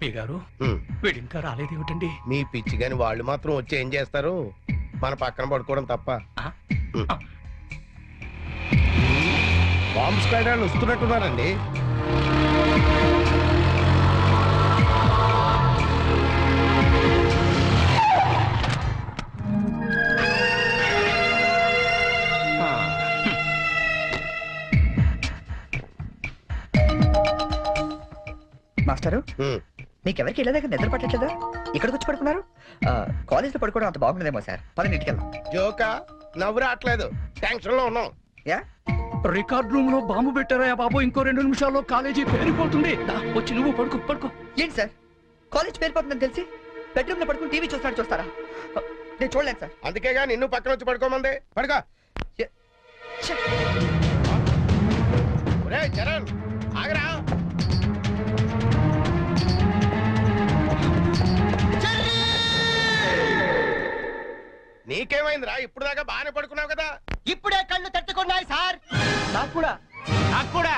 మీ గారు వీడు ఇంకా రాలేదేమిటండి? మీ పిచ్చి గాని వాళ్ళు మాత్రం వచ్చి ఏం చేస్తారు? మన పక్కన పడుకోవడం తప్ప. బాంబ్ స్క్వాడ్ వాళ్ళు వస్తున్నట్టున్నారండి. మాస్టరు, మీకెవరికి ఇళ్ళ దగ్గర నిద్ర పట్టట్లేదా? ఇక్కడికి వచ్చి పడుకున్నారు? కాలేజ్ లో పడుకోవడం అంత బాగుండదేమో సార్. పదండి ఇంటికి వెళ్దాం. జోకా? నవ్వు రావట్లేదు, టెన్షన్ లో ఉన్నాం. యా, రికార్డ్ రూమ్ లో బాంబు పెట్టారా బాబు? ఇంకో 2 నిమిషాల్లో కాలేజీ పేరిపోతుంది. వచ్చి నువ్వు పడుకో పడుకో. ఏంటి సార్, కాలేజ్ పేరిపోతుందని తెలిసి బెడ్రూమ్ లో పడుకుని టీవీ చూస్తారా? నేను చూడలేను సార్. అందుకేగా నిన్ను పక్కన వచ్చి పడుకోమంది. పడుకో. ఒరేయ్ చరణ్, ఆగరా. నీకేమైందిరా? ఇప్పుడు దాకా బాగానే పడుకున్నావు కదా. ఇప్పుడే కళ్ళు తట్టుకున్నాయి సార్. నాకు కూడా.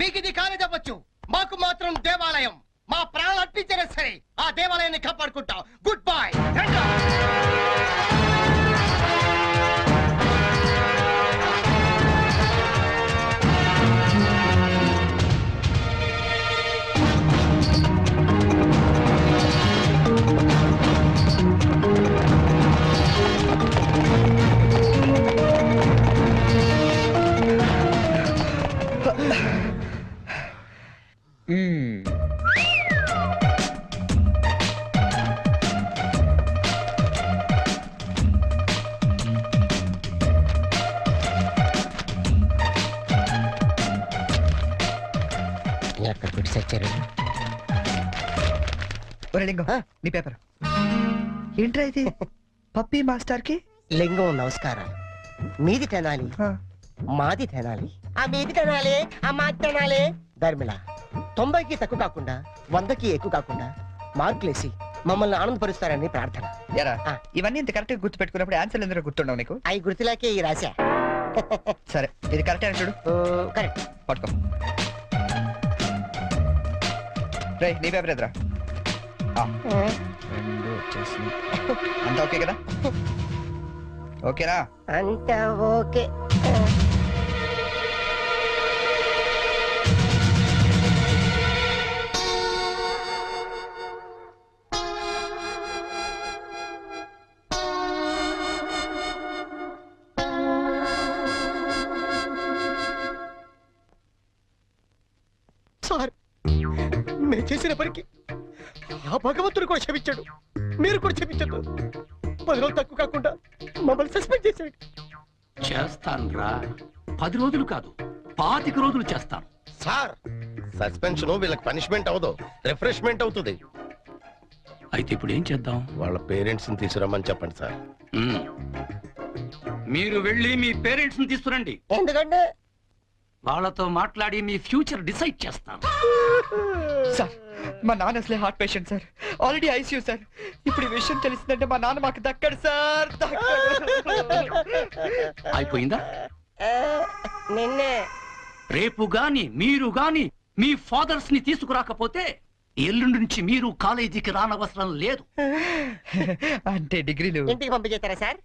మీకు ఇది కాలేజ్ అవ్వచ్చు, మాకు మాత్రం దేవాలయం. మా ప్రాణాలు అర్పించినా సరే ఆ దేవాలయాన్ని కాపాడుకుంటాం. Good bye. లింగం, నీ పేపర్ ఏంట్రా ఇది? పప్పీ మాస్టర్ కి లింగం నమస్కారం. మీది తినాలి, మాది తినాలి. ఆ మీది తినాలి, ఆ మాది తినాలి. ధర్మిళ 90కి తక్కువ కాకుండా 100కి ఎక్కువ కాకుండా మార్కులేసి మమ్మల్ని ఆనందపరుస్తారని ప్రార్థన. ఇవన్నీ ఇంత కరెక్ట్ గా గుర్తు పెట్టుకున్నప్పుడు ఆన్సర్ ఎందుకు గుర్తుండవు నీకు? అవి గుర్తులాకే ఈ రాశా. సరే, ఇది కరెక్ట్ అని చూడు. కరెక్ట్. పట్టుకో. రేయ్, నీ పేపర్ ఎదురా. 2 వచ్చేసి అంతా ఓకే కదా? ఓకేనా? అంతా ఓకే. సార్, మేము చేసిన పనికి ఆ భగవంతుడు కూడా క్షమించాడు, మీరు కూడా క్షమించద్దు. 10 రోజులు తక్కువ కాకుండా మమ్మల్ని సస్పెండ్ చేశాడు. చేస్తాను రా. 10 రోజులు కాదు, 25 రోజులు చేస్తాను. సార్, సస్పెన్షన్ వీళ్ళకి పనిష్మెంట్ అవదు, రిఫ్రెష్మెంట్ అవుతుంది. అయితే ఇప్పుడు ఏం చేద్దాం? వాళ్ళ పేరెంట్స్ ని తీసుకురమ్మని చెప్పండి సార్. మీరు వెళ్ళి మీ పేరెంట్స్ ని తీసుకురండి. ఎందుకంటే వాళ్ళతో మాట్లాడి మీ ఫ్యూచర్ డిసైడ్ చేస్తాను. సార్, మా నాన్న అసలే heart patient sir. Already ICU sir. ఇప్పుడు ఈ విషయం తెలిసిందంటే మా నాన్న మాకు దక్కడు సార్. అయిపోయిందా? నిన్నే రేపు గాని మీరు గాని మీ ఫాదర్స్ ని తీసుకురాకపోతే ఎల్లుండి నుంచి మీరు కాలేజీకి రానవసరం లేదు. అంటే డిగ్రీలు ఇంటికి పంపించేస్తారా సార్?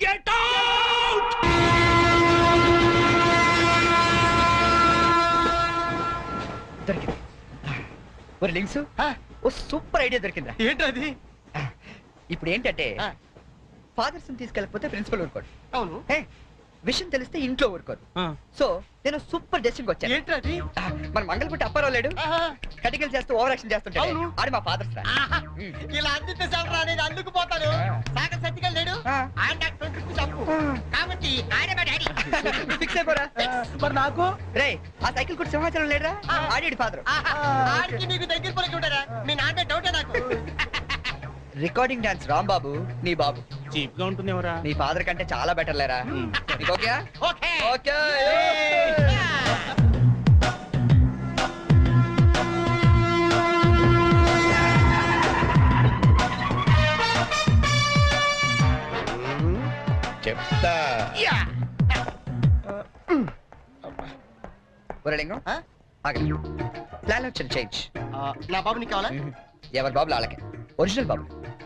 Get out! దొరికింది. ఒరే లింక్స్, ఓ సూపర్ ఐడియా దొరికిందా? ఏంటది? ఇప్పుడు ఏంటంటే ఫాదర్స్ తీసుకెళ్ళకపోతే ప్రిన్సిపల్ ఊరుకోడు. అవును. విషయం తెలిస్తే ఇంట్లో ఊరుకోరు. సో నేను సూపర్ డెసిషన్ వచ్చాను. ఏంటది? మన మంగళపుట్టి అప్పారావు లేడు, కటికలు చేస్తూ ఓవర్ యాక్షన్ చేస్తుంటాడు. ఆడి మా ఫాదర్స్. ఇలా అందితే సార్ నేను అందుకు పోతాను. సాగర్ సత్తికల్ లేడు, ఆయన నాకు 20 చంపు కాబట్టి ఆయన మా డాడీ. ఫిక్స్ అయిపోరా. మరి నాకు రే, ఆ సైకిల్ కూడా సింహాచలం లేడురా, ఆడి ఫాదర్. ఆడికి నీకు దగ్గర పలికి ఉంటారా? మీ నాన్న డౌటే నాకు. రికార్డింగ్ డాన్స్ రాంబాబు నీ బాబు. చీప్ గా ఉంటుంది ఎవరా? నీ ఫాదర్ కంటే చాలా బెటర్ లేరా. Okay okay okay. చెప్తా. ఒరే లింగం, ఆగండి. ప్లాన్ వచ్చిన చేంజ్. నా బాబు నీకు కావాలా? ఎవరి బాబులు వాళ్ళకే. ఒరిజినల్ బాబు.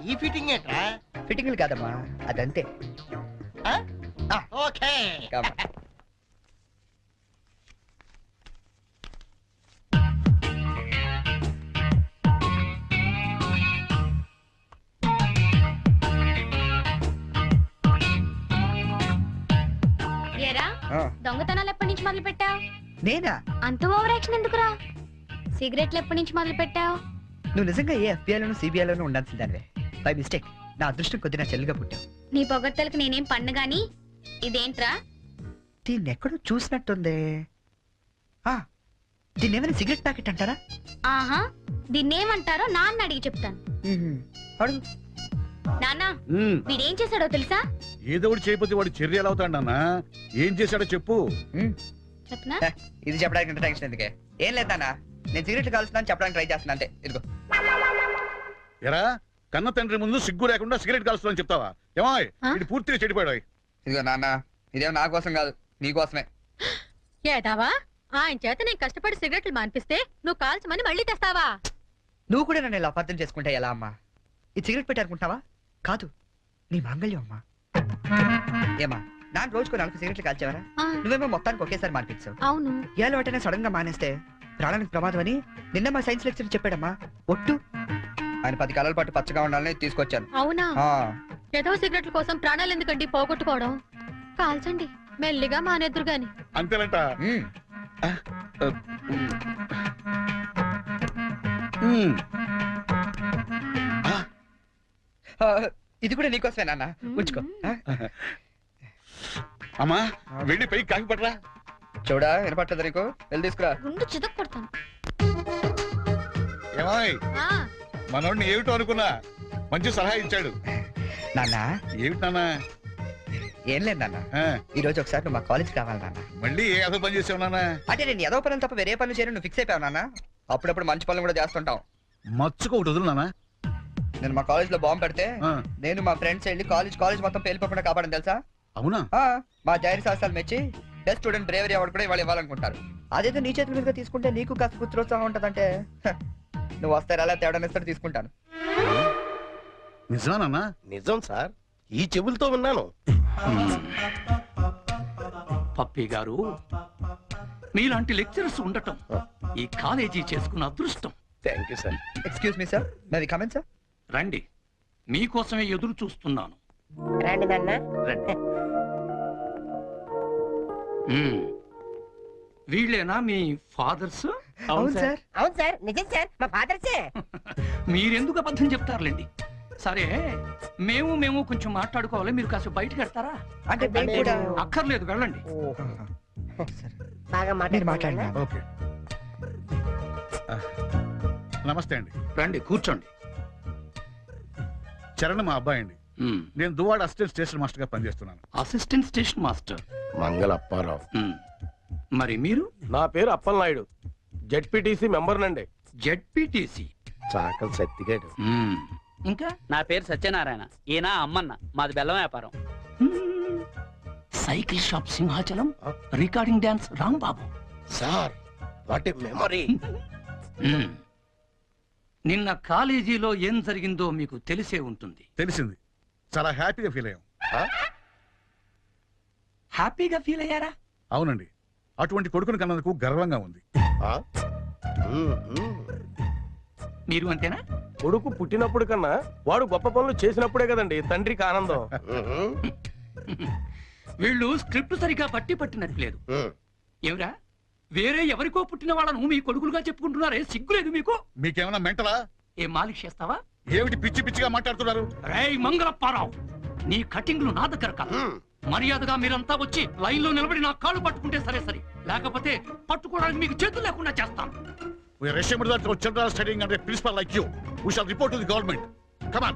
ఈ ఫిట్టింగ్ ఏంట్రా? ఫిట్టింగ్లు కాదమ్మా, అదంతే. ఓకే. Come on. ఏరా ఆ, దొంగతనాలు ఎప్పటి నుంచి మొదలు పెట్టావు? నేనా? అంత ఓవర్ యాక్షన్ ఎందుకురా? సిగరెట్లు ఎప్పటి నుంచి మొదలు పెట్టావు? నువ్వు నిజంగా ఏ ఎఫ్బిఐలోను సిబిఐలోను ఉండాల్సిందానివే. బై మిస్టేక్ నా అదృష్టం కొద్ది నా చెల్లిగా పుట్టావు. నీ పొగడ్తలకు నేనేం పన్ను గాని. ఇదేంట్రా? దీన్ని ఎక్కడో చూసినట్టుంది. దీన్ని ఏమైనా సిగరెట్ ప్యాకెట్ అంటారా? ఆహా, దీన్నేమంటారో నాన్న అడిగి చెప్తాను. అడుగు. నాన్న, వీడేం చేశాడో తెలుసా? ఏదో ఒకటి చేయకపోతే వాడు చర్య ఎలా అవుతాడు నాన్న? ఏం చేశాడో చెప్పు. చెప్పనా? ఇది చెప్పడానికి ఇంత టెన్షన్ ఎందుకే? ఏం లేదు నాన్న, నేను సిగరెట్లు కాలుస్తున్నాను చెప్పడానికి ట్రై చేస్తున్నా అంతే. ఇదిగో. ఎరా కన్న తండ్రి ముందు సిగ్గు లేకుండా సిగరెట్ కాల్చులని చెప్తావా? ఏమో ఇది పూర్తిగా చెడిపోయాడు. ఇదిగో నాన్న, ఇదేమో నా కోసం కాదు, నీ కోసమే. ఏదావా ఆయన చేత నేను కష్టపడి సిగరెట్లు మాన్పిస్తే నువ్వు కాల్చమని మళ్ళీ తెస్తావా? నువ్వు కూడా నన్ను ఇలా అపార్థం చేసుకుంటే ఎలా అమ్మా? ఇది సిగరెట్ పెట్టారుకుంటావా? కాదు, నీ మాంగళ్యం అమ్మా. ఏమా నాన్న రోజుకు 4 సిగరెట్లు కాల్చేవారా? ఆ, నువ్వేమో మొత్తానికి ఒకేసారి మానిపించావు. అవును. ఏ అలవాటైనా సడన్ గా మానేస్తే ప్రాణానికి ప్రమాదం అని నిన్న మా సైన్స్ లెక్చర్ చెప్పాడమ్మా. ఒట్టు. ఆయన 10 కాలాల పాటు పచ్చగా ఉండాలని తీసుకొచ్చాను. అవునా? ఆ, ఏదో సిగరెట్ల కోసం ప్రాణాలు ఎందుకండి పోగొట్టుకోవడం? కాల్చండి, మెల్లిగా మానేద్దురు గాని. అంతేనంట. ఉమ్. ఆ, ఇది కూడా నీకోసమే నాన్న, ఉంచుకో. ఆ? అమ్మా వెళ్ళి పైకి కాకి పట్టరా. చూడా వినపట్లేదు నీకు? వెళ్ళి తీసుకురా. గుండు చితక్ కొడతాను. ఏమాయ్ ఆ, మనోడిని ఏమిటో అనుకున్నా, మంచి సలహా ఇచ్చాడు. నాన్న ఏమిటి నాన్న? ఏం లేదు నాన్న, ఆ, ఈ రోజు ఒకసారి నువ్వు మా కాలేజ్ కావాలి నాన్న. మళ్ళీ ఏ అసలు పని చేసావు నాన్న? అంటే నేను ఏదో పనులు తప్ప వేరే పనులు చేయను నువ్వు ఫిక్స్ అయిపోయావు నాన్న. అప్పుడప్పుడు మంచి పనులు కూడా చేస్తుంటాం. మచ్చుకు ఒకటి వదులు నాన్న. నేను మా కాలేజ్ లో బాంబు పెడితే ఆ, నేను మా ఫ్రెండ్స్ వెళ్ళి కాలేజ్ మొత్తం పేలిపోకుండా కాపాడని తెలుసా? అవునా? ఆ, మా ధైర్య సాహసాలు మెచ్చి బెస్ట్ స్టూడెంట్ బ్రేవరీ అవార్డు కూడా ఇవాళ ఇవ్వాలనుకుంటారు. అదేదో నీ చేతుల మీదుగా తీసుకుంటే నీకు కాస్త పుత్రోత్సాహం ఉంటదంటే నువ్వు వస్తే అలా తేడానిస్తాడు తీసుకుంటాను. నిజమా నాన్న? నిజం సార్, ఈ చెవులతో విన్నాను. పప్పి గారు, మీలాంటి లెక్చరర్స్ ఉండటం ఈ కాలేజీ చేసుకున్న అదృష్టం. Thank you sir. Excuse me sir, నాది కమెంట్ సార్. రండి, మీకోసమే ఎదురు చూస్తున్నాను. రండి నాన్న. రండి. మ్మ్. వీళ్ళేనా మీ ఫాదర్స్? అవును సార్. అవును సార్, నిజం సార్, మా ఫాదర్సే. మీరెందుకు అబద్ధం చెప్తారులేండి. సరే, మేము కొంచెం మాట్లాడుకోవాలి, మీరు కాస్త బయటకు వెళ్తారా? అంటే మేము కూడా అక్కర్లేదు, వెళ్ళండి. సరే. బాగా మీరు మాట్లాడండి నాన్న. ఓకే. ఆ, నమస్తే అండి. రండి, కూర్చోండి. చరణ్ మా అబ్బాయి అండి. మ్మ్. నేను దువాడ అసిస్టెంట్ స్టేషన్ మాస్టర్ గా పనిచేస్తున్నాను. Assistant station master. మంగళ అప్పారావు. మ్మ్. మరి మీరు? నా పేరు అప్పలనాయుడు, జెడ్పీటీసీ మెంబర్ నండి. జెడ్పీటీసీ. చాకలి సత్తిగాడు. ఇంకా? నా పేరు సత్యనారాయణ, ఈయన అమ్మన్న, మాది బెల్లం వ్యాపారం. మ్మ్. Cycle shop Simhachalam, recording dance Rambabu. Sir, what a memory. మ్మ్. నిన్న కాలేజీలో ఏం జరిగిందో మీకు తెలిసే ఉంటుంది. తెలిసింది, చాలా హ్యాపీగా ఫీల్ అయ్యాం. హ్యాపీగా ఫీల్ అయ్యారా? అవునండి, అటువంటి కొడుకుని కన్నందుకు గర్వంగా ఉంది. మీరు అంతేనా? కొడుకు పుట్టినప్పుడు కన్నా వాడు గొప్ప పనులు చేసినప్పుడే కదండి తండ్రికి ఆనందం. వీళ్ళు స్క్రిప్ట్ సరిగా పట్టినట్లేదు. ఏమిరా, వేరే ఎవరికో పుట్టిన వాళ్ళను మీ కొడుకులుగా చెప్పుకుంటున్నారే, సిగ్గులేదు మీకు? మీకేమైనా మెంటలా? ఏ మాలిష్ చేస్తావా? ఏమిటి పిచ్చి పిచ్చిగా మాట్లాడుతున్నారు? రేయ్ మంగళప్పారావు, నీ కటింగ్లు నా దగ్గర కాదు. మర్యాదగా మీరంతా వచ్చి లైన్ లో నిలబడి నా కాళ్ళు పట్టుకుంటే సరే, లేకపోతే పట్టుకోవడానికి మీకు చేతులు లేకుండా చేస్తాను. We are ashamed that our children are studying under a principal like you. We shall report to the government. Come on.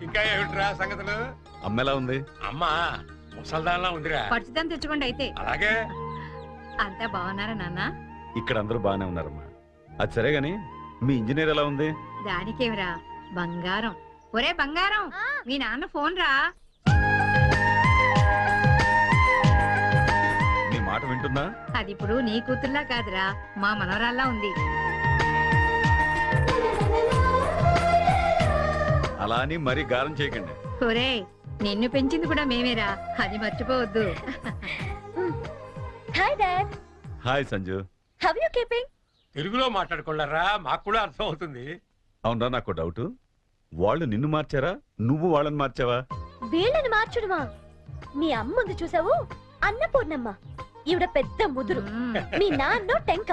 ఇంకా ఏమిట్రా సంగతులు? అమ్మ ఎలా ఉంది? అమ్మా ముసల్దాన్లా ఉందిరా. పచ్చిదాన్ని తెచ్చుకోండి అయితే. అలాగే అంతా బాగున్నారా నాన్న? ఇక్కడ అందరూ బాగానే ఉన్నారమ్మా. అది సరే గాని మీ ఇంజనీర్ ఎలా ఉంది? దానికేమిరా బంగారం. ఒరే బంగారం, మీ నాన్న ఫోన్ రా. నీ మాట వింటుందా? అది ఇప్పుడు నీ కూతుర్లా కాదురా, మా మనవరాల్లా ఉంది. అలా అని మరీ గారం చేయకండి. ఒరే, నిన్ను పెంచింది కూడా మేమేరా, అది మర్చిపోవద్దు. Hi dad, hi Sanju. How you keeping? తెలుగులో మాట్లాడుకోలేరా, మాకు కూడా అర్థం అవుతుంది. అవునరా, నాకు డౌట్. వాళ్ళు నిన్ను మార్చారా, నువ్వు వాళ్ళని మార్చావా? వీళ్ళని మార్చడమా? మీ అమ్మ ఉంది చూసావు, అన్నపూర్ణమ్మ. ఈవిడ పెద్ద ముదురు, మీ నాన్న టెంక.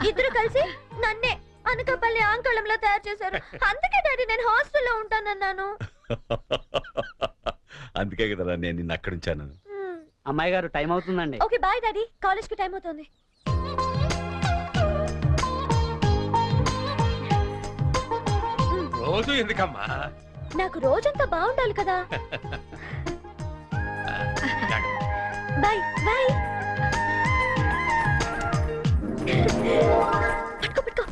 ఇద్దరు కలిసి నన్నే అనకాపల్లి ఆంకళంలో తయారు చేశారు. అందుకే డాడీ నేను హాస్టల్లో ఉంటానన్నాను. అందుకే కదరా నేను నిన్ను అక్కడ ఉంచాను. అమ్మాయి గారు టైం అవుతుందండి. ఓకే బాయ్ డాడీ, కాలేజ్ కి టైం అవుతుంది. రోజు ఎందుకమ్మా? నాకు రోజంతా బాగుండాలి కదా. Bye bye. పట్టుకో పట్టుకో.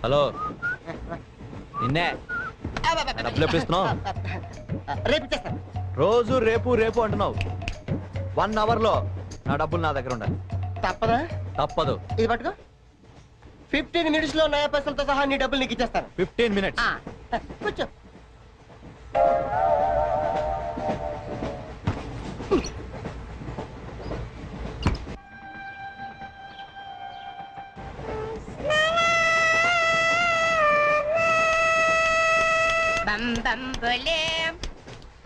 హలో, నిన్నే డబ్బులు ఎప్పుడు ఇస్తున్నావు? రేపు ఇచ్చేస్తాను. రోజు రేపు రేపు అంటున్నావు. 1 అవర్ లో నా డబ్బులు నా దగ్గర ఉండాలి. తప్పదా? తప్పదు. ఇది పట్టుకో. 15 మినిట్స్ లో నయా పైసలతో సహా నీ డబ్బులు నీకు ఇచ్చేస్తాను. 15 మినిట్స్. కూర్చో. బం బం బోలే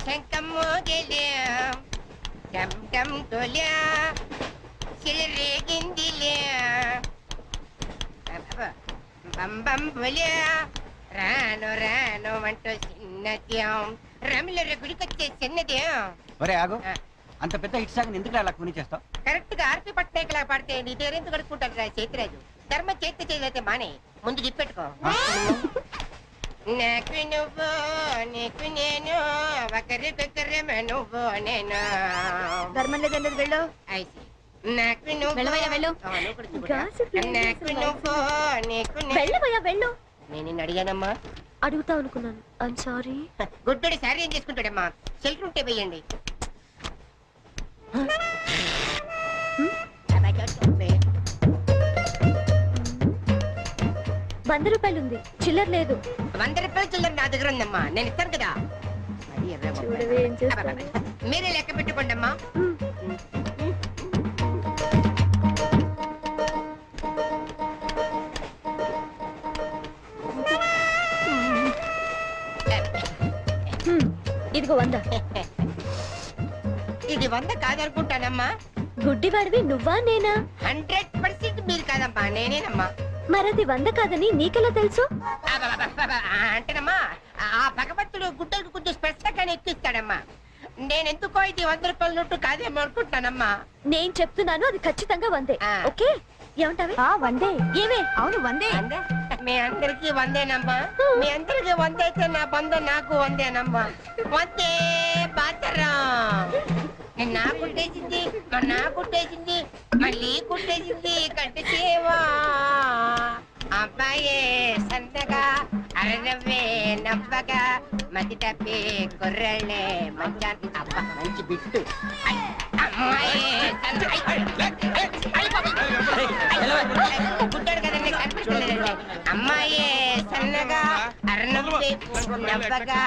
శంఖం మోగలే డమ్ డమ్ తోలే సిలరేగిందిలే బం బం బోలే రాను రాను అంటూ చిన్నద్యం రమిల గుడికొచ్చే చిన్నద్యం. ఒరే ఆగు, అంత పెద్ద హిట్ సాంగ్ ఎందుకు అలా కొని చేస్తావు? కరెక్ట్ గా ఆర్పి పట్నాయక్ లా పాడితే నీ పేరెందుకు కడుక్కుంటారు రా చేతిరాజు. ధర్మ చేతి చేయలేతే మానే, ముందు జిప్పెట్టుకో. నాకు నువ్వు నీకు నేను ఒకరికొకరేమో నువ్వు నేను. ధర్మం లేదండి, వెళ్ళు. ఐసి నాకు నువ్వు వెళ్ళవయ్యా, వెళ్ళు. నాకు నువ్వు నీకు వెళ్ళవయ్యా, వెళ్ళు. నేను నిన్ను అడిగానమ్మా. అడుగుతా అనుకున్నాను. I'm sorry. గుడ్డోడి సారీ ఏం చేసుకుంటాడమ్మా? షెల్టర్ ఉంటే వేయండి. ₹100 ఉంది, చిల్లర లేదు. 100 రూపాయలు చిల్లర నా దగ్గర ఉందమ్మా, నేను ఇస్తాను కదా. చూడవే ఏం చేస్తాను. మీరే లెక్క పెట్టుకోండి అమ్మా. ఇదిగో 100. ఇది 100 కాదనుకుంటానమ్మా. గుడ్డివాడివి నువ్వా నేనా? 100% మీరు కాదమ్మా, నేనేనమ్మా. మరది 100 కాదని నీకెలా తెలుసు? అంటేనమ్మా, ఆ భగవంతుడు గుడ్డలకు కొంచెం స్పెషల్గానే ఎక్కిస్తాడమ్మా. నేనెందుకో ఇది 100 రూపాయల నోటు కాదేమో అనుకుంటానమ్మా. నేను చెప్తున్నాను, అది ఖచ్చితంగా 100. ఓకే, ఏమంటావే? 100. ఏమే? అవును 100. మీ అందరికి 100ఏనమ్మా. మీ అందరికి 100 అయితే నా బంధం నాకు 100ఏనమ్మా. 100 బాతరా. నా కుట్టేసింది, నా కుట్టేసింది, మళ్ళీ కుట్టేసింది కంటి సేవా. అబ్బాయే సందగా అరనవ్వే నవ్వగా మతి తప్పి కుర్రళ్ళే మంచాన్ని అబ్బా మంచి బిట్టు. గుడ్డాడు కదండి, కనిపించలేదండి. అమ్మాయే సన్నగా అరనవ్వే నవ్వగా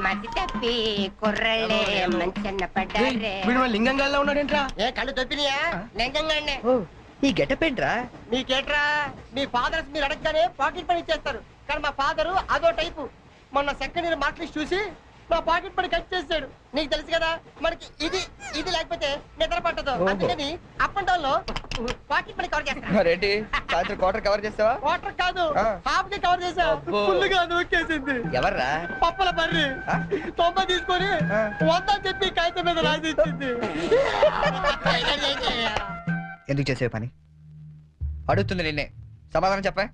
మతి తప్పి కుర్రళ్ళే మంచన్న పడ్డారే. లింగంగా ఉన్నాడేంట్రా? ఏ కళ్ళు తొప్పినాయా? లింగంగానే. ఈ గెటప్ ఏంట్రా? మీకేట్రా మీ ఫాదర్స్ మీరు అడగగానే పాకెట్ పని ఇచ్చేస్తారు, కానీ మా ఫాదరు అదో టైపు. మొన్న సెకండ్ ఇయర్ మార్క్ లిస్ట్ చూసి నా పాకెట్ పని కట్ చేసాడు. నీకు తెలుసు కదా మనకి ఇది ఇది లేకపోతే నిద్ర పట్టదు. అందుకని అప్ అండ్ డౌన్ లో పాకెట్ పని కవర్ చేస్తాను. మరేంటి సాయంత్రం క్వార్టర్ కవర్ చేస్తావా? వాటర్ కాదు, ఆ. హాఫ్ కి కవర్ చేసా. అబ్బో. ఫుల్గా నొక్కేసింది. ఎవర్రా? పప్పల బర్రి ఆ? 90 తీసుకొని ఆ. 100 చెప్పి కాగితం మీద రాసి ఇచ్చింది. ఎందుకు చేసే పని? అడుగుతుంది నిన్నే, సమాధానం చెప్పా.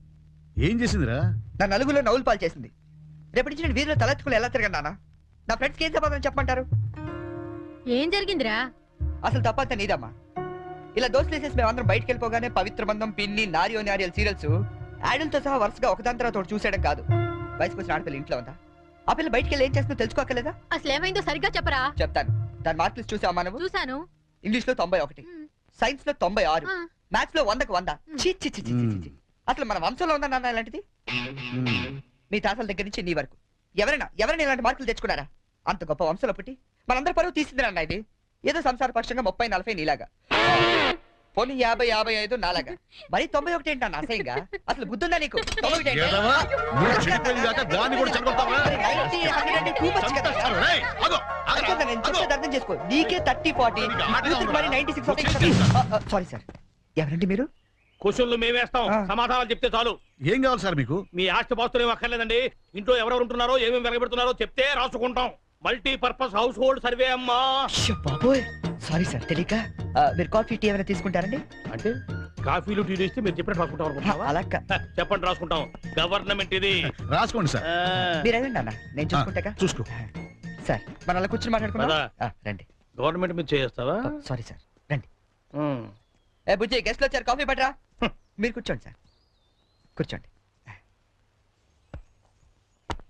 ఏం చేసిందిరా? నా నలుగులో నవ్వులు పాలు చేసింది. రేపటి నుంచి నేను వీధిలో తలెత్తుకుని ఎలా తిరగను నాన్న? నా ఫ్రెండ్స్కి ఏం సమాధానం చెప్పమంటారు? ఏం జరిగిందిరా? అసలు తప్పంతా నీదమ్మా. ఇలా దోస్తులు వేసేసి మేమందరం బయటకు వెళ్ళిపోగానే పవిత్ర బంధం, పిన్ని, నారియో నారియల్ సీరియల్స్ యాడల్తో సహా వరుసగా ఒకదాని తర్వాత ఒకటి చూసేయడం కాదు. వయసుకు వచ్చిన ఆడపిల్ల ఇంట్లో ఉందా? ఆ పిల్ల బయటకు వెళ్ళి ఏం చేస్తుందో తెలుసుకోకలేదా? అసలు ఏమైందో సరిగ్గా చెప్పరా. చెప్తాను. దాని మార్క్ లిస్ట్ చూసావా నువ్వు? చూశాను. ఇంగ్లీష్ లో 91, సైన్స్ లో 96, ఆ. మ్యాథ్స్ లో 100కు 100. ఛీ, ఛీ, ఛీ, ఛీ, ఛీ, ఛీ. అసలు మన వంశంలో ఉందా నాన్న ఇలాంటిది? మీ తాతల దగ్గర నుంచి నీ వరకు ఎవరైనా ఇలాంటి మార్కులు తెచ్చుకున్నారా? అంత గొప్ప వంశంలో పుట్టి మనందరి పరువు తీసింది నాన్న ఇది. ఏదో సంసార పక్షంగా 30-40 నీలాగా, పోనీ 50-55 నాలాగా, మరి 91 ఏంటన్నా అసహ్యంగా? అసలు బుద్ధుందా నీకు? 91 ఏంటి? ఏదవా? నువ్వు చెడిపోయింది కాక దాన్ని కూడా చెడగొడతావా? మరి 90, 100 అంటే too much కదా. రేయ్, ఆగు, ఆగురా, అర్థం నేను ఆగు. చెప్పేది అర్థం చేసుకో. నీకే 30-40, నీకు ఆటగా యూత్కి మరి ఉందా? 96. సారీ సార్, ఎవరండి మీరు? క్వశ్చన్లు మేమేస్తాం, ఆ. సమాధానాలు చెప్తే చాలు. ఏం కావాలి సార్ మీకు? మీ ఆస్తి పాస్తులు ఏం అక్కర్లేదండి. ఇంట్లో ఎవరెవరు ఉంటున్నారో ఏమేమి వెలగబెడుతున్నారో చెప్తే రాసుకుంటాం. మల్టీపర్పస్ హౌస్ హోల్డ్ సర్వే అమ్మా. అయ్యో బాబోయ్, సారీ సార్ తెలియక. మీరు కాఫీ టీ ఏమైనా తీసుకుంటారండి? అంటే కాఫీలు టీలు ఇస్తే మీరు చెప్పినట్టు రాసుకుంటాం అనుకుంటున్నావా? అలా చెప్పండి, రాసుకుంటాం. గవర్నమెంట్ ఇది. రాసుకోండి సార్. ఆ, మీరు వెళ్ళండి అన్న, నేను చూసుకుంటాగా. చూసుకో. సార్ మనం అలా కూర్చొని మాట్లాడుకుందాం. పద. రండి. గవర్నమెంట్ మీద చేస్తావా? సారీ సార్, రండి. ఏ బుజ్జి, గెస్ట్లు వచ్చారు, కాఫీ పట్టరా. మీరు కూర్చోండి సార్, కూర్చోండి.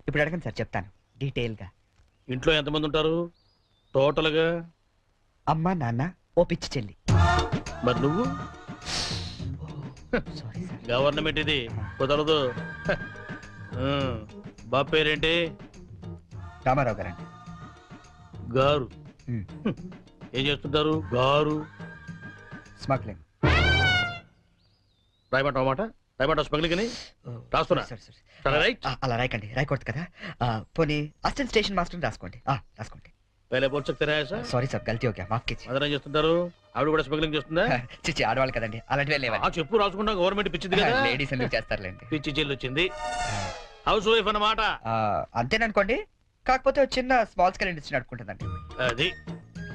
ఇప్పుడు అడగండి సార్, చెప్తాను డీటెయిల్గా. ఇంట్లో ఎంతమంది ఉంటారు టోటల్ గా? అమ్మ, నాన్న, ఓ పిచ్చి చెల్లి. మరి నువ్వు? Sorry sir. గవర్నమెంట్ ఇది, కుదరదు. బాబు పేరేంటి? రామారావు గారండి. గారు. ఉమ్. ఏం చేస్తుంటారు గారు? స్మగ్లింగ్. రాయమాట స్మగ్లింగ్ అని రాస్తున్నా. సార్ సార్, సరే, రైట్. అలా రాయకండి, రాయకూడదు కదా. పోనీ అసిస్టెంట్ స్టేషన్ మాస్టర్ రాసుకోండి. రాసుకోండి. పहले बोल सकते रहे ऐसा? సారీ సార్, గల్తీ ఓకే, మాఫ్ కీజిए. అదర్ ఏం చేస్తుంటారు? ఆవిడ కూడా స్మగ్లింగ్ చేస్తుందా? చిచ్చి, ఆడవాళ్ళు కదండి, అలాంటివే లేవా? ఆ చెప్పు, రాసుకుంటా. గవర్నమెంట్ పిచ్చింది కదా. లేడీస్ ఎందుకు చేస్తారులేండి. పిచ్చి జైలు వచ్చింది. హౌస్ వైఫ్ అన్నమాట. అంతేననుకోండి, కాకపోతే ఒక చిన్న స్మాల్ స్కేల్ ఇండస్ట్రీ నడుపుకుంటుందండి. అది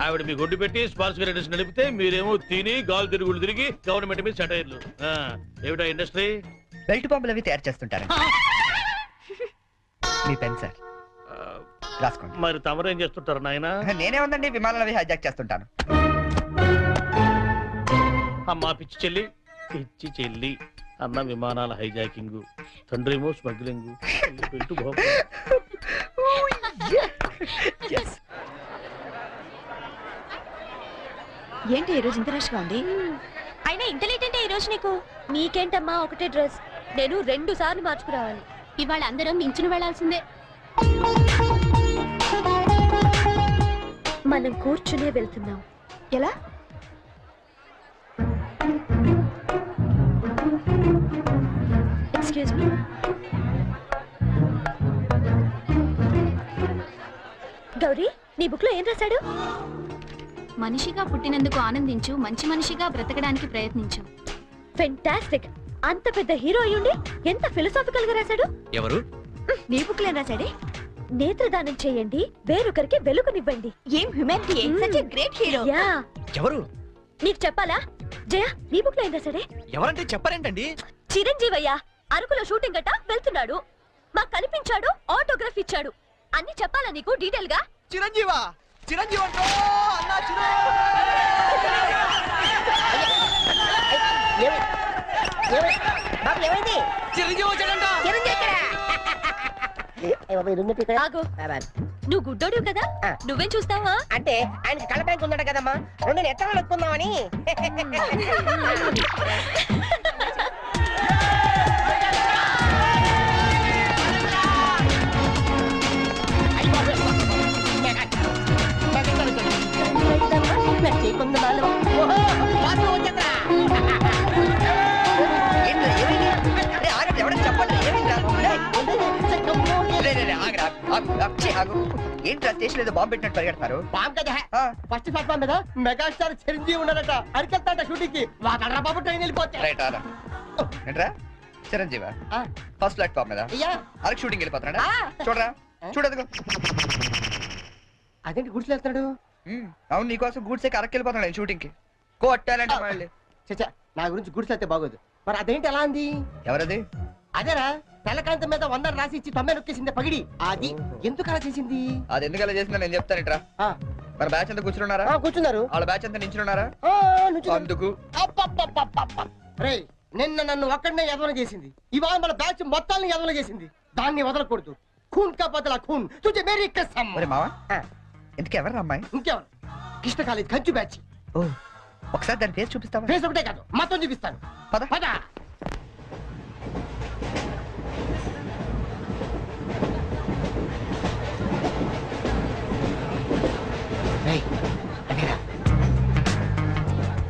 ఆవిడ మీ గొడ్డు పెట్టి స్పాన్స్ ఇండస్ట్రీ నడిపితే మీరేమో తిని గాలు తిరుగులు తిరిగి గవర్నమెంట్ మీద సెటైర్లు. ఏమిటా ఇండస్ట్రీ? బెల్ట్ బాంబులు అవి తయారు చేస్తుంటారండి. మీ పెన్ సార్, రాసుకోండి. మరి తమరేం చేస్తుంటారు నాయన? నేనే ఉందండి, విమానాలు అవి హైజాక్ చేస్తుంటాను. అమ్మా పిచ్చి చెల్లి, పిచ్చి చెల్లి. అన్న విమానాల హైజాకింగ్, తండ్రేమో స్మగ్లింగ్. ఏంటి ఈరోజు ఇంత రష్గా ఉంది? అయినా ఇంత లేట్ అంటే ఈరోజు నీకు? నీకేంటమ్మా, ఒకటే డ్రెస్. నేను 2 సార్లు మార్చుకురావాలి. ఇవాళ అందరం నించుని వెళ్లాల్సిందే. మనం కూర్చునే వెళ్తున్నాం. ఎలా? Excuse me. గౌరీ, నీ బుక్ లో ఏం రాశాడు? మనిషిగా పుట్టినందుకు ఆనందించు, మంచి మనిషిగా బ్రతకడానికి ప్రయత్నించు. ఫెంటాస్టిక్. అంత పెద్ద హీరో అయ్యుండి ఎంత ఫిలసాఫికల్ గా రాశాడు. ఎవరు? నీ బుక్ లో ఏం రాశాడే? నేత్రదానం చేయండి, వేరొకరికి వెలుగునివ్వండి. ఏం humanity, such a great hero. Yeah. ఎవరు? నీకు చెప్పాలా? జయ, నీ బుక్ లో ఏం రాశాడే? ఎవరంటే చెప్పారేంటండి? చిరంజీవయ్య అరకులో షూటింగ్ గట్ట వెళ్తున్నాడు, మాకు కనిపించాడు, ఆటోగ్రాఫ్ ఇచ్చాడు. అన్ని చెప్పాలా నీకు డీటెయిల్ గా? చిరంజీవా? చిరంజీవి అంటో అన్నా ఏమైంది? చిరంజీవి వచ్చాడంట. ఆగు, నువ్వు గుడ్డోడు కదా, నువ్వేం చూస్తావా? అంటే ఆయనకి కళ్ళ బ్యాంక్ ఉన్నాడు కదమ్మా, 2 ఎత్తనాలు ఎక్కుందామని. ఏంట్రా స్టేషన్ ఏదో బాంబు పెట్టినట్టు పరిగెడతారు? బాంబు కదా ఫస్ట్ ప్లాట్ఫామ్ మీద మెగాస్టార్ చిరంజీవి ఉన్నారట అరికెళ్తాట షూటింగ్ కి వాకడరా బాబు ట్రైన్ వెళ్ళిపోతే రైట్ ఆరా ఏంట్రా చిరంజీవా ఫస్ట్ ప్లాట్ఫామ్ మీద అరకు షూటింగ్ వెళ్ళిపోతున్నాడా? చూడరా చూడదుగో. అదేంటి గుడిసెలు వెళ్తున్నాడు? అవును నీకోసం గూడ్స్ ఎక్కి అరకు వెళ్ళిపోతున్నాడు షూటింగ్ కి. కొట్టాలంటే మళ్ళీ చచ్చా నా గురించి గుడిసెలు అయితే బాగోదు. మరి అదేంటి ఎలా అంది? ఎవరది? అదేరా తెల్లకాంతం మీద 100 రాసి ఇచ్చి 90 నొక్కేసింది పగిడి. అది ఎందుకు అలా చేసింది? అది ఎందుకు అలా చేసిందో నేను చెప్తాను ఇట్రా. మన బ్యాచ్ అంతా కూర్చున్నారా? కూర్చున్నారు. వాళ్ళ బ్యాచ్ అంతా నించున్నారా? అందుకు రేయ్ నిన్న నన్ను ఒక్కడనే ఎదవన చేసింది, ఇవాళ మన బ్యాచ్ మొత్తాన్ని ఎదవన చేసింది. దాన్ని వదలకూడదు. ఖూన్ కా బదలా ఖూన్ తుజే మేరీ కసమ్. మరి మావా ఎందుకు ఎవరు అమ్మాయి? ఇంకెవరు? కృష్ణ కాలేజ్ కంచు బ్యాచ్. ఓ ఒకసారి దాని పేరు చూపిస్తావా? ఫేస్ ఒకటే కాదు మొత్తం చూపిస్తాను. పద పద.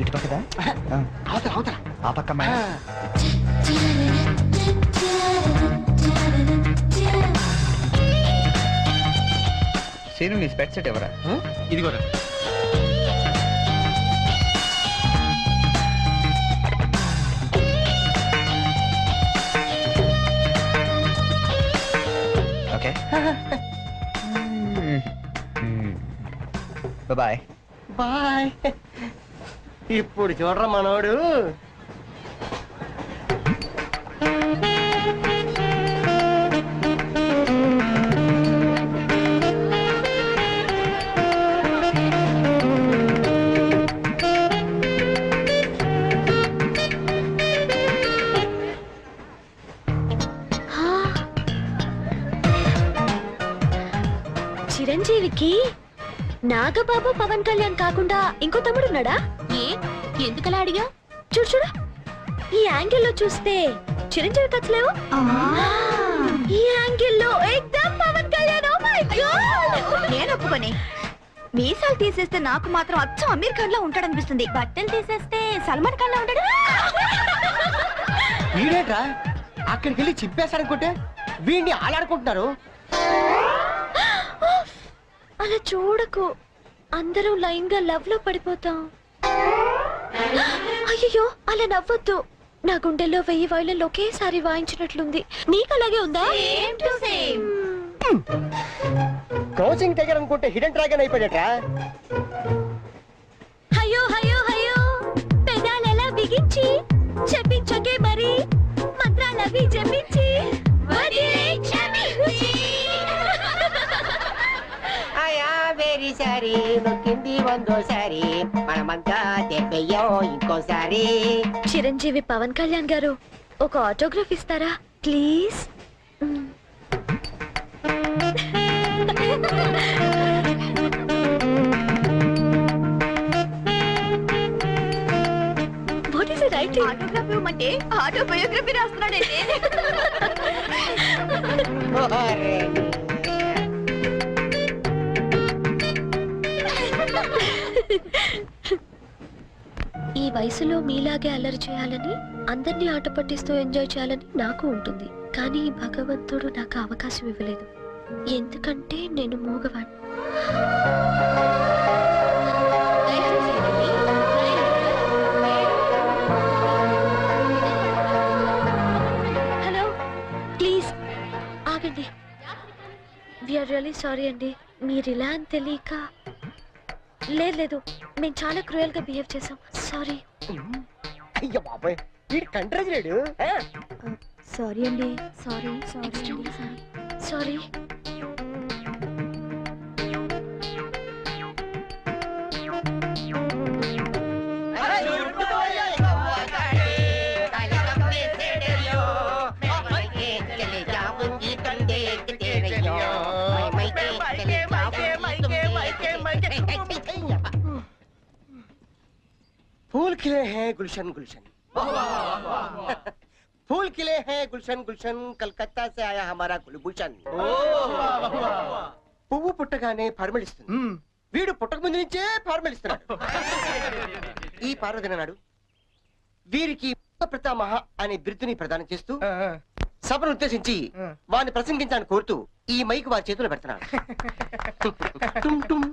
ఇటు పక్కదా? అవతల అవతల ఆ పక్క అమ్మాయి. సీను నీ స్పెట్ సెట్ ఎవరా? ఇదిగోరా. Okay bye bye. ఇప్పుడు చూడరా మనోడు. చిరంజీవికి నాగబాబు పవన్ కళ్యాణ్ కాకుండా ఇంకో తమ్ముడున్నాడా? ఎందుకలా అడిగా? చూడు చూడు ఈ యాంగిల్ లో చూస్తే చిరంజీవి కచ్చలేవు, ఈ యాంగిల్ లో ఏకదం Pawan Kalyan. Oh my god నేను ఒప్పుకొని. మీసాలు తీసేస్తే నాకు మాత్రం అచ్చం అమీర్ ఖాన్ లా ఉంటాడనిపిస్తుంది, బట్టలు తీసేస్తే సల్మాన్ ఖాన్ లా ఉంటాడు. వీడేట్రా అక్కడికి వెళ్ళి చింపేశారనుకుంటే వీడిని ఆలాడుకుంటున్నారు. అలా చూడకు, అందరూ లైన్ గా లవ్ లో పడిపోతాం. అయ్యో అలా నవ్వొద్దు, నా గుండెల్లో 1000 వైలెన్లు ఒకేసారి వాయించినట్లుంది. నీకు అలాగే ఉందా? కోచింగ్ దగ్గర అనుకుంటే హిడెన్ డ్రాగన్ అయిపోయాడట్రా. అయ్యో అయ్యో అయ్యో పెదాలెలా బిగించి చెప్పించకే మరి మంత్రాలవి జపించి వెరీ సారీ నొక్కింది వందోసారి మనమంతా తెప్పయ్యో ఇంకోసారి. చిరంజీవి పవన్ కళ్యాణ్ గారు ఒక ఆటోగ్రాఫ్ ఇస్తారా please? What is it writing? Autograph ఇవ్వమంటే ఆటోబయోగ్రఫీ రాస్తున్నాడండి. ఈ వయసులో మీలాగే అల్లరి చేయాలని, అందరినీ ఆట పట్టిస్తూ ఎంజాయ్ చేయాలని నాకు ఉంటుంది. కానీ భగవంతుడు నాకు అవకాశం ఇవ్వలేదు, ఎందుకంటే నేను మూగవాణ్ణి. హలో ప్లీజ్ ఆగండి. వీఆర్ రియల్లీ సారీ అండి, మీరు ఇలా అని తెలియక. లేదు మేము చాలా క్రూయల్ గా బిహేవ్ చేసాం, సారీ. అయ్యో బాబాయ్ వీడు కంట్రోజ్ లేడు. సారీ అండి, సారీ సారీ. फूल खिले हैं गुलशन गुलशन, फूल खिले हैं गुलशन गुलशन, कलकत्ता से आया हमारा कुलभूषण. పువ్వు పుట్టగానే పరిమళిస్తుంది, వీడు పుట్టక ముందు నుంచే పరిమళిస్తున్నాడు. ఈ పార్వదిన నాడు వీరికి ప్రతామహ అనే బిరుదుని ప్రదానం చేస్తూ సభను ఉద్దేశించి వారిని ప్రసంగించాలని కోరుతూ ఈ మైక్ వారి చేతిలో పెడుతున్నాడు. టుమ్ టుమ్.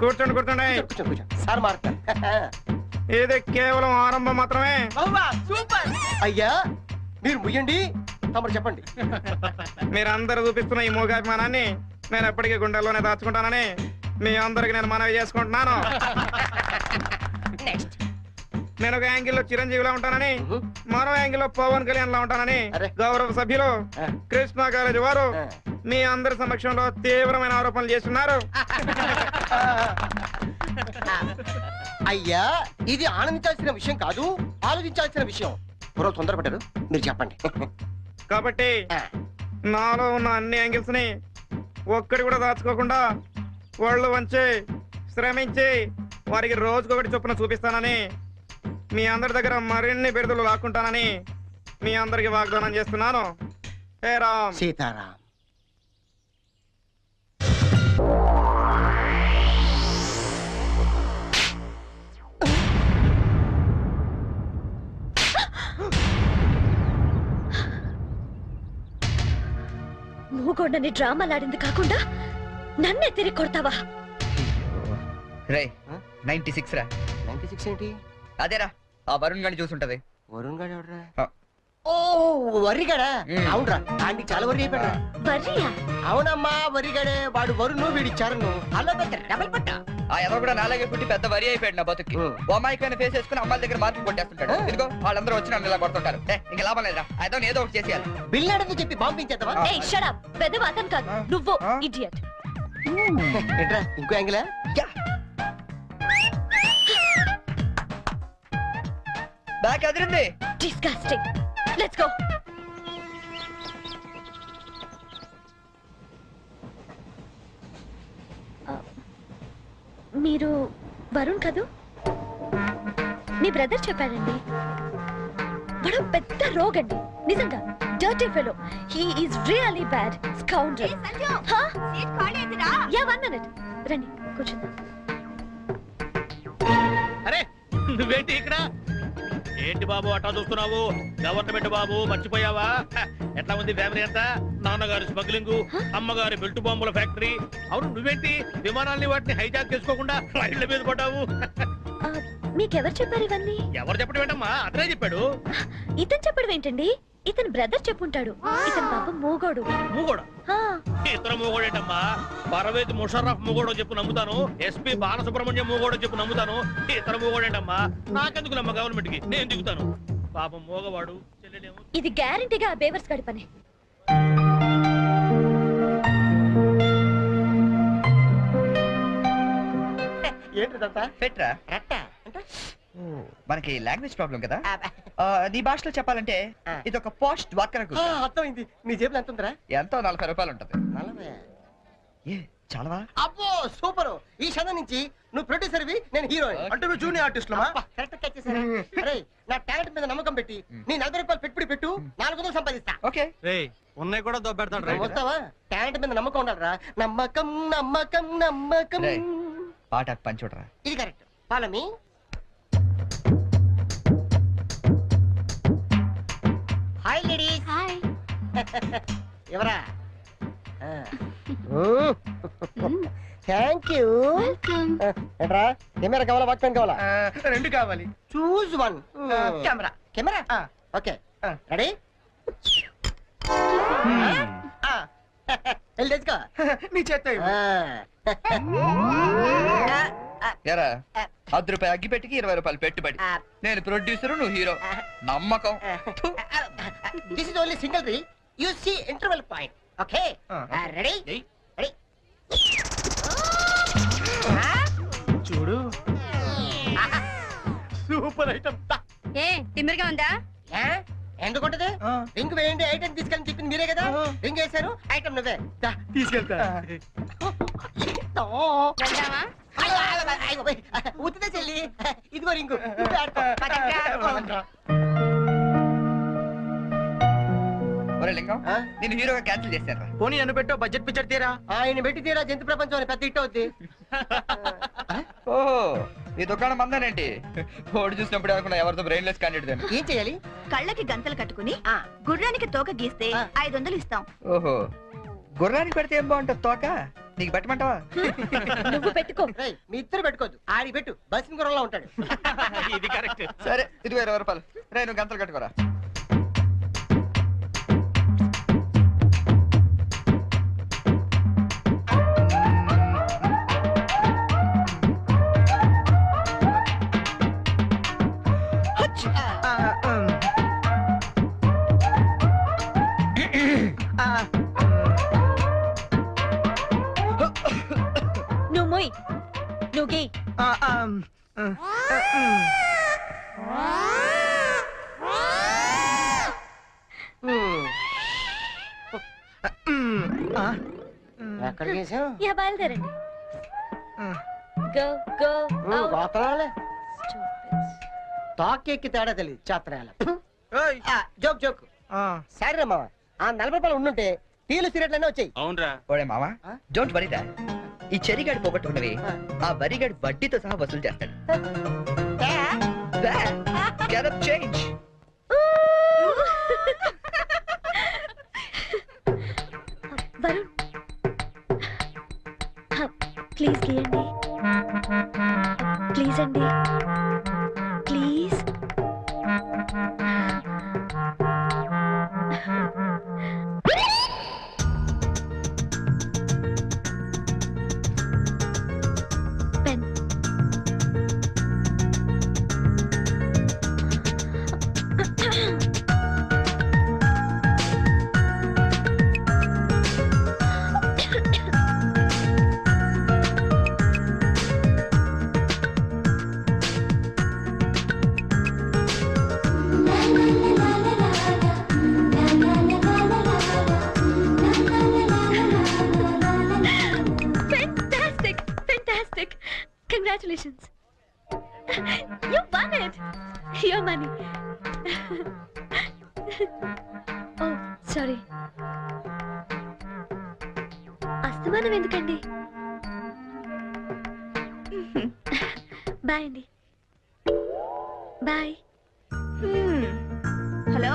కూర్చోండి కూర్చోండి. కూర్చో కూర్చో. సార్ మారుతారు. ఇది కేవలం ఆరంభం మాత్రమే. సూపర్. అయ్యా మీరు ముయ్యండి, తమరు చెప్పండి. మీరందరూ చూపిస్తున్న ఈ మూగాభిమానాన్ని నేను ఎప్పటికీ గుండెల్లోనే దాచుకుంటానని మీ అందరికి నేను మనవి చేసుకుంటున్నాను. నేను ఒక యాంగిల్లో చిరంజీవిలా ఉంటానని, మరో యాంగిల్లో పవన్ కళ్యాణ్ లా ఉంటానని గౌరవ సభ్యులు కృష్ణా కాలేజీ వారు మీ అందరి సమక్షంలో తీవ్రమైన ఆరోపణలు చేస్తున్నారు. అయ్యా ఇది ఆనందించాల్సిన విషయం కాదు, ఆలోచించాల్సిన విషయం. ఎవరో తొందరపడ్డారు, మీరు చెప్పండి. కాబట్టి నాలో ఉన్న అన్ని యాంగిల్స్ ని ఒక్కడి కూడా దాచుకోకుండా వాళ్ళు వంచి శ్రమించి వారికి రోజుకొకటి చొప్పున చూపిస్తానని, మీ అందరి దగ్గర మరిన్ని బిరుదులు లాక్కుంటానని మీ అందరికి వాగ్దానం చేస్తున్నాను. హే రామ్ సీతారాం. మూగోడని డ్రామాలాడింది కాకుండా నన్నే తిరిగి కొడతావా? రే 96 రా. 96 ఏంటి? అదేరా ఆ వరుణ్ గాని చూసుంటది. వరుణ్ గారు ఎవడరా? ఓ వరిగాడా? అవునరా, ఆంటీ చాలా వరి అయిపోయాడు. వర్రియా? అవునమ్మా వరిగాడే. వాడు వరుణ్ వీడి చరణ్. అలా పెద్ద డబల్ పట్ట. ఆ ఎదో కూడా నాలాగే పుట్టి పెద్ద వరి అయిపోయాడు నా బతుకి. అమ్మాయికైనా ఫేస్ చేసుకుని అమ్మాయిల దగ్గర మార్కులు కొట్టేస్తుంటాడు. ఇదిగో వాళ్ళందరూ వచ్చి నన్ను ఇలా కొడుతుంటారు. ఇంకా లాభం లేదురా, అయితే ఏదో ఒకటి చేసేయాలి. బిల్లాడని చెప్పి బాంబించేద్దామా? ఏయ్ షట్ అప్. పెద్ద అతను కాదు నువ్వు, ఇడియట్. ఏంట్రా ఇంకో యాంగిలా? Back Adirindi. Disgusting. Let's go. మీరు వరుణ్ కదూ? మీ బ్రదర్ చెప్పాడండి. వాడు పెద్ద రోగండి, నిజంగా dirty fellow. He is really bad scoundrel. Yeah 1 minute. రండి కూర్చుందాం. అరే నువ్వేంటి ఇక్కడ? ఏంటి బాబు అట్టా చూస్తున్నావు? గవర్నమెంట్ బాబు మర్చిపోయావా? ఎట్లా ఉంది ఫ్యామిలీ అంతా? నాన్నగారి స్మగ్లింగ్, అమ్మగారి బెల్ట్ బాంబుల ఫ్యాక్టరీ. అవును నువ్వేంటి విమానాల్ని వాటిని హైజాక్ చేసుకోకుండా రైళ్ల మీద పడ్డావు? మీకెవరు చెప్పారు ఇవన్నీ? ఎవరు చెప్పడం ఏంటమ్మా? అతనే చెప్పాడు. ఇతను చెప్పడం ఏంటండి? ఇతను బ్రదర్ చెప్పుంటాడు. ఇతను పాపం మూగోడు. మూగోడా? ఇతను మూగోడేటమ్మా. పరవేతి ముషర్రఫ్ మూగోడో చెప్పు నమ్ముతాను. ఎస్పీ బాలసుబ్రహ్మణ్యం మూగోడో చెప్పు నమ్ముతాను. ఇతను మూగోడేటమ్మా. నాకెందుకు నమ్మ గవర్నమెంట్ కి? నేను దిగుతాను. పాపం మూగవాడు. చెల్లెలేమో. ఇది గ్యారంటీగా ఆ బేవర్స్ గడి పని. ఏంటిదంతా? పెట్రా రట్ట. మనకి లాంగ్వేజ్ ప్రాబ్లం కదా. నీ భాషలో చెప్పాలంటే ఇది ఒక పోస్ట్ వర్కర్. అర్థమైంది. నీ జేబులో ఎంత ఉందిరా? ఎంతో 40 రూపాయలు ఉంటది. 40? ఏ చాలవా? అబ్బో సూపర్. ఈ క్షణం నుంచి నువ్వు ప్రొడ్యూసర్వి, నేను హీరోయిన్. అంటే నువ్వు జూనియర్ ఆర్టిస్ట్ లో కరెక్ట్ క్యాచ్ చేశారా? అరే నా టాలెంట్ మీద నమ్మకం పెట్టి నీ 40 రూపాయలు పెట్టుబడి పెట్టు, 400 సంపాదిస్తా. ఓకే ఉన్నాయి కూడా దొబ్బెడతాడు. వస్తావా? టాలెంట్ మీద నమ్మకం ఉండాలిరా. నమ్మకం నమ్మకం నమ్మకం. పాట పని చూడరా. ఇది correct. Follow me. Hi ladies. Hi. ఎవరా? Thank you. ఏంట్రా కెమెరా కావాలా, వాక్ పెన్ కావాలా? 2 కావాలి. Choose 1. Camera. Camera okay. Ready? వెళ్ళి తెచ్చుకో. నీ చేత ఎరా 10 రూపాయలు అగ్గి పెట్టికి 20 రూపాయలు పెట్టుబడి. నేను ప్రొడ్యూసర్, నువ్వు హీరో. నమ్మకం. This is only single reel. You see interval point. Okay ready? Ready. చూడు సూపర్ ఐటమ్. ఏ తిమ్మిరిగా ఉందా? ఎందుకుంటది? రింగ్ వేయండి ఐటమ్ తీసుకెళ్ళి చెప్పింది మీరే కదా. రింగ్ వేశారు, ఐటమ్ నువ్వే. తీసుకెళ్తా. వెళ్దామా? ఉత్తిదే చెల్లి. ఇదిగో రింగు. లింగం నేను హీరోగా క్యాన్సిల్ చేశాను. పోనీ నన్ను పెట్టో బడ్జెట్ పిక్చర్ తీరా. ఆయన పెట్టి తీరా జంతు ప్రపంచం అని పెద్ద హిట్ అవుద్ది. ఓహో ఈ దుకాణం మందేనేంటి? ఓడి చూసినప్పుడు అనుకున్నా ఎవరితో బ్రెయిన్లెస్ క్యాండిడేట్. ఏం చేయాలి? కళ్ళకి గంతలు కట్టుకుని గుర్రానికి తోక గీస్తే 500 ఇస్తాం. ఓహో గుర్రానికి పెడితే ఏం బాగుంటుంది తోక నీకు పెట్టమంటావా నువ్వు పెట్టుకో. రేయ్, మీ ఇద్దరు పెట్టుకోవద్దు ఆడి పెట్టు బస్సు గుర్రంలో ఉంటాడు. ఇది కరెక్ట్. సరే ఇది 20 రూపాయలు రే నువ్వు గంటలు కట్టుకోరా. నువ్వు మొయ్. నువ్వు గీ. ఎక్కడ చేసావు యా బయలుదేరండి. గో గో గోతరాలే తాకెక్కి తేడా తెలియదు చేతరాల. జోక్ జోక్ సరే మామ ఆ 40 రూపాయలు ఉండుంటే టీలు సిగరెట్లనే వచ్చాయి. అవునరా. ఓడే మావా డోంట్ వరీ దా ఈ చెరిగాడు పోగొట్టుకున్నవి ఆ వరిగాడు వడ్డీతో సహా వసూలు చేస్తాడు. Get up change. Varun please గీయండి. ప్లీజ్ అండి please. Pen. Fantastic! Fantastic! Congratulations! You won it! Your money. Oh, sorry. అస్తమానం ఎందుకండి? బాయ్ అండి. బాయ్. హలో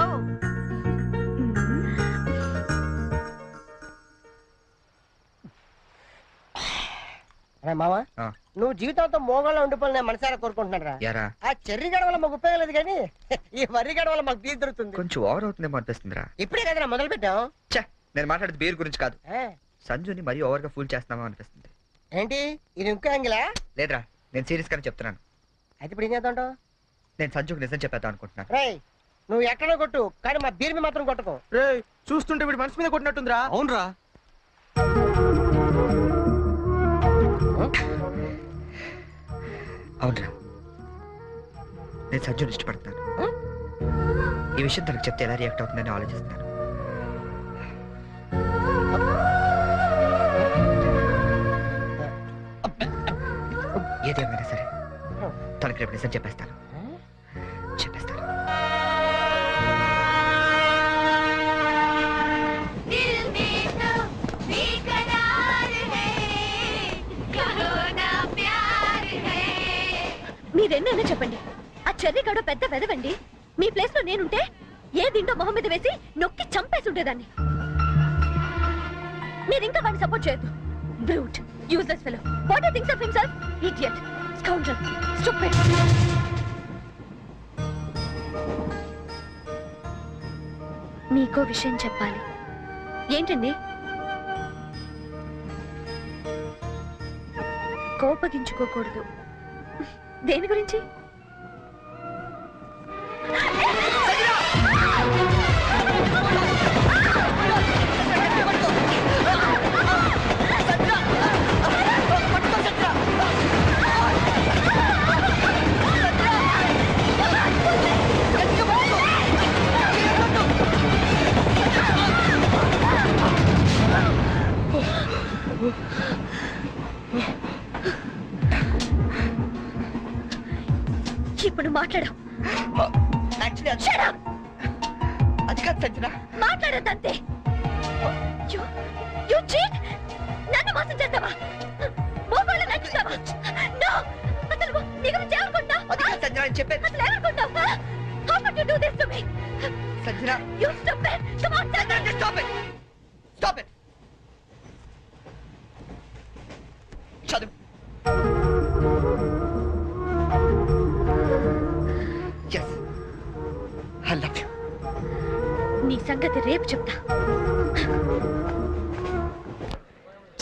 మామ ఆ. నువ్వు జీవితంతో మోగాళ్ళ ఉండిపోయి నేను మనసారా కోరుకుంటున్నాను రా. యారా ఆ చెర్రి గడ వల్ల మాకు ఉపయోగం లేదు కానీ ఈ వరి గడ వల్ల మాకు బీర్ దొరుకుతుంది. కొంచెం ఓవర్ అవుతుందేమో అనిపిస్తుందిరా. ఇప్పుడే కదరా మొదలు పెట్టాం. ఛే నేను మాట్లాడేది బీర్ గురించి కాదు. ఆ, సంజుని మరీ ఓవర్ గా ఫూల్ చేస్తున్నామో అనిపిస్తుంది. ఏంటి ఇది ఇంకో యాంగిలా? లేదురా నేను సీరియస్ గానే చెప్తున్నాను. అయితే ఇప్పుడు ఏం చేద్దాం? నేను సంజుకు నిజం చెప్పేద్దాం అనుకుంటున్నాను. రేయ్ నువ్వు ఎక్కడో కొట్టు కానీ మా బీర్ మీద మాత్రం కొట్టకు. రేయ్ చూస్తుంటే వీడి మనసు మీద కొట్టినట్టుందిరా. అవునరా. అవునరా నేను సంజుని ఇష్టపడుతున్నాను. ఈ విషయం తనకు చెప్తే ఎలా రియాక్ట్ అవుతుందని ఆలోచిస్తున్నాను. ఏదేమైనా సరే తనకి రేపు నిజం చెప్పేస్తాను. చెప్పేస్తాను. మీరెన్నైనా చెప్పండి ఆ చెర్రీ గడు పెద్ద వెదవండి. మీ ప్లేస్ లో నేనుంటే ఏ దిండో మొహం మీద వేసి నొక్కి చంపేసి ఉండేదాన్ని. మీరు ఇంకా వాడిని సపోర్ట్ చేయొద్దు. Brute useless fellow. What he thinks of himself. Idiot scoundrel stupid. మీకో విషయం చెప్పాలి. ఏంటండి? కోపగించుకోకూడదు. దేని గురించి? ఇప్పుడు మాట్లాడు. అది కాదు సంజన. మాట్లాడద్దంతే. నన్ను మోసం చేస్తావా? మోగాళ్ళు నచ్చుతావా? అసలు నీ గురించి ఏమనుకుంటావు? అది కాదు సంజన అని చెప్పేది. అసలు ఏమనుకుంటావు? How could you do this to me? Sanjana You stupid! Come on, Sanjana! Stop it! Stop it! చదువు. Yes, I love you. నీ సంగతి రేపు చెప్తా.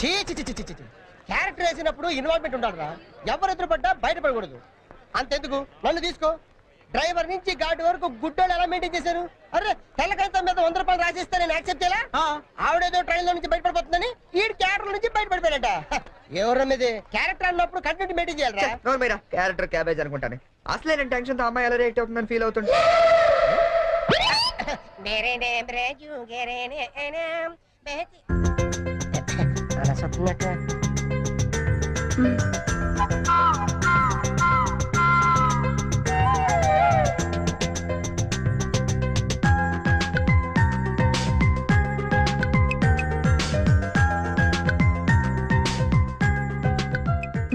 చీ చీ చీ చీ చీ. క్యారెక్టర్ వేసినప్పుడు ఇన్వాల్వ్మెంట్ ఉండాలిరా. ఎవరు ఎదురుపడ్డా బయటపడకూడదు. అంతెందుకు, నన్ను తీసుకో. డ్రైవర్ నుంచి గార్డ్ వరకు గుడ్డోళ్ళు ఎలా మెయింటైన్ చేశారు? అరే తెల్లకాయతం మీద 100 రూపాయలు రాసిస్తే నేను యాక్సెప్ట్ చేయాలా? ఆవిడేదో ట్రైన్ లో నుంచి బయటపడిపోతుందని ఈ క్యారెక్టర్ నుంచి బయటపడిపోయాడట. ఎవరి మీద క్యారెక్టర్ అన్నప్పుడు కంటెంట్ మెయింటైన్ చేయాలరా. నోరు మీరా, క్యారెక్టర్ క్యాబేజ్ అనుకుంటాను. అసలే నేను టెన్షన్ తో అమ్మాయి ఎలా రియాక్ట్ అవుతుందని ఫీల్ అవుతుంది. అలా చెప్తున్నట్ట.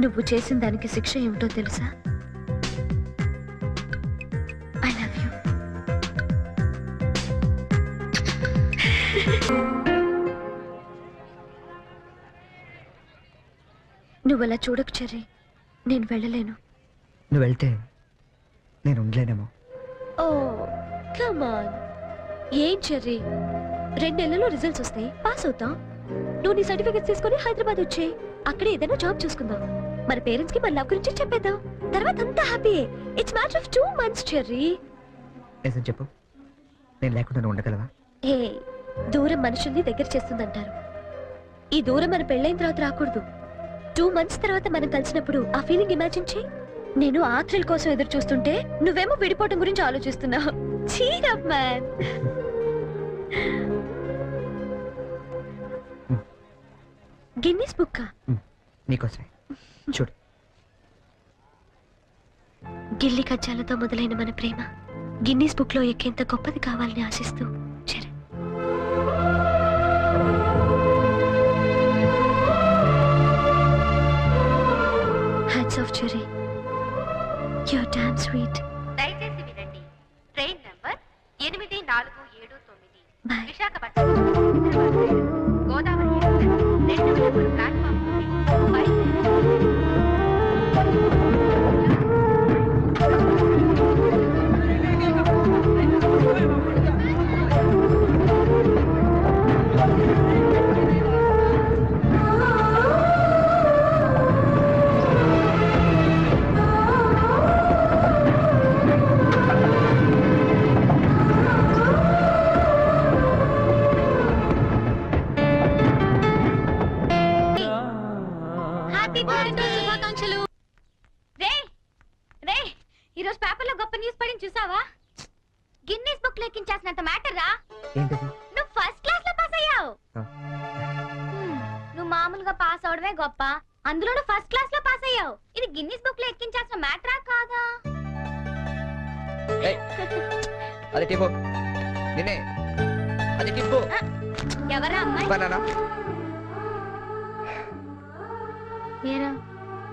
నువ్వు చేసిన దానికి శిక్ష ఏమిటో తెలుసా? I love you. నువ్వు అలా చూడకు చెర్రీ, నేను వెళ్ళలేను. నువ్వు వెళ్తే నేను ఉండలేనేమో. ఓ కమాన్. ఏం చెర్రీ, 2 నెలల్లో రిజల్ట్స్ వస్తాయి, పాస్ అవుతాం. నువ్వు నీ సర్టిఫికెట్స్ తీసుకొని హైదరాబాద్ వచ్చే, అక్కడ ఏదైనా జాబ్ చూసుకుందాం. మన పేరెంట్స్ కి మన లవ్ గురించి చెప్పేద్దాం. తర్వాత అంతా happy. It's matter of 2 months cherry. నిజం చెప్పు, నేను లేకుండా నువ్వు ఉండగలవా? ఏ దూరం మనుషుల్ని దగ్గర చేస్తుందంటారు. ఈ దూరం మన పెళ్ళైన తర్వాత రాకూడదు. 2 months తర్వాత మనం కలిసినప్పుడు ఆ ఫీలింగ్ ఇమాజిన్ చేయి. నేను ఆ థ్రిల్ కోసం ఎదురు చూస్తుంటే నువ్వేమో విడిపోవటం గురించి ఆలోచిస్తున్నావు. Cheer up man. Guinness book నీకోసమే. చూడు, గిల్లి కజ్జాలతో మొదలైన మన ప్రేమ గిన్నీస్ బుక్ లో ఎక్కేంత గొప్పది కావాలని ఆశిస్తూ Charan. Hats off Cherry, your damn sweet. దయచేసి వినండి, ట్రైన్ నంబర్ 8479 బాయ్. విశాఖపట్నం గోదావరి ఎక్స్ప్రెస్ 2వ నెంబర్ ప్లాట్ఫామ్ నుండి బయలుదేరి శుభాకాంక్షలు. రే రే, ఈరోజు పేపర్లో గొప్ప న్యూస్ పడింది చూసావా? గిన్నీస్ బుక్ లో ఎక్కించాల్సినంత మ్యాటర్ రా. ఏంటది? నువ్వు ఫస్ట్ క్లాస్ లో పాస్ అయ్యావు. ఆ. నువ్వు మామూలుగా పాస్ అవడమే గొప్ప, అందులో ఫస్ట్ క్లాస్ లో పాస్ అయ్యావు. ఇది గిన్నీస్ బుక్ లో ఎక్కించాల్సిన మ్యాటరా కాదా? అది టిప్పు, నిన్నే. అది టిప్పు. ఎవరా అమ్మాయి? బనానా. ఏరా,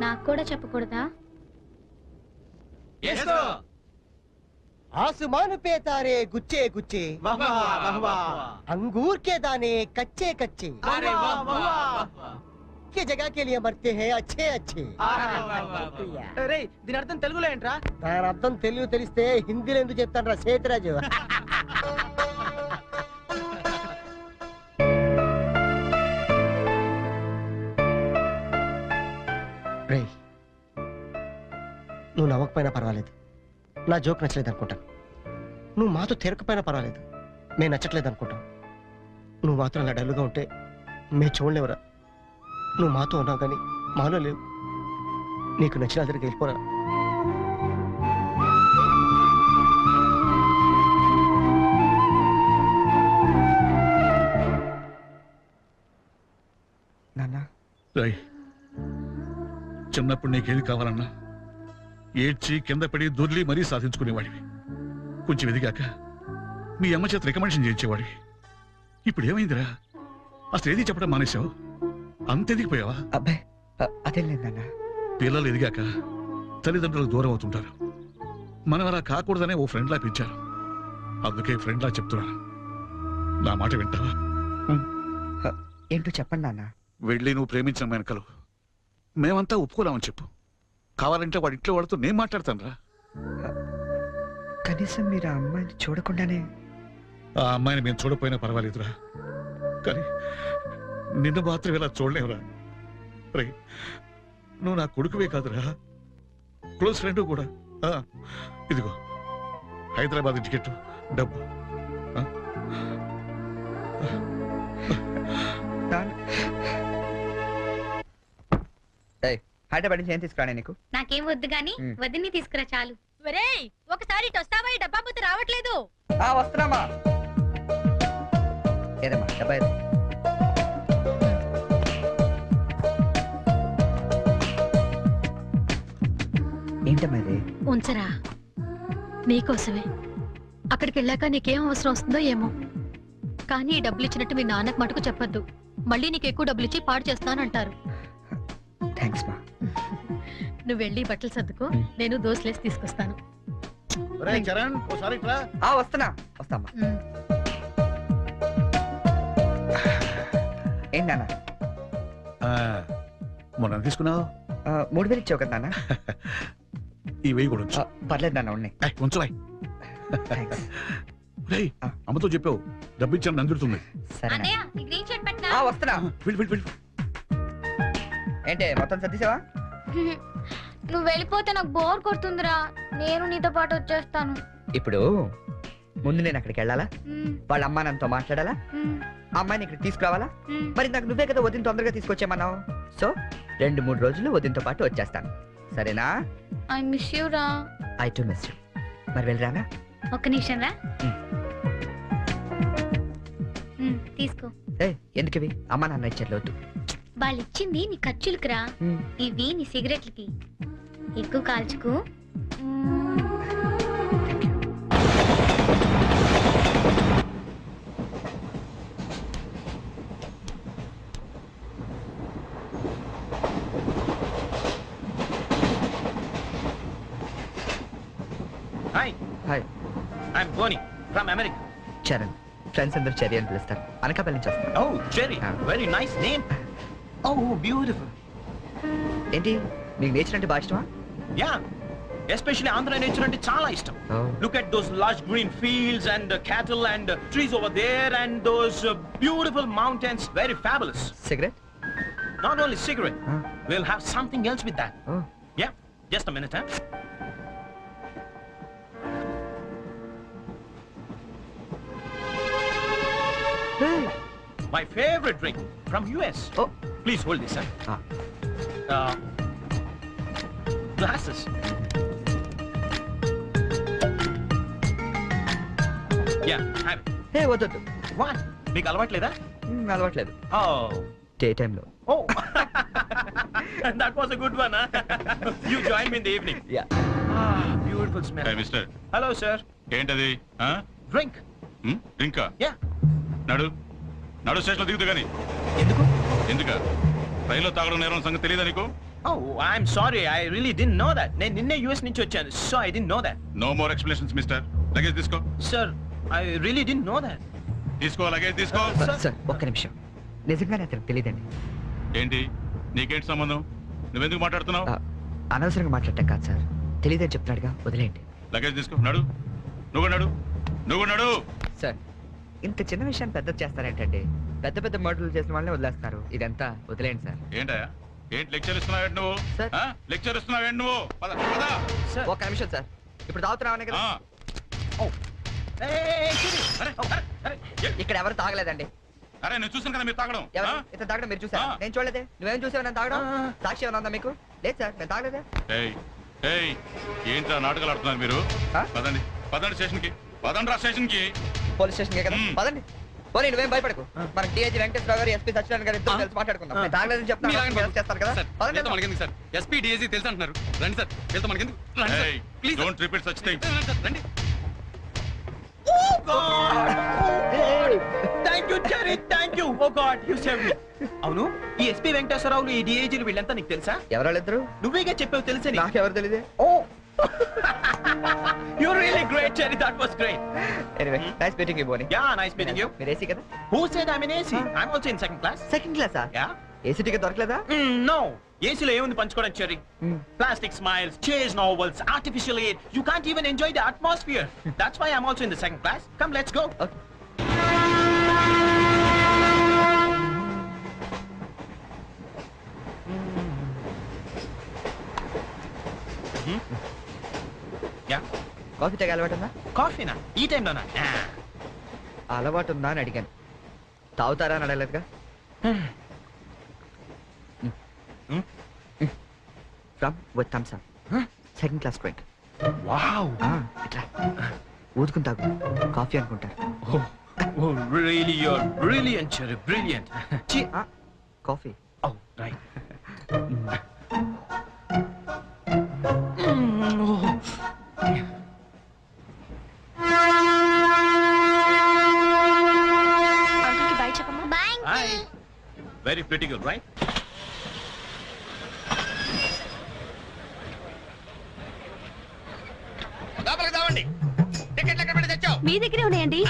నాకు కూడా చెప్పకూడదా? आसमान पे तारे गुच्चे गुच्चे, अंगूर के दाने कच्चे कच्चे, के जगह के लिए मरते हैं अच्छे अच्छे. దీని అర్థం తెలుగులో ఏంట్రా? దాని అర్థం తెలుగు తెలిస్తే హిందీలో ఎందుకు చెప్తాను రా సేతురాజు. నువ్వు నవ్వకపోయినా పర్వాలేదు, నా జోక్ నచ్చలేదు అనుకుంటాను. నువ్వు మాతో తిరగకపోయినా పర్వాలేదు, మేము నచ్చట్లేదు అనుకుంటాం. నువ్వు మాత్రం అలా డల్లుగా ఉంటే మేము చూడలేవురా. నువ్వు మాతో ఉన్నావు కానీ మాలో లేవు. నీకు నచ్చిన దగ్గరికి వెళ్ళిపోరా. నాన్న, చిన్నప్పుడు నీకేది కావాలన్నా ఏడ్చి కింద పడి దొర్లి మరీ సాధించుకునేవాడివి. కొంచెం ఎదిగాక మీ అమ్మ చేత రికమెండేషన్ చేయించేవాడివి. ఇప్పుడు ఏమైందిరా? అసలు ఏది చెప్పడం మానేశావు? అంత ఎదిగిపోయావా? అబ్బాయి అదేం లేదు నాన్న. పిల్లలు ఎదిగాక తల్లిదండ్రులకు దూరం అవుతుంటారు. మనం అలా కాకూడదనే ఓ ఫ్రెండ్లా పెంచారు. అందుకే ఫ్రెండ్లా చెప్తున్నాను, నా మాట వింటావా? ఏంటో చెప్పండి నాన్న. వెళ్ళి నువ్వు ప్రేమించిన మెనకలు మేమంతా ఒప్పుకోలేమని చెప్పు. కావాలంటే వాడి ఇంట్లో వాడితో నేను మాట్లాడతాను రా. కనీసం మీరు ఆ అమ్మాయిని చూడకుండానే. ఆ అమ్మాయిని మేము చూడపోయినా పర్వాలేదురా, కానీ నిన్ను మాత్రం ఇలా చూడలేవురా. రే, నువ్వు నా కొడుకువే కాదురా, క్లోజ్ ఫ్రెండ్ కూడా. ఇదిగో హైదరాబాద్ టికెట్, డబ్బు. హైదరాబాద్ నుంచి ఏం తీసుకురానే నీకు? నాకేం వద్దు గాని వదిని తీసుకురా చాలు. ఒరేయ్ ఒకసారి ఇటు వస్తావా? ఈ డబ్బా బుద్ధి రావట్లేదు. వస్తున్నామా. ఏదమ్మా డబ్బా ఏది? ఏంటమ్మా ఇది? ఉంచరా, నీకోసమే. అక్కడికి వెళ్ళాక నీకేం అవసరం వస్తుందో ఏమో, కానీ ఈ డబ్బులు ఇచ్చినట్టు మీ నాన్నకు మటుకు చెప్పొద్దు. మళ్ళీ నీకు ఎక్కువ డబ్బులు ఇచ్చి పాడు చేస్తానంటారు. థ్యాంక్స్ మా. నువ్వు వెళ్ళి బట్టలు సర్దుకో, నేను దోశలేసి తీసుకొస్తాను. చరణ్ ఓసారి ఇట్రా. వస్తున్నా వస్తామ్మా. ఏం నాన్న మొన్న తీసుకున్నావు? 3000 ఇచ్చావు కదా నాన్న. ఈ వెయ్యి కూడా ఉంచు. పర్లేదు నాన్న, ఉన్నాయి. ఉంచురాయ్. అమ్మతో చెప్పావు డబ్బు ఇచ్చాను నందుతుంది. అన్నయ్య ఈ గ్రీన్ షర్ట్ పెట్టనా? వస్తున్నా. వెళ్ళు. ఏంటే మొత్తం సర్దిసావా? నువ్వు వెళ్ళిపోతే నాకు బోర్ కొడుతుందిరా, నేను నీతో పాటు వచ్చేస్తాను. ఇప్పుడు ముందు నేను అక్కడికి వెళ్ళాలా? వాళ్ళ అమ్మ నాన్నతో మాట్లాడాలా? అమ్మాయిని ఇక్కడ తీసుకురావాలా? మరి నాకు నువ్వే కదా వదిన తొందరగా తీసుకొచ్చేమన్నావు. సో 2-3 రోజులు వదినతో పాటు వచ్చేస్తాను, సరేనా? ఐ మిస్ యూ రా. I to miss you. మరి వెళ్ళరానా? ఒక్క నిమిషం రా. తీసుకో. ఎందుకు ఇవి? అమ్మ నాన్న ఇచ్చారు, వద్దు. వాళ్ళు ఇచ్చింది నీ ఖర్చులకు రా, ఇవి నీ సిగరెట్లకి. ఎక్కువ కాల్చుకు. Hi hi, I'm Bonnie from America. Charan. Friends అందరూ చెర్రీ అని పిలుస్తారు. అనకాపల్లి నుంచి వస్తాను. Oh Cherry, very nice name. Oh beautiful. ఏంటి మీకు నేచర్ అంటే బాగా ఇష్టమా? యా, ఎస్పెషల్లీ ఆంధ్ర నేచర్ అంటే చాలా ఇష్టం. Look at those large green fields and cattle and trees over there and those beautiful mountains, very fabulous. Cigarette? Not only cigarette, we'll have something else with that. Oh. Yeah, just a minute, huh? Hey. My favorite drink from US. Oh. Please hold this, sir. Glasses. Yeah, have it. హే వద్దు. What? మీకు అలవాట్లేదా? అలవాట్లేదు. Oh. Day టైంలో. Oh. That was a good one, huh? You join me in the evening. Yeah. Beautiful smell. Hey, mister. Hello, sir. ఏంటది? Drink. డ్రింకా? Yeah. నడు స్టేషన్లో దిగుతు కానీ. ఎందుక రైల్లో తాగడం నేరం సంగతి తెలియదా నీకు? Oh, I'm sorry. I really didn't know that. నేను నిన్నే US నుంచి వచ్చాను, so I didn't know that. No more explanations mister. Luggage తీసుకో. Sir, I really didn't know that. తీసుకో, లగేజ్ తీసుకో. సార్ ఒక్క నిమిషం, నిజంగానే అతనికి తెలియదండి. ఏంటి నీకేంటి సంబంధం? నువ్వెందుకు మాట్లాడుతున్నావు? అనవసరంగా మాట్లాడటం కాదు సార్, తెలియదని చెప్తున్నాడుగా, వదిలేయండి. లగేజ్ తీసుకో. నువ్వు నడు. సార్ ఇంత చిన్న విషయాన్ని పెద్ద చేస్తారేంటండి? పెద్ద పెద్ద మర్డర్లు చేసిన వాళ్ళని వదిలేస్తారు, ఇదంతా వదిలేయండి సార్. ఏంటి లెక్చర్ ఇస్తున్నావేంటి నువ్వు? లెక్చర్ ఇస్తున్నావేంటి నువ్వు? పద. ఒక్క నిమిషం సార్, ఇప్పుడు తాగుతున్నావనే కదా. ఇక్కడ ఎవరు తాగలేదండి. అరే నేను చూసాను కదా మీరు తాగడం. ఇతను తాగడం మీరు చూసారా? నేను చూడలేదే. నువ్వేం చూసావు నేను తాగడం? సాక్షి ఏమైనా ఉందా మీకు? లేదు సార్, నేను తాగలేదే. ఏంట్రా నాటకాలు ఆడుతున్నారు మీరు? పదండి స్టేషన్కి. పదండి రా స్టేషన్కి. పోలీస్ స్టేషన్కే కదా, పదండి. పోనీ నువ్వేం భయపడకు. మన డిఐజీ వెంకటేశ్వర గారు, ఎస్పీ సత్యనారాయణ గారు ఇద్దరు కలిసి మాట్లాడుకుందాం. నేను తాగలేదని చెప్తాను, చేస్తారు కదా. మనకెందుకు సార్? ఎస్పీ డిఐజీ తెలుసు అంటున్నారు. రండి సార్, వెళ్తాం. మనకెందుకు? Please don't repeat such things. రండి. Oh God! Thank you, Jerry. Thank you. Oh God, you saved me. అవును, ఈ ఎస్పీ వెంకటేశ్వరరావులు, ఈ డిఐజీలు వీళ్ళంతా నీకు తెలుసా? ఎవరాళ్ళిద్దరు? నువ్వేగా చెప్పావు తెలుసని. నాకెవరు తెలియదే. Oh. You're really great, Jerry. That was great. Anyway, nice meeting you, Bonnie. Yeah, nice meeting you. మీరు ఏసీ కదా? Who said I'm in AC? I'm also in second class. Second క్లాసా? Yeah. ఏసీ టికెట్ దొరకలేదా? No. ఏసీలో ఏముంది పంచుకోవడం Cherry plastic smiles chase novels artificial air you can't even enjoy the atmosphere that's why I am also in the second class come let's go coffee తాగే అలవాటు ఉందా? కాఫీనా ఈ టైంలోనా అలవాటు ఉందా అని అడిగాను. తాగుతారా అని అడగలేదుగా. From with Thums Up second class drink. Wow ఇట్లా ఊదుకుని తాగు, కాఫీ అనుకుంటారు. Oh, really, you're brilliant, Cherry, brilliant. Coffee. Oh, right. అంకుల్కి బై చెప్పమ్మా. Bye Hi. Very pretty girl, right? లోపలికి రావండి. టికెట్లు ఎక్కడ పెట్టి తెచ్చావు? మీ దగ్గరే ఉన్నాయండి.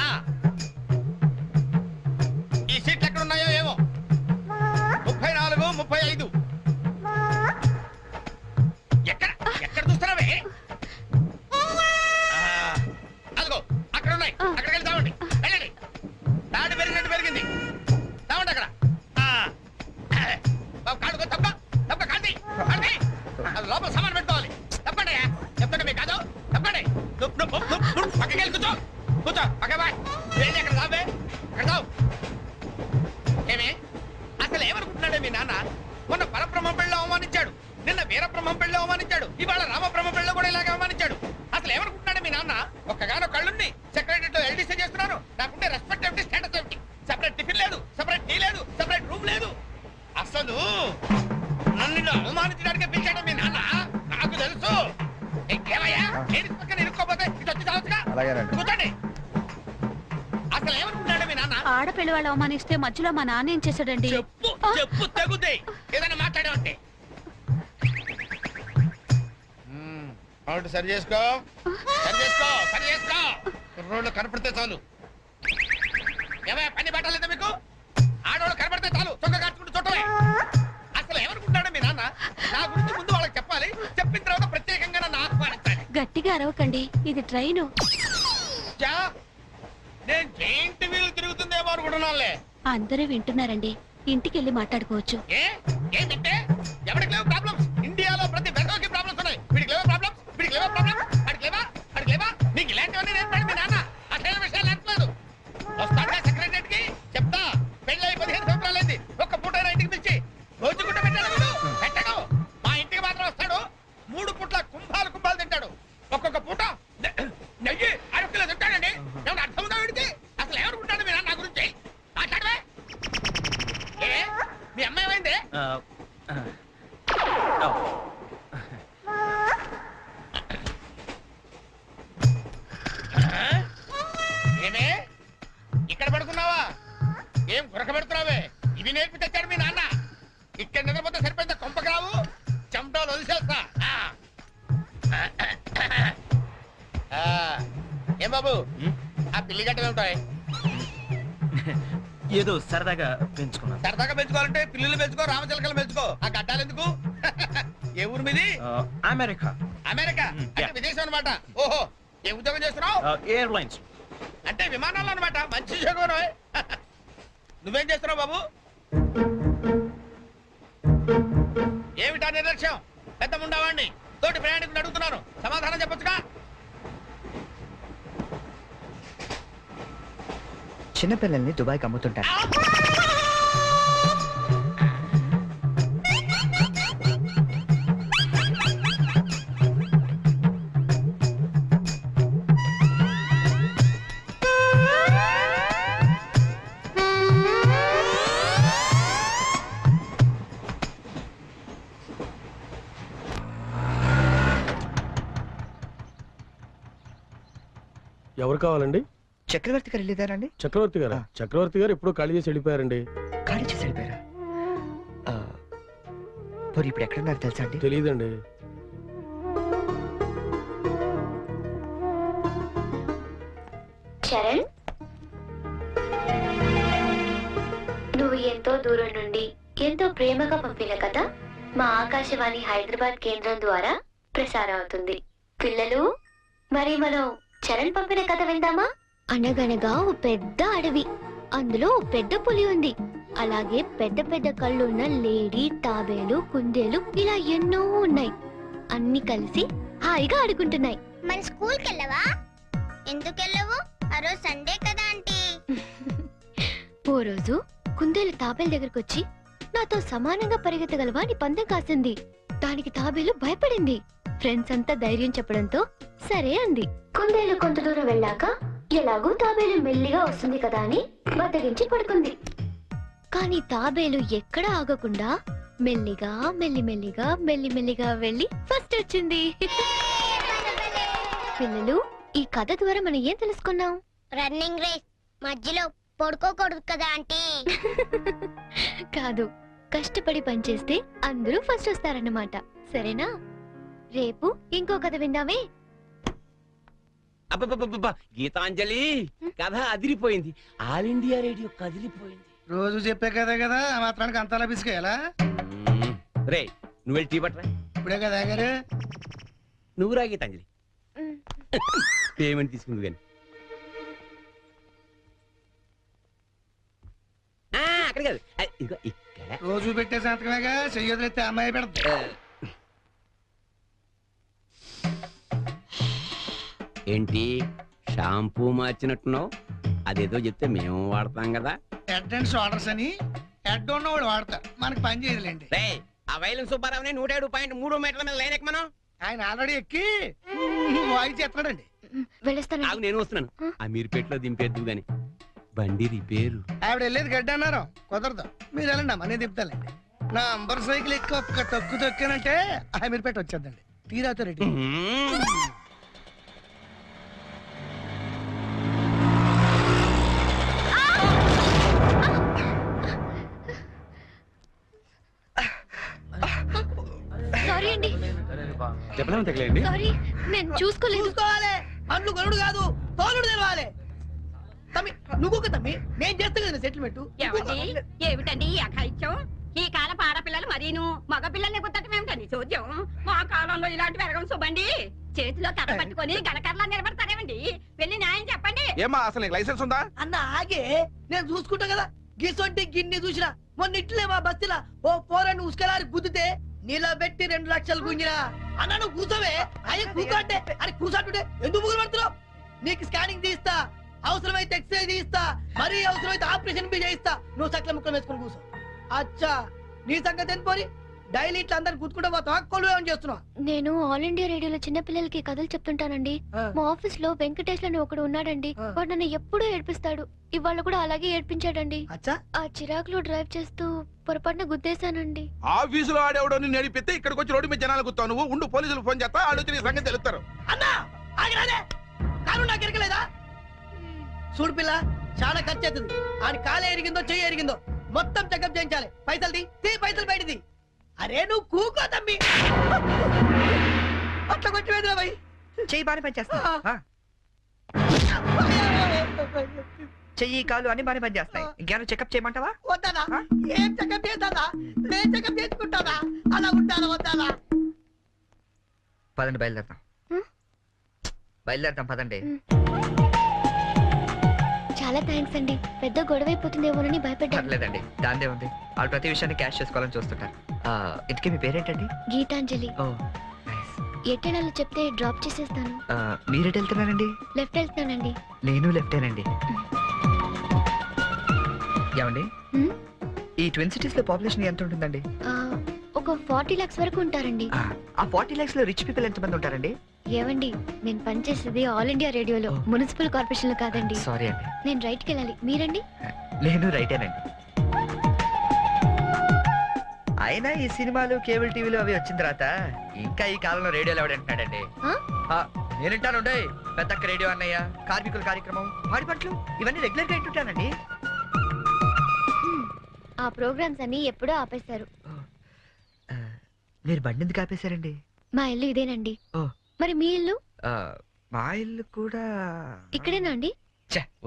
ఈ సీట్లు ఎక్కడ ఉన్నాయో ఏమో. 34, 35. ఎక్కడ ఎక్కడ చూస్తున్నావే? అదిగో అక్కడ ఉన్నాయి. అక్కడికి వెళ్ళి తావండి. వెళ్ళండి. తాడు పెరిగినట్టు పెరిగింది. తావండి అక్కడ. కాడుకో తప్ప తప్ప కాంతి కాంతి. అది లోపల సామాన్ పెట్టుకోవాలి. తప్పండి చెప్తాడు మీకు కాదు. తప్పండి. పక్కకి వెళ్ళి కూర్చో. కూర్చో పక్క బాయ్. వెళ్ళి అక్కడ తావే. అక్కడ తావు. ఏమే అసలు ఏమనుకుంటున్నాడే మీ నాన్న? మొన్న పరబ్రహ్మ పెళ్ళి అవమానించాడు, నిన్న వీరబ్రహ్మ పెళ్ళి అవమానించాడు, ఇవాళ రామబ్రహ్మ పెళ్ళి కూడా ఇలాగే అవమానించాడు. అసలు ఏమనుకుంటున్నాడే మీ నాన్న? ఒక్కగానో కళ్ళుండి సెక్రటరీలో ఎల్డీసీ చేస్తున్నాను. నాకుంటే రెస్పెక్ట్ ఏమిటి, స్టేటస్ ఏమిటి? సెపరేట్ టిఫిన్ లేదు, సెపరేట్ టీ లేదు, సెపరేట్ రూమ్ లేదు. అసలు నన్ను అవమానించడానికి పిలిచాడు మీ నాన్న. నాకు తెలుసు. ఏమయ్యా లేడీస్ పక్కన ఇరుక్కోపోతే ఇటు వచ్చి చావచ్చుగా. కూర్చోండి. అసలు ఏమనుకుంటున్నాడు మీ నాన్న? ఆడపిల్ల వాళ్ళు అవమానిస్తే మధ్యలో మా నాన్న ఏం చేశాడండి? చెప్పు చెప్పు తగ్గుతాయి. ఏదైనా మాట్లాడే సరి చేసుకో, సరి చేసుకో, సరి చేసుకో. రోడ్లు కనపడితే చాలు. ఏమయ్యా పని పట్టలేదా మీకు? ఆడవాళ్ళు కనపడితే చాలు చొక్క కాచుకుంటూ చుట్టమే. అసలు ఏమనుకుంటాడు మీ నాన్న? నా గురించి ముందు వాళ్ళకి చెప్పాలి, చెప్పిన తర్వాత ప్రత్యేకంగా నన్ను ఆహ్వానించాలి. గట్టిగా అరవకండి, ఇది ట్రైను. నేను జైంట్ వీల్ తిరుగుతుందేమో అనుకుంటున్నానులే. అందరూ వింటున్నారండి, ఇంటికి వెళ్ళి మాట్లాడుకోవచ్చు. ఏంటంటే ఎవరికి లేవు ప్రాబ్లమ్స్? ఇండియాలో ప్రతి వెధవకి ప్రాబ్లమ్స్ ఉన్నాయి. వీడికి లేవా ప్రాబ్లమ్స్? వీడికి లేవా ప్రాబ్లమ్స్? అడిగి లేవా? అడిగి లేవా? నీకు ఇలాంటివన్నీ నేర్పాడు మీ నాన్న. అసలు విషయాలు నేర్పలేదు. వస్తాడా సెక్రటరీ కి చెప్తా. పెళ్ళి 15 సంవత్సరాలైంది. ఒక్క పూట ఇంటికి పిలిచి రోజు గుడ్డ పెట్టాడు. పెట్టాడు. మా ఇంటికి మాత్రం వస్తాడు. 3 పూట్ల కుంభాలు కుంభాలు తింటాడు. ఒక్కొక్క పూట నెయ్యి 6 కిలో తింటాడండి. ఏమన్నా అర్థం ఉందా వీడికి? అసలు ఏమనుకుంటాడు మీ నాన్న గురించి? మాట్లాడవే. మీ అమ్మాయి ఏమైంది? ఏమే ఇక్కడ పడుకున్నావా? ఏం గురక పెడుతున్నావే? ఇవి నేర్పి తెచ్చాడు మీ నాన్న. ఇక్కడ నిద్రపోతే సరిపోయిందా? కొంపకి రావు, చెమటలు వదిలేస్తా. ఏం బాబు ఆ పిల్లి గట్టలు ఉంటాయి? ఏదో సరదాగా పెంచుకున్నాను. సరదాగా పెంచుకోవాలంటే పిల్లులు పెంచుకో, రామచిలకలు పెంచుకో. ఆ గడ్డాలు ఎందుకు? ఏ ఊరు మీది? అమెరికా. అమెరికా అంటే విదేశం అనమాట. ఓహో, ఏ ఉద్యోగం చేస్తున్నావు? ఎయిర్లైన్స్ అంటే విమానాలు అనమాట. మంచి ఉద్యోగం. నువ్వేం చేస్తున్నావు బాబు? ఏమిటా నిర్లక్ష్యం? పెద్ద ఉండవాడిని తోటి ప్రయాణికులు అడుగుతున్నాను, సమాధానం చెప్పొచ్చుగా. చిన్నపిల్లల్ని దుబాయ్కి అమ్ముతుంటారు. ఎవరు కావాలండి? చక్రవర్తి గారు వెళ్ళేదారండి? చక్రవర్తి గారు? చక్రవర్తి గారు ఎప్పుడు ఖాళీ చేసి వెళ్ళిపోయారండి. ఖాళీ చేసి వెళ్ళిపోయారా? మరి ఇప్పుడు ఎక్కడున్నారు తెలుసా అండి? తెలియదండి. చరణ్, నువ్వు ఎంతో దూరం నుండి ఎంతో ప్రేమగా పంపిన కథ మా ఆకాశవాణి హైదరాబాద్ కేంద్రం ద్వారా ప్రసారం అవుతుంది. పిల్లలు, మరి మనం చరణ్ పంపిన కథ విందామా? అనగనగా ఓ పెద్ద అడవి, అందులో ఓ పెద్ద పులి ఉంది. అలాగే పెద్ద పెద్ద కళ్ళున్న లేడీ, తాబేలు, కుందేలు ఇలా ఎన్నో ఉన్నాయి. అన్ని కలిసి హాయిగా ఆడుకుంటున్నాయి. మన స్కూల్కి వెళ్ళవా? ఎందుకు వెళ్ళవు? ఆ రోజు సండే కదా ఆంటీ. ఓ రోజు కుందేలు తాబేలు దగ్గరకు వచ్చి నాతో సమానంగా పరిగెత్తగలవా అని పందెం కాసింది. దానికి తాబేలు భయపడింది. ఫ్రెండ్స్ అంతా ధైర్యం చెప్పడంతో సరే అంది. కుందేలు కొంత దూరం వెళ్ళాక ఎలాగూ తాబేలు మెల్లిగా వస్తుంది కదా అని బద్దగించి పడుకుంది. కానీ తాబేలు ఎక్కడా ఆగకుండా మెల్లిగా మెల్లిమెల్లిగా మెల్లిమెల్లిగా వెళ్ళి ఫస్ట్ వచ్చింది. పిల్లలు, ఈ కథ ద్వారా మనం ఏం తెలుసుకున్నాం? రన్నింగ్ రేస్ మధ్యలో పడుకోకూడదు కదా ఆంటీ. కాదు, కష్టపడి పనిచేస్తే అందరూ ఫస్ట్ వస్తారన్నమాట. సరేనా? రేపు ఇంకో కథ విందామే. అబ్బబ్బబ్బబ్బా, గీతాంజలి కథ అదిరిపోయింది. ఆల్ ఇండియా రేడియో కదిలిపోయింది. రోజు చెప్పే కదే కదా, ఆ మాత్రానికి అంతలా బిసికేయాలా? రే, నువ్వు వెళ్ళి టీ పట్టరా. ఇప్పుడే కదా గారు. నువ్వు రా గీతాంజలి. పేమెంట్ తీసుకుంది కానీ అక్కడ కాదు, ఇదిగో ఇక్కడ. రోజు పెట్టే సంతకమేగా, చెయ్యొదిలేస్తే అమ్మాయి పెడతా. ఏంటి షాంపూ మార్చినట్టున్నావు? అదేదో చెప్తే మేము వాడతాం కదా. హెడ్ అండ్ షోల్డర్స్ అని హెడ్ ఉన్నవాడు వాడతారు, మనకి పని చేయదులేండి. రే, ఆ వైలం సుబ్బారావుని 107.3 మీటర్ల మీద లైన్ ఎక్కమను. ఆయన ఆల్రెడీ ఎక్కి వాయిస్ చేస్తున్నాడండి. ఆగు, నేను వస్తున్నాను. ఆ మీరుపేటలో దింపేద్దు గాని బండి రిపేరు. ఆవిడ వెళ్ళేది గడ్డి అన్నారు, కుదరదు. మీరు వెళ్ళండి అమ్మా, నేను దింపుతానండి. నా అంబర్ సైకిల్ ఎక్కి ఒక్క తొక్కు తొక్కానంటే ఆ మీరుపేట వచ్చేద్దండి. తీరాతో రెడ్డి. సారీ అండి, చెప్పలేము తగలేండి. సారీ, నేను చూసుకోలేదు. చూసుకోవాలి, పండ్లు కొనుడు కాదు, తోలుడు తెలవాలి. తమ్మి నువ్వు తమ్మి, నేను చేస్తా కదా సెటిల్మెంట్. ఏమిటండి ఈ అఘాయిత్యం? ఈ కాలం ఆడపిల్లలు మరీను మగ పిల్లల్ని గుర్తటం ఏమిటండి చూద్దాం. మా కాలంలో ఇలాంటి వెరగం చూబండి. చేతిలో కర్ర పట్టుకొని గణకర్లా నిలబడతారేమండి? వెళ్ళి న్యాయం చెప్పండి. ఏమా అసలు నీకు లైసెన్స్ ఉందా? అన్న ఆగే, నేను చూసుకుంటా కదా. గిసొంటి గిన్ని చూసినా మొన్న ఇట్లే మా బస్సులా ఓ పోరని ఉసుకలారి గుద్దితే నిలబెట్టి 2 లక్షలు గుంజినా. అన్న నువ్వు కూసవే, అయ్యే కూకంటే అని కూసంటుంటే ఎందుకు ముగ్గురు పడుతున్నావు? నీకు స్కానింగ్ తీస్తా, అవసరమైతే ఎక్స్రే తీస్తా, మరీ అవసరమైతే ఆపరేషన్ బి చేయిస్తా. నువ్వు సకల ముక్కలు వేసుకుని కూర్చో. అచ్చా, నీ సంగతి ఏం పోరి? డైలీ ఇట్లా అందరు గుర్తుకుంటా పోతా, కొలువేమని చేస్తున్నావు? నేను ఆల్ ఇండియా రేడియోలో చిన్న పిల్లలకి కథలు చెప్తుంటానండి. మా ఆఫీస్ లో వెంకటేష్ అని ఒకడు ఉన్నాడండి. వాడు నన్ను ఎప్పుడూ ఏడ్పిస్తాడు. ఇవాళ కూడా అలాగే ఏడ్పించాడండి. ఆ చిరాకులో డ్రైవ్ చేస్తూ పొరపాటున గుద్దేశానండి. ఆఫీసులో ఆడేవాడు నడిపితే ఇక్కడికి వచ్చి రోడ్డు మీద జనాలు గుర్తావు. నువ్వు ఉండు, పోలీసులు ఫోన్ చేస్తా, ఆలోచన నీ సంగతి తెలుస్తారు. అన్నా ఆగిరాదే, కారు నాకు ఎరకలేదా? చూడు పిల్ల, చాలా ఖర్చు అవుతుంది. ఆడి కాలు ఎరిగిందో చెయ్యి ఎరిగిందో మొత్తం చెకప్ చేయించాలి. పైసలు తీ పైసలు బయటది. అరే నువ్వు కూకో తమ్మి, అట్లా కొట్టి వేదిరా భయ్. చెయ్యి బాగానే పనిచేస్తా, చెయ్యి కాలు అన్ని బాగానే పనిచేస్తాయి. ఇంకేమైనా చెకప్ చేయమంటావా? వద్దానా? ఏం చెకప్ చేస్తానా? నేను చెకప్ చేసుకుంటానా? అలా ఉంటానా వద్దానా? పదండి బయలుదేరదాం పదండి. చాలా థ్యాంక్స్ అండి. పెద్ద గొడవ అయిపోతుందేమోనని భయపడ్డాను. లేదండి, దాందే ఉంది. వాళ్ళు ప్రతి విషయాన్ని క్యాష్ చేసుకోవాలని చూస్తుంటారు. ఇంతకీ మీ పేరేంటండి? గీతాంజలి. ఎట్టెళ్ళాలో చెప్తే డ్రాప్ చేసేస్తాను. మీరెట్ వెళ్తున్నారండి? లెఫ్ట్ వెళ్తానండి. నేను లెఫ్టేనండి. ఏమండి, ఈ ట్విన్ సిటీస్ లో పాపులేషన్ ఎంత ఉంటుందండి? ఒక 40 lakhs వరకు ఉంటారండి. ఆ 40 lakhs లో రిచ్ పీపుల్ ఎంత మంది ఉంటారండి? ఏవండి, నేను పనిచేసేది ఆల్ ఇండియా రేడియోలో, మున్సిపల్ కార్పొరేషన్ లో కాదండి. సారీ అండి. నేను రైట్కి వెళ్ళాలి, మీరండి? నేను రైటేనండి. అయినా ఈ సినిమాలు కేబుల్ టీవీలు అవి వచ్చిన తర్వాత ఇంకా ఈ కాలంలో రేడియోలో ఎవడంటున్నాడండి? నేనంటాను, పెద్దక్క రేడియో అన్నయ్య, కార్మికుల కార్యక్రమం, పాడి పంటలు ఇవన్నీ రెగ్యులర్ గా వింటుంటానండి. ఆ ప్రోగ్రామ్స్ అన్ని ఎప్పుడో ఆపేశారు. మీరు బండి ఎందుకు ఆపేశారండి? మా ఇల్లు ఇదేనండి. మరి మీ ఇల్లు? మా ఇల్లు కూడా ఇక్కడేనా అండి?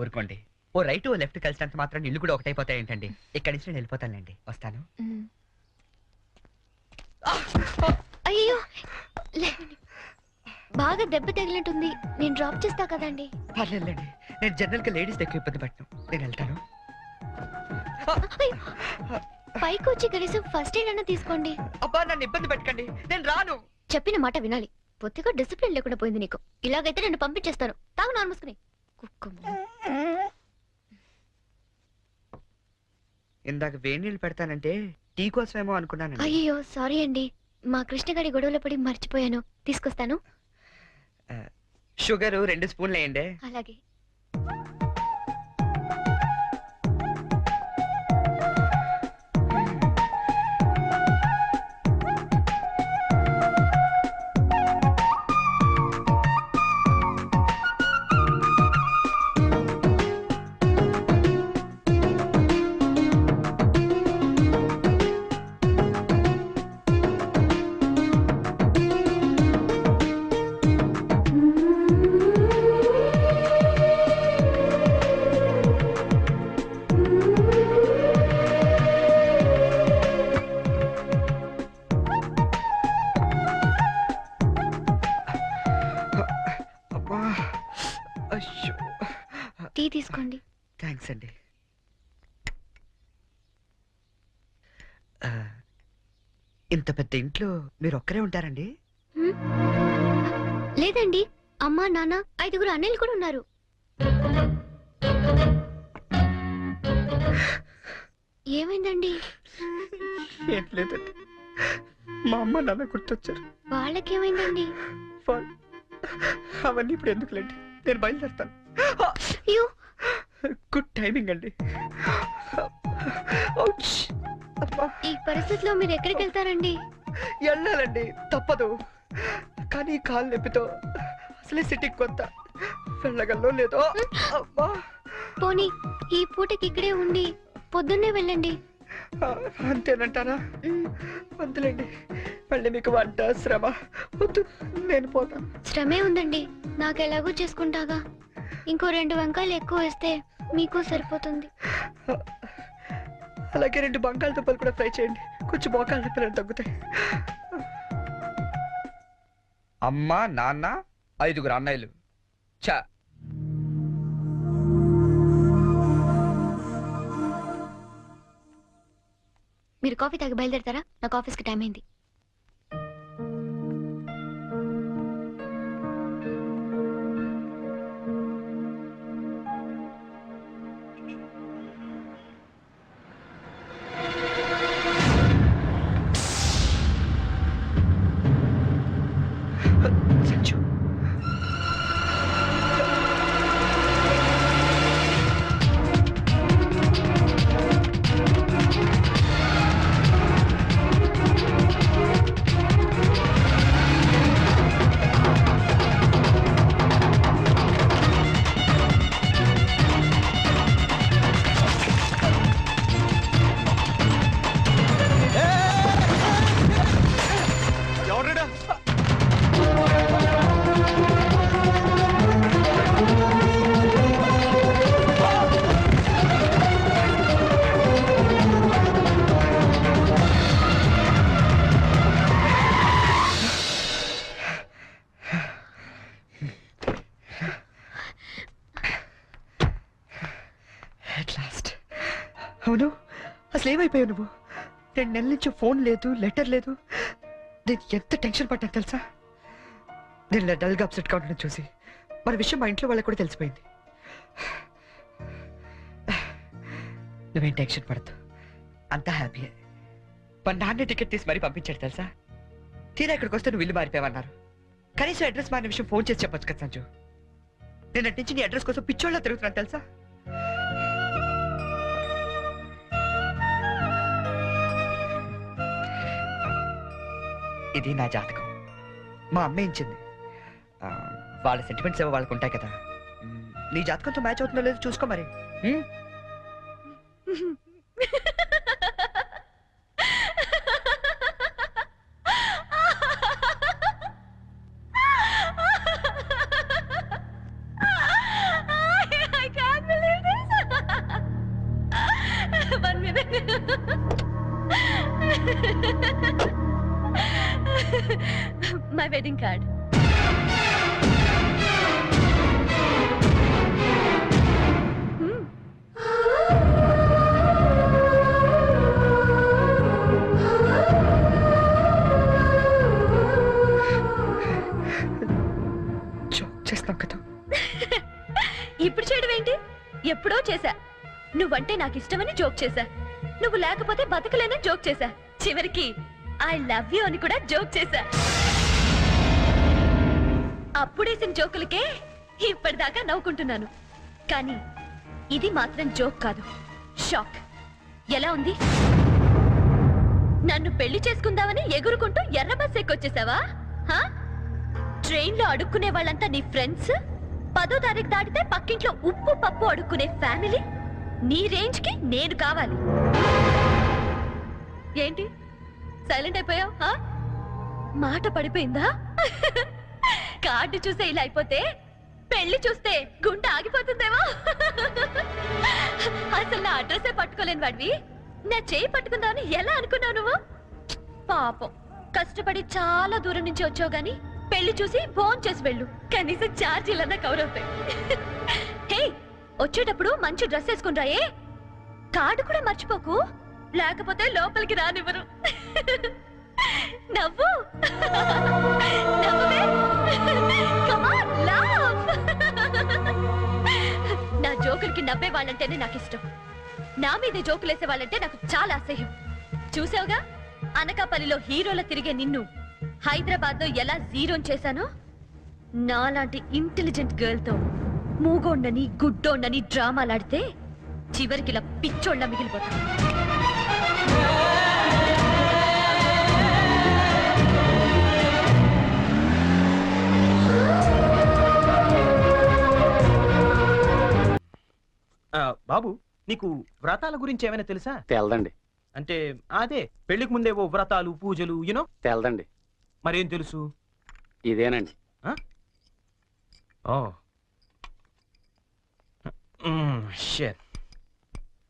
ఊరుకోండి. ఓ రైట్ ఓ లెఫ్ట్ కలిసినంత మాత్రం ఇల్లు కూడా ఒకటైపోతాయి ఏంటండి? ఇక్కడి నుంచి నేను వెళ్ళిపోతానండి. వస్తాను. అయ్యో లేవండి. బాగా దెబ్బ తగిలినట్టుంది. నేను డ్రాప్ చేస్తా కదండి. పర్లేదండి, నేను జనరల్ గా లేడీస్ ఎక్కువ ఇబ్బంది పడను. నేను వెళ్తాను. పైకి వచ్చి కనీసం ఫస్ట్ ఎయిడ్ అన్న తీసుకోండి. అబ్బా నన్ను ఇబ్బంది పెట్టకండి, నేను రాను. చెప్పిన మాట వినాలి. పొత్తిగా డిసిప్లిన్ లేకుండా పోయింది నీకు. ఇలాగైతే నన్ను పంపించేస్తాను. తాగు నాన్న మూసుకుని. ఇందాక వేడి నీళ్ళు పెడతానంటే టీ కోసమేమో అనుకున్నాను. అయ్యో సారీ అండి, మా కృష్ణగాడి గొడవలో పడి మర్చిపోయాను. తీసుకొస్తాను. షుగర్ 2 స్పూన్లు వేయండి. అలాగే. టీ తీసుకోండి. థ్యాంక్స్ అండి. ఇంత పెద్ద ఇంట్లో మీరు ఒక్కరే ఉంటారండి? లేదండి, అమ్మా నాన్న 5 అన్నయ్యలు కూడా ఉన్నారు. ఏమైందండి? ఏం లేదండి, మా అమ్మ నాన్న గుర్తొచ్చారు. వాళ్ళకేమైందండి? అవన్నీ ఇప్పుడు ఎందుకులేండి, నేను బయలుదేరుతాను. గుడ్ టైమింగ్ అండి. ఈ పరిస్థితిలో మీరు ఎక్కడికి వెళ్తారండి? వెళ్ళాలండి, తప్పదు. కానీ కాలు నొప్పితో అసలే సిటీకి కొత్త, వెళ్ళగల్లో లేదో. పోనీ ఈ పూటకి ఇక్కడే ఉండి పొద్దున్నే వెళ్ళండి. అంతేనంటారా? వద్దులేండి, మళ్ళీ మీకు వంట శ్రమ వద్దు, నేను పోతాను. శ్రమే ఉందండి, నాకు ఎలాగో చేసుకుంటాగా. ఇంకో 2 వంకాయలు ఎక్కువ వేస్తే మీకు సరిపోతుంది. అలాగే 2 బంగాళదుంపలు కూడా ఫ్రై చేయండి, కొంచెం మోకాళ్ళ నొప్పులు తగ్గుతాయి. అమ్మ నాన్న 5 అన్నయ్యలు. చా మీరు కాఫీ తాగి బయలుదేరతారా? నాకు ఆఫీస్కి టైం అయింది. అవును, అసలు ఏమైపోయావు నువ్వు? 2 నెలల నుంచి ఫోన్ లేదు, లెటర్ లేదు. నేను ఎంత టెన్షన్ పడ్డాను తెలుసా? నేను డల్గా అప్సెట్ గా ఉండడం చూసి మన విషయం మా ఇంట్లో వాళ్ళకి కూడా తెలిసిపోయింది. నువ్వేం టెన్షన్ పడద్దు, అంతా హ్యాపీయే. మా నాన్న టికెట్ తీసి మరీ పంపించాడు తెలుసా? తీరా ఇక్కడికి వస్తే నువ్వు ఇల్లు మారిపోయావన్నారు. కనీసం అడ్రస్ మారిన విషయం ఫోన్ చేసి చెప్పొచ్చు కదా సంజు. నేను నటించి నీ అడ్రస్ కోసం పిచ్చోళ్ళ తిరుగుతున్నాను తెలుసా? ఇది నా జాతకం, మా అమ్మ ఇచ్చింది. వాళ్ళ సెంటిమెంట్స్ ఏవో వాళ్ళకు ఉంటాయి కదా. నీ జాతకంతో మ్యాచ్ అవుతుందో లేదో చూసుకో మరి. One minute. My wedding card. చేస్తాం కదా. ఇప్పుడు చేయడం ఏంటి? ఎప్పుడో చేశా. నువ్వంటే నాకు ఇష్టమని జోక్ చేశా. నువ్వు లేకపోతే బతకలేనని జోక్ చేశా. చివరికి ఐ లవ్ యూ అని కూడా జోక్ చేశా. అప్పుడేసిన జోకులకే ఇప్పటిదాకా నవ్వుకుంటున్నాను. కానీ ఇది మాత్రం జోక్ కాదు, షాక్. ఎలా ఉంది? నన్ను పెళ్లి చేసుకుందామని ఎగురుకుంటూ ఎర్ర బస్ ఎక్కొచ్చేసావా? ట్రైన్ లో అడుక్కునే వాళ్ళంతా నీ ఫ్రెండ్స్, 10వ తారీఖు దాటితే పక్కింట్లో ఉప్పు పప్పు అడుక్కునే ఫ్యామిలీ. నీ రేంజ్ కి నేను కావాలి. ఏంటి సైలెంట్ అయిపోయావు? మాట పడిపోయిందా? కార్డు చూసే ఇలా అయిపోతే పెళ్లి చూస్తే గుండె ఆగిపోతుందేమో. అసలు నా అడ్రస్సే పట్టుకోలేని వాడివి నా చేయి పట్టుకుందామని ఎలా అనుకున్నావు నువ్వు? పాపం, కష్టపడి చాలా దూరం నుంచి వచ్చావు గాని పెళ్లి చూసి ఫోన్ చేసి వెళ్ళు, కనీసం ఛార్జీలన్నా కవర్ అవుతాయి. హే, వచ్చేటప్పుడు మంచి డ్రెస్ వేసుకుని రాయే. కార్డు కూడా మర్చిపోకు, లేకపోతే లోపలికి రానివ్వరు. నవ్వు, నవ్వే. Come on, laugh. నా జోకులకి నవ్వే వాళ్ళంటేనే నాకు ఇష్టం. నా మీదే జోకులేసే వాళ్ళంటే నాకు చాలా అసహ్యం. చూసావుగా, అనకాపల్లిలో హీరోల తిరిగే నిన్ను హైదరాబాద్ లో ఎలా జీరో చేశానో, నాలాంటి ఇంటెలిజెంట్ గర్ల్ తో మూగోండని గుడ్డోండని డ్రామాలాడితే చివరికి ఇలా పిచ్చోళ్ళ మిగిలిపోతాను. బాబు, నీకు వ్రతాల గురించి ఏమైనా తెలుసా? తెలదండి. అంటే అదే పెళ్లికి ముందేవో వ్రతాలు పూజలు యూనో. తెలదండి. మరేం తెలుసు? ఇదేనండి.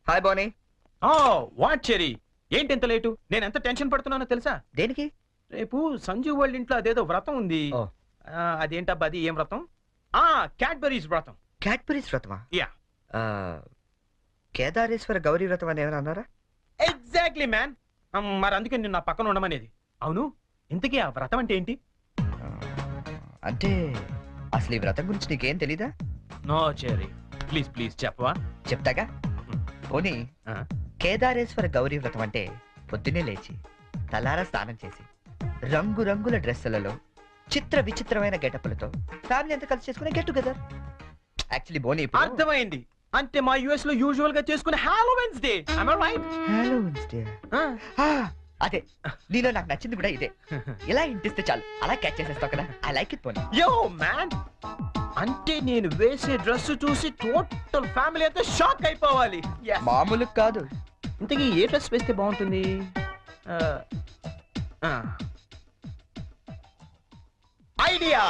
హాయ్ బోనీ. వాట్ చెరీ, ఏంటి ఎంత లేటు? నేను ఎంత టెన్షన్ పడుతున్నానో తెలుసా? దేనికి? రేపు సంజీవ్ వాళ్ళ ఇంట్లో అదేదో వ్రతం ఉంది. అదేంటబ్బా, అది ఏం వ్రతం? క్యాడ్బరీస్ వ్రతం. క్యాడ్బరీస్ వ్రతమా? యా. కేదారేశ్వర గౌరీ వ్రతం అని ఏమైనా అన్నారా? Exactly man. మరి అందుకే నేను నా పక్కన ఉండమనేది. అవును, ఇంతకీ ఆ వ్రతం అంటే ఏంటి? అంటే అసలు ఈ వ్రతం గురించి నీకేం తెలీదా? నో చెరీ, ప్లీజ్ ప్లీజ్ చెప్పవా? చెప్తాగా. పోనీ, కేదారేశ్వర గౌరీ వ్రతం అంటే పొద్దున్నే లేచి తలారా స్నానం చేసి రంగురంగుల డ్రెస్సులలో చిత్ర విచిత్రమైన గెటప్లతో ఫ్యామిలీ అంతా కలిసి చేసుకునే గెట్ టుగెదర్. యాక్చువల్లీ బోనీ, అర్థమైంది. అంటే మా యుఎస్ లో యూజువల్ గా చేసుకునే Halloweens day. am I right? Halloweens day. అదే, నీలో నాకు నచ్చింది కూడా ఇదే. ఇలా ఇంటిస్తే చాలు, అలా క్యాచ్ చేసేస్తావు కదా. ఐ లైక్ ఇట్ పోనీ. యో మ్యాన్, అంటే నేను వేసే డ్రెస్ చూసి టోటల్ ఫ్యామిలీ అంతా షాక్ అయిపోవాలి. మామూలు కాదు. ఇంతకీ ఏ డ్రెస్ వేస్తే బాగుంటుంది? ఐడియా.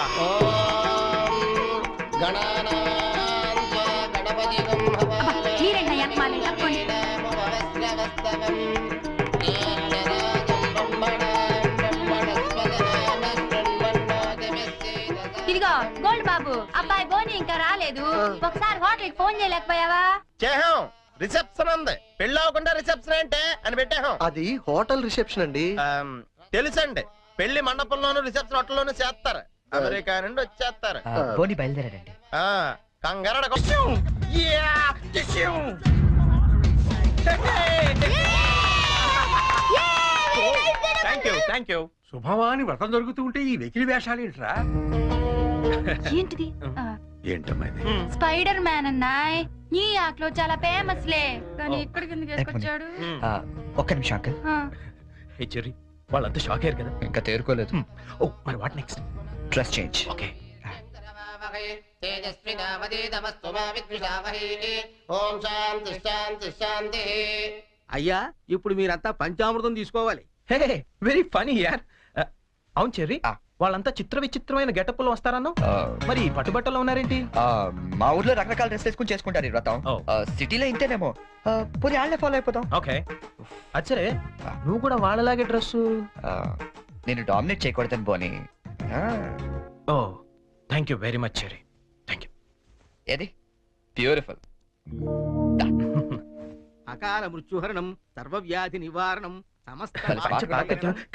ఇదిగో గోల్డ్ బాబు, అబ్బాయి బోని ఇంకా రాలేదు. ఒకసారి హోటల్ కి ఫోన్ చేయలేకపోయావా? చేహాం, రిసెప్షన్ ఉంది. పెళ్ళి అవ్వకుండా రిసెప్షన్ అంటే అని పెట్టాం. అది హోటల్ రిసెప్షన్ అండి. తెలుసండి, పెళ్లి మండపంలోను రిసెప్షన్ హోటల్లోనూ చేస్తారు. అమెరికా నుండి వచ్చేస్తారు. బోని బయలుదేరాడండి. కంగారడ థ్యాంక్ యూ. శుభవాని వ్రతం జరుగుతూ ఉంటే ఈ వెకిలి వేషాలు ఏంట్రా? ఏంటిది? ఏంటమ్మా ఇది? స్పైడర్ మ్యాన్ అన్నాయ్. నీ ఆక్లో చాలా ఫేమస్ లే, కానీ ఇక్కడికి ఎందుకు తీసుకొచ్చాడు? ఒక్క నిమిషం అంకల్. హే చెర్రీ, వాళ్ళంతా షాక్ అయ్యారు కదా? ఇంకా తేరుకోలేదు. ఓ, మరి what next? Dress change. Okay. అయ్యా, ఇప్పుడు మీరంతా పంచామృతం తీసుకోవాలి. హే, వెరీ ఫనీ యార్. అవును చెర్రీ, వాళ్ళంతా చిత్ర విచిత్రమైన గెటప్ లో వస్తారన్నా? మరి పట్టుబట్టలో ఉన్నారేంటి? మా ఊర్లో రకరకాల డ్రెస్ వేసుకుని చేసుకుంటారు ఈ వ్రతం. సిటీలో ఇంతేనేమో. పోనీ వాళ్ళే ఫాలో అయిపోతాం. ఓకే. అచ్చరే, నువ్వు కూడా వాళ్ళలాగే డ్రెస్. నేను డామినేట్ చేయకూడదని పోనీ. ఓ thank you very much Cherry. ఏది బ్యూటిఫుల్. అకాల మృత్యుహరణం సర్వవ్యాధి నివారణం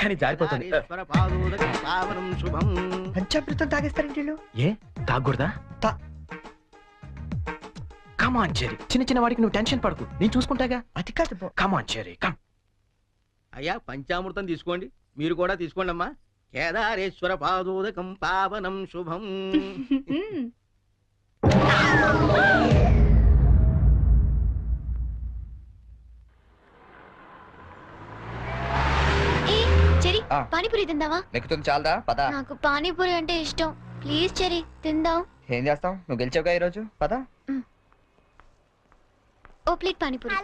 కానీ జారిపోతుంది. పావనం శుభం. పంచామృతం తాగేస్తారండి వీళ్ళు. ఏ తాగకూడదా? కమాన్ చెరీ, చిన్న చిన్న వాడికి నువ్వు టెన్షన్ పడకు, నేను చూసుకుంటాగా. అది కాదు. కమాన్ చెరీ కమ్. అయ్యా పంచామృతం తీసుకోండి, మీరు కూడా తీసుకోండి అమ్మా. కేదారేశ్వర పాదోదకం పావనం శుభం. చెరి పానీపూరి తిందావా? నెక్కుతుంది చాలదా? పద. నాకు పానీపూరి అంటే ఇష్టం. ప్లీజ్ చెరి తిందాం. ఏం చేస్తాం, నువ్వు గెలిచావుగా ఈరోజు. పద. ఓ ప్లేట్ పానీపూరి.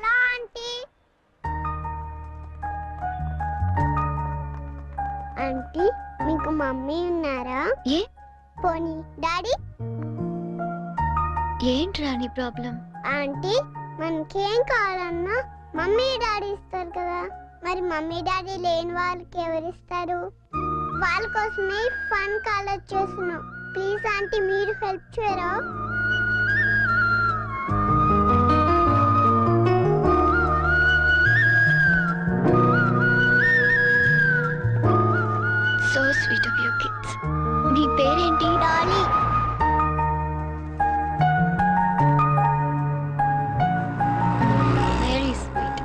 ఆంటీ మీకు మమ్మీ ఉన్నారా? ఏ పోనీ డాడీ? ఏంట్రా నీ ప్రాబ్లం? ఆంటీ మనకేం కావాలన్నా మమ్మీ డాడీ ఇస్తారు కదా, మరి మమ్మీ డాడీ లేని వాళ్ళకి ఎవరిస్తారు? వాళ్ళ కోసమే ఫన్ కాలేజ్ చేస్తున్నాం. ప్లీజ్ ఆంటీ మీరు హెల్ప్ చేయరా? So sweet of you kids. నీ పేరేంటి? డాలీ. Very sweet.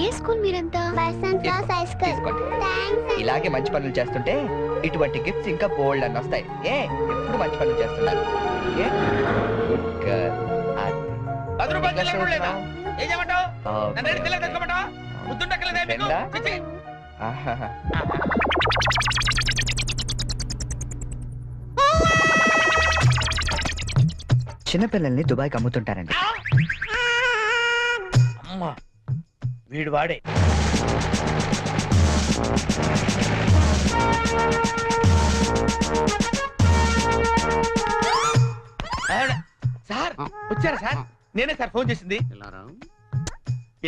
ఏ స్కూల్ మీరంతా? Basant Raj high school. Thanks. ఇలాగే మంచి పనులు చేస్తుంటే ఇటువంటి గిఫ్ట్స్ ఇంకా బోల్డ్ అని వస్తాయి. ఏ ఎప్పుడు మంచి పనులు చేస్తున్నారు. A good girl. 10 రూపాయలు చిల్లర లేదా? ఏం చేయమంటావు? నన్ను ఏడు చిల్లర తెచ్చుకోమంటావా? ముద్దుండక్కలేదా మీకు? చిచ్చి. చిన్నపిల్లల్ని దుబాయ్కి అమ్ముతుంటారండి. అమ్మా వీడు వాడే. సార్ వచ్చారా సార్? నేనే సార్ ఫోన్ చేసింది.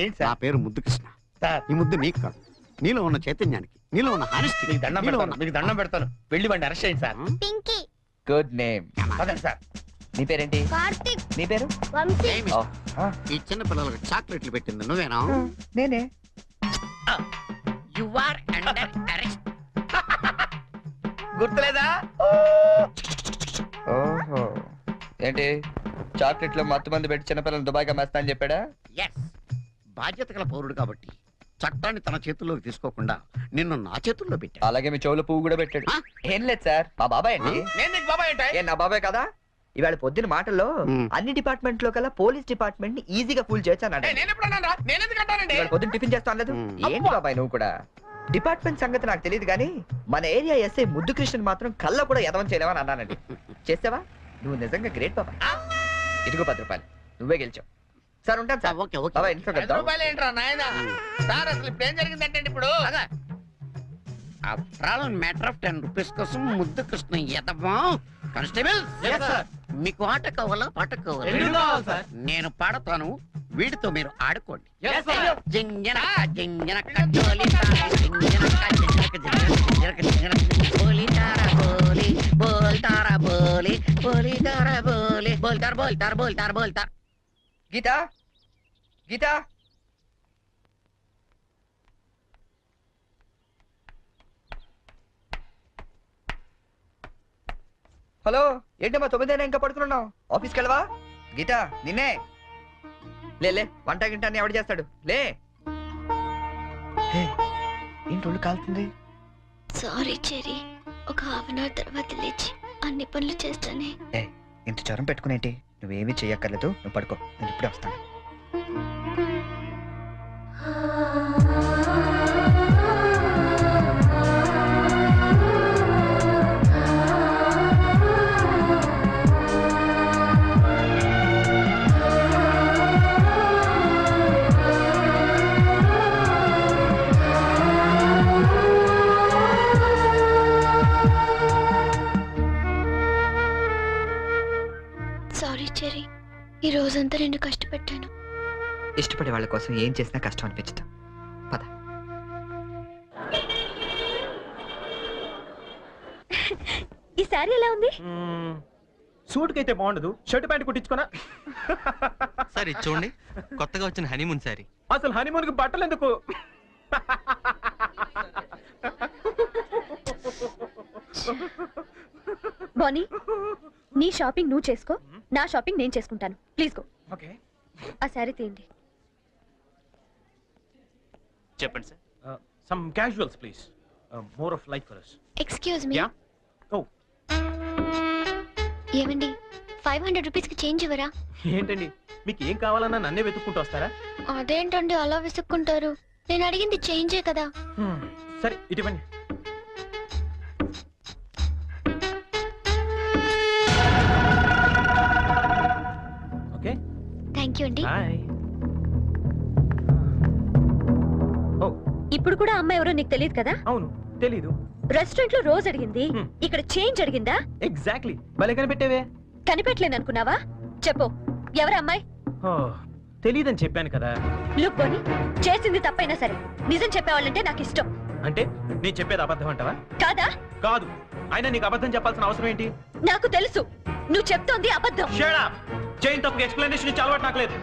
ఏంటి సార్? నా పేరు ముద్దు కృష్ణ. సార్ ఈ ముద్దు నీకు కాదు, నీలో ఉన్న చైతన్యానికి, నీలో ఉన్న హానెస్టీ. మీకు దండం పెడతాను, మీకు దండం పెడతాను. వెళ్ళి వాడిని అరెస్ట్ చేయండి సార్. పింకీ. Good name. పదండి సార్. నీ పేరేంటి? కార్తిక్. నీ పేరు? వంశీ. ఈ చిన్న పిల్లలకు చాక్లెట్లు పెట్టింది నువ్వేనా? నేనే. You are under arrest. గుర్తులేదా? ఓహో ఏంటి చాక్లెట్లు మత్తు మంది పెట్టి చిన్నపిల్లలు దుబాయ్కి అమ్మేస్తా అని చెప్పాడా? ఎస్, బాధ్యత గల పౌరుడు కాబట్టి చట్టాన్ని తన చేతుల్లోకి తీసుకోకుండా నిన్ను నా చేతుల్లో పెట్టా. అలాగే మీ చెవులో పువ్వు కూడా పెట్టాడు. ఏం లేదు సార్, మా బాబాయ్ అండి. నేను నీకు బాబాయ్ ఏంటి? ఏ నా బాబాయ్ కదా. ఇవాళ పొద్దున మాటల్లో అన్ని డిపార్ట్మెంట్ లో కల్లా పోలీస్ డిపార్ట్మెంట్ ని ఈజీగా ఫుల్ చేశాను. నేను ఎప్పుడు అన్నారా? నేను ఎందుకు అంటానండి? ఇవాళ పొద్దున టిఫిన్ చేస్తాను లేదు. ఏంటి బాబాయ్ నువ్వు కూడా? డిపార్ట్మెంట్ సంగతి నాకు తెలియదు కానీ మన ఏరియా ఎస్ఐ ముద్దు కృష్ణన్ మాత్రం కళ్ళ కూడా ఎదవం చేయలేవని అన్నానండి. చేసావా? నువ్వు నిజంగా గ్రేట్ బాబాయ్. ఇదిగో 10 రూపాయలు, నువ్వే గెలిచావు. సార్ ఉంటాను సార్. Okay okay. బాబాయ్ ఇంట్లో 10 రూపాయలు ఏంట్రా నాయనా? సార్ అసలు ఇప్పుడు ఏం జరిగిందంటే ఇప్పుడు మ్యాటర్ ఆఫ్ 10 రూపీస్ కోసం ముద్దు కృష్ణ ఎదవా. కానిస్టేబుల్ మీకు ఆట కావాలా పాట కావాలా? నేను పాడతాను, వీడితో మీరు ఆడుకోండి. జింజనక జింజనక జోలితార, జింజనక జింజనక జింజనక జింజనక బోలితార బోలి బోల్తార బోలి బోలితార బోలి బోల్తార బోల్తార బోల్తార బోల్తార. గీతా, గీతా. హలో ఏంటమ్మా 9 ఇంకా పడుకున్నావు? ఆఫీస్కి వెళ్ళవా? గీతా నిన్నే. లే వంట గింట అని ఎవడు చేస్తాడు? లే. ఏంటి ఒళ్ళు కాలుతుంది? సారీ చెరి, ఒక హాఫ్ అన్ అవర్ తర్వాత లేచి అన్ని పనులు చేస్తానే. ఇంత జ్వరం పెట్టుకునేంటి? నువ్వేమీ చెయ్యక్కర్లేదు, నువ్వు పడుకో, నేను ఇప్పుడే వస్తాను. సారీ చెరి, ఈ రోజంతా నేను కష్టపెట్టాను. ఇష్టపడే వాళ్ళ కోసం ఏం చేసినా కష్టం అనిపించదు. పద. ఈ శారీ ఎలా ఉంది? సూట్ కి అయితే బాగుండదు, షర్ట్ ప్యాంట్ కుట్టించుకోనా? సార్ ఇది చూడండి, కొత్తగా వచ్చిన హనీమూన్ సారీ. అసలు హనీమూన్ కి బట్టలు ఎందుకు? బానీ, నీ షాపింగ్ నువ్వు చేసుకో, నా షాపింగ్ నేను చేసుకుంటాను. Please go. ఓకే. ఆ శారీ తీయండి. చెప్పండి sir. Some casuals please. More of like for us. Excuse me. Yeah. Oh. ఏమండి 500 రూపీస్కి చేంజ్ ఇవ్వరా? ఏంటండి మీకు ఏం కావాలన్నా నన్నే వెతుక్కుంటూ వస్తారా? అదేంటండి అలా విసుక్కుంటారు? నేను అడిగింది చేంజే కదా. సరే ఇటువంటి. ఓకే, థ్యాంక్ యూ అండి. బాయ్. ఇప్పుడు కూడా అమ్మాయి ఎవరో నీకు తెలియదు కదా? అవును, తెలీదు. రెస్టారెంట్ లో రోజు అడిగింది, ఇక్కడ చేంజ్ అడిగిందా? ఎగ్జాక్ట్లీ. భలే కనిపెట్టేవే. కనిపెట్టలేను అనుకున్నావా? చెప్పు, ఎవరు అమ్మాయి? తెలీదని చెప్పాను కదా. లుక్ బోని, చేసింది తప్పైనా సరే నిజం చెప్పేవాళ్ళంటే నాకు ఇష్టం. అంటే నేను చెప్పేది అబద్ధం అంటావా? కాదా? కాదు. అయినా నీకు అబద్ధం చెప్పాల్సిన అవసరం ఏంటి? నాకు తెలుసు నువ్వు చెప్తోంది అబద్ధం. Shut up. చైన్ తప్పుకి ఎక్స్ప్లెనేషన్ ఇచ్చే అలవాటు నాకు లేదు.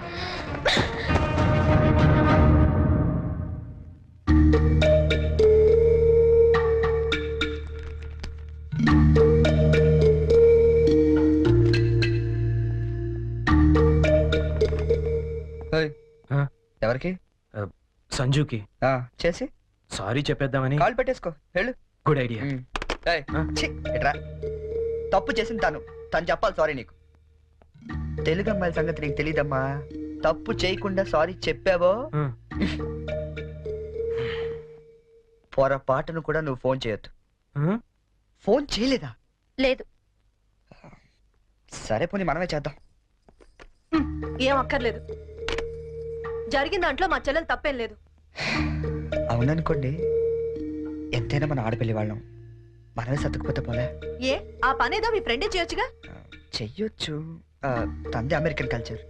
ఎవరికి? సంజుకి. చేసి సారీ చెప్పేద్దామని. కాల్ పెట్టేసుకో, వెళ్ళు. Good idea. తప్పు చేసింది తను చెప్పాలి సారీ నీకు. తెలుగు అమ్మాయిల సంగతి నీకు తెలీదమ్మా. తప్పు చేయకుండా సారీ చెప్పావో పొరపాటును కూడా నువ్వు ఫోన్ చేయొద్దు. ఫోన్ చేయలేదా? లేదు. సరే పోనీ మనమే చేద్దాం. ఏం అక్కర్లేదు, జరిగిన దాంట్లో మా చెల్లెలు తప్పేం లేదు. అవుననుకోండి, ఎంతైనా మన ఆడపిల్లి వాళ్ళం, మనమే సర్దుకుపోతే పోలే. ఏ ఆ పనేదో మీ ఫ్రెండే చేయొచ్చుగా. చెయ్యొచ్చు. తంది అమెరికన్ కల్చర్,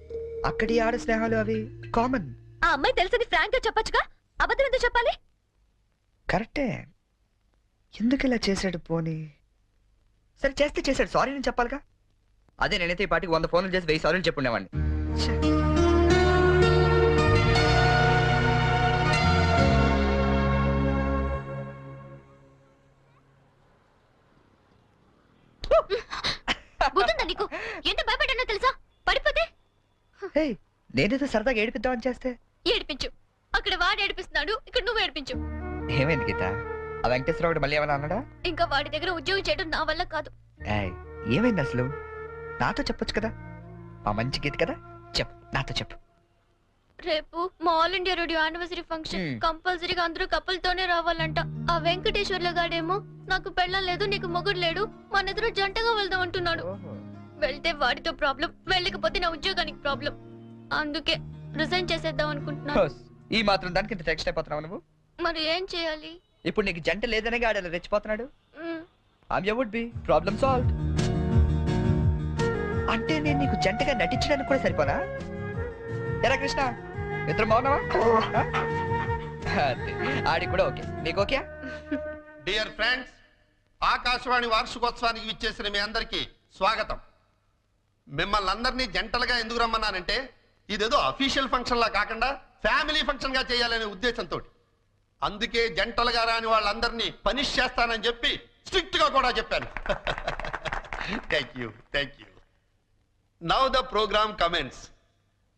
అక్కడి ఆడ స్నేహాలు అవి కామన్. ఆ అమ్మాయి తెలిసింది ఫ్రాంక్ గా చెప్పొచ్చుగా, అబద్ధం ఎందుకు చెప్పాలి? కరెక్టే. ఎందుకు ఇలా చేశాడు? పోనీ సరే చేస్తే చేశాడు, సారీ నేను చెప్పాలిగా. అదే నేనైతే ఈ పాటికి 100 ఫోన్లు చేసి 1000 సారీలు చెప్పుండేవాడిని. గుర్తుందా నీకు? ఎంత భయపడ్డానో తెలుసా? పడిపోతే నేనేదో సరదాగా ఏడిపిద్దామని చేస్తే ఏడిపించు. అక్కడ వాడు ఏడిపిస్తున్నాడు, ఇక్కడ నువ్వు ఏడిపించు. ఏమైంది గీత? ఆ వెంకటేశ్వరరావు మళ్ళీ ఏమైనా అన్నాడా? ఇంకా వాడి దగ్గర ఉద్యోగం చేయడం నా వల్ల కాదు. ఏమైంది అసలు? నాతో చెప్పొచ్చు కదా. మా మంచి గీత కదా, చెప్పు, నాతో చెప్పు. రేపు మా all India radio anniversary function. కంపల్సరీగా అందరూ కపుల్తోనే రావాలంట. ఆ వెంకటేశ్వర్ల గాడేమో నాకు పెళ్ళం లేదు, నీకు మొగుడు లేడు, మన ఇద్దరు జంటగా వెళ్దాం అంటున్నాడు. వెళ్తే వాడితో ప్రాబ్లం, వెళ్ళకపోతే నా ఉద్యోగానికి ప్రాబ్లం. అందుకే రిజైన్ చేసేద్దాం అనుకుంటున్నాను. ఈ మాత్రం దానికి ఇంత టెన్షన్ అయిపోతున్నావు నువ్వు? మరి ఏం చేయాలి? ఇప్పుడు నీకు జంట లేదనే గాడలా రెచ్చిపోతున్నాడు. Would be problem solve. అంటే నేను నీకు జంటగా నటించడానికి కూడా సరిపోనా? ఎరా కృష్ణ, ఇద్దరు బాగున్నావా? ఆడి కూడా ఓకే, నీకు ఓకే? డియర్ ఫ్రెండ్స్, ఆకాశవాణి వార్షికోత్సవానికి విచ్చేసిన మీ అందరికీ స్వాగతం. మిమ్మల్ని అందరినీ జంటలుగా ఎందుకు రమ్మన్నానంటే, ఇదేదో అఫీషియల్ ఫంక్షన్ లా కాకుండా ఫ్యామిలీ ఫంక్షన్ గా చేయాలనే ఉద్దేశంతో. అందుకే జంటలుగా రాని వాళ్ళందరినీ పనిష్ చేస్తానని చెప్పి స్ట్రిక్ట్ గా కూడా చెప్పాను. Thank you, thank you. Now the programme comments.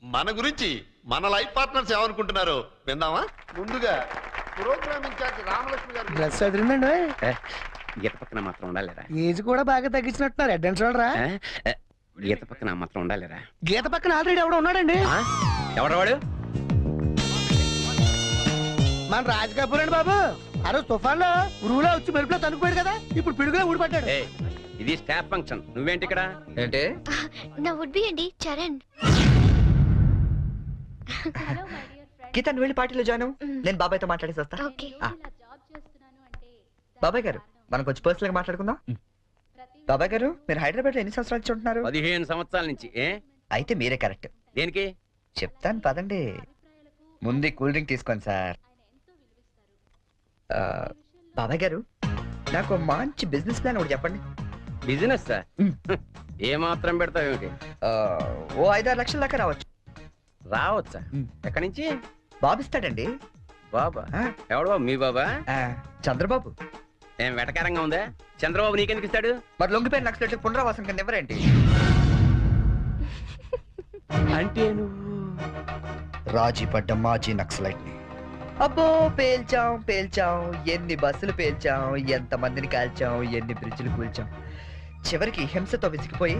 మన గురించి మన లైఫ్ పార్ట్నర్స్ ఏమనుకుంటున్నారో విందామా? ముందుగా ప్రోగ్రామ్ ఇన్ఛార్జ్ రామలక్ష్మి గారు. డ్రెస్ అదిరిందండి. గీత పక్కన మాత్రం ఉండాలిరా. ఏజ్ కూడా బాగా తగ్గించినట్టున్నారు. అడ్వాన్స్ చూడరా. గీత పక్కన మాత్రం ఉండాలిరా. గీత పక్కన ఆల్రెడీ ఎవడో ఉన్నాడండి. ఎవడు వాడు? మన రాజ్ కపూర్ అండి బాబు. ఆ రోజు తుఫాన్ లో ఉరువులో వచ్చి మెరుపులో తనుకుపోయాడు కదా, ఇప్పుడు పిడుగులో ఊడిపడ్డాడు. ఇది స్టాఫ్ ఫంక్షన్, నువ్వేంటి ఇక్కడ? ఏంటి? నా వుడ్ బి అండి చరణ్. గీత నువ్వు వెళ్ళి పార్టీలో జాయిన్. నేను బాబాయ్తో మాట్లాడేసి వస్తా. బాబాయ్ గారు, మనం కొంచెం పర్సనల్ గా మాట్లాడుకుందాం. బాబాయ్ గారు, మీరు హైదరాబాద్ లో ఎన్ని సంవత్సరాల నుంచి ఉంటున్నారు? 15 సంవత్సరాల నుంచి. అయితే మీరే కరెక్ట్. దేనికి? చెప్తాను పదండి. ముందు కూల్ డ్రింక్ తీసుకోండి సార్. బాబాయ్ గారు, నాకు మంచి బిజినెస్ ప్లాన్ ఒకటి చెప్పండి. బిజినెస్ ఏ మాత్రం పెడతావేమిటి? ఓ 5-6 లక్షల దాకా రావచ్చు. రావచ్చా? ఎక్కడి నుంచి? బాబిస్తాడండి. బాబా? ఎవడు బాబు? మీ బాబా? చంద్రబాబు. ఏం వెటకారంగా ఉందా? చంద్రబాబు నీకెందుకు ఇస్తాడు? మరి లొంగిపోయిన లక్షల పునరావాసం కింద ఎవరేంటి? అంటే నువ్వు రాజీ పడ్డ మాజీ నక్సలైట్ ని. అబ్బో పేల్చాం, ఎన్ని బస్సులు పేల్చాం, ఎంత మందిని కాల్చాం, ఎన్ని బ్రిడ్జిలు కూల్చాం. చివరికి హింసతో విసిగిపోయి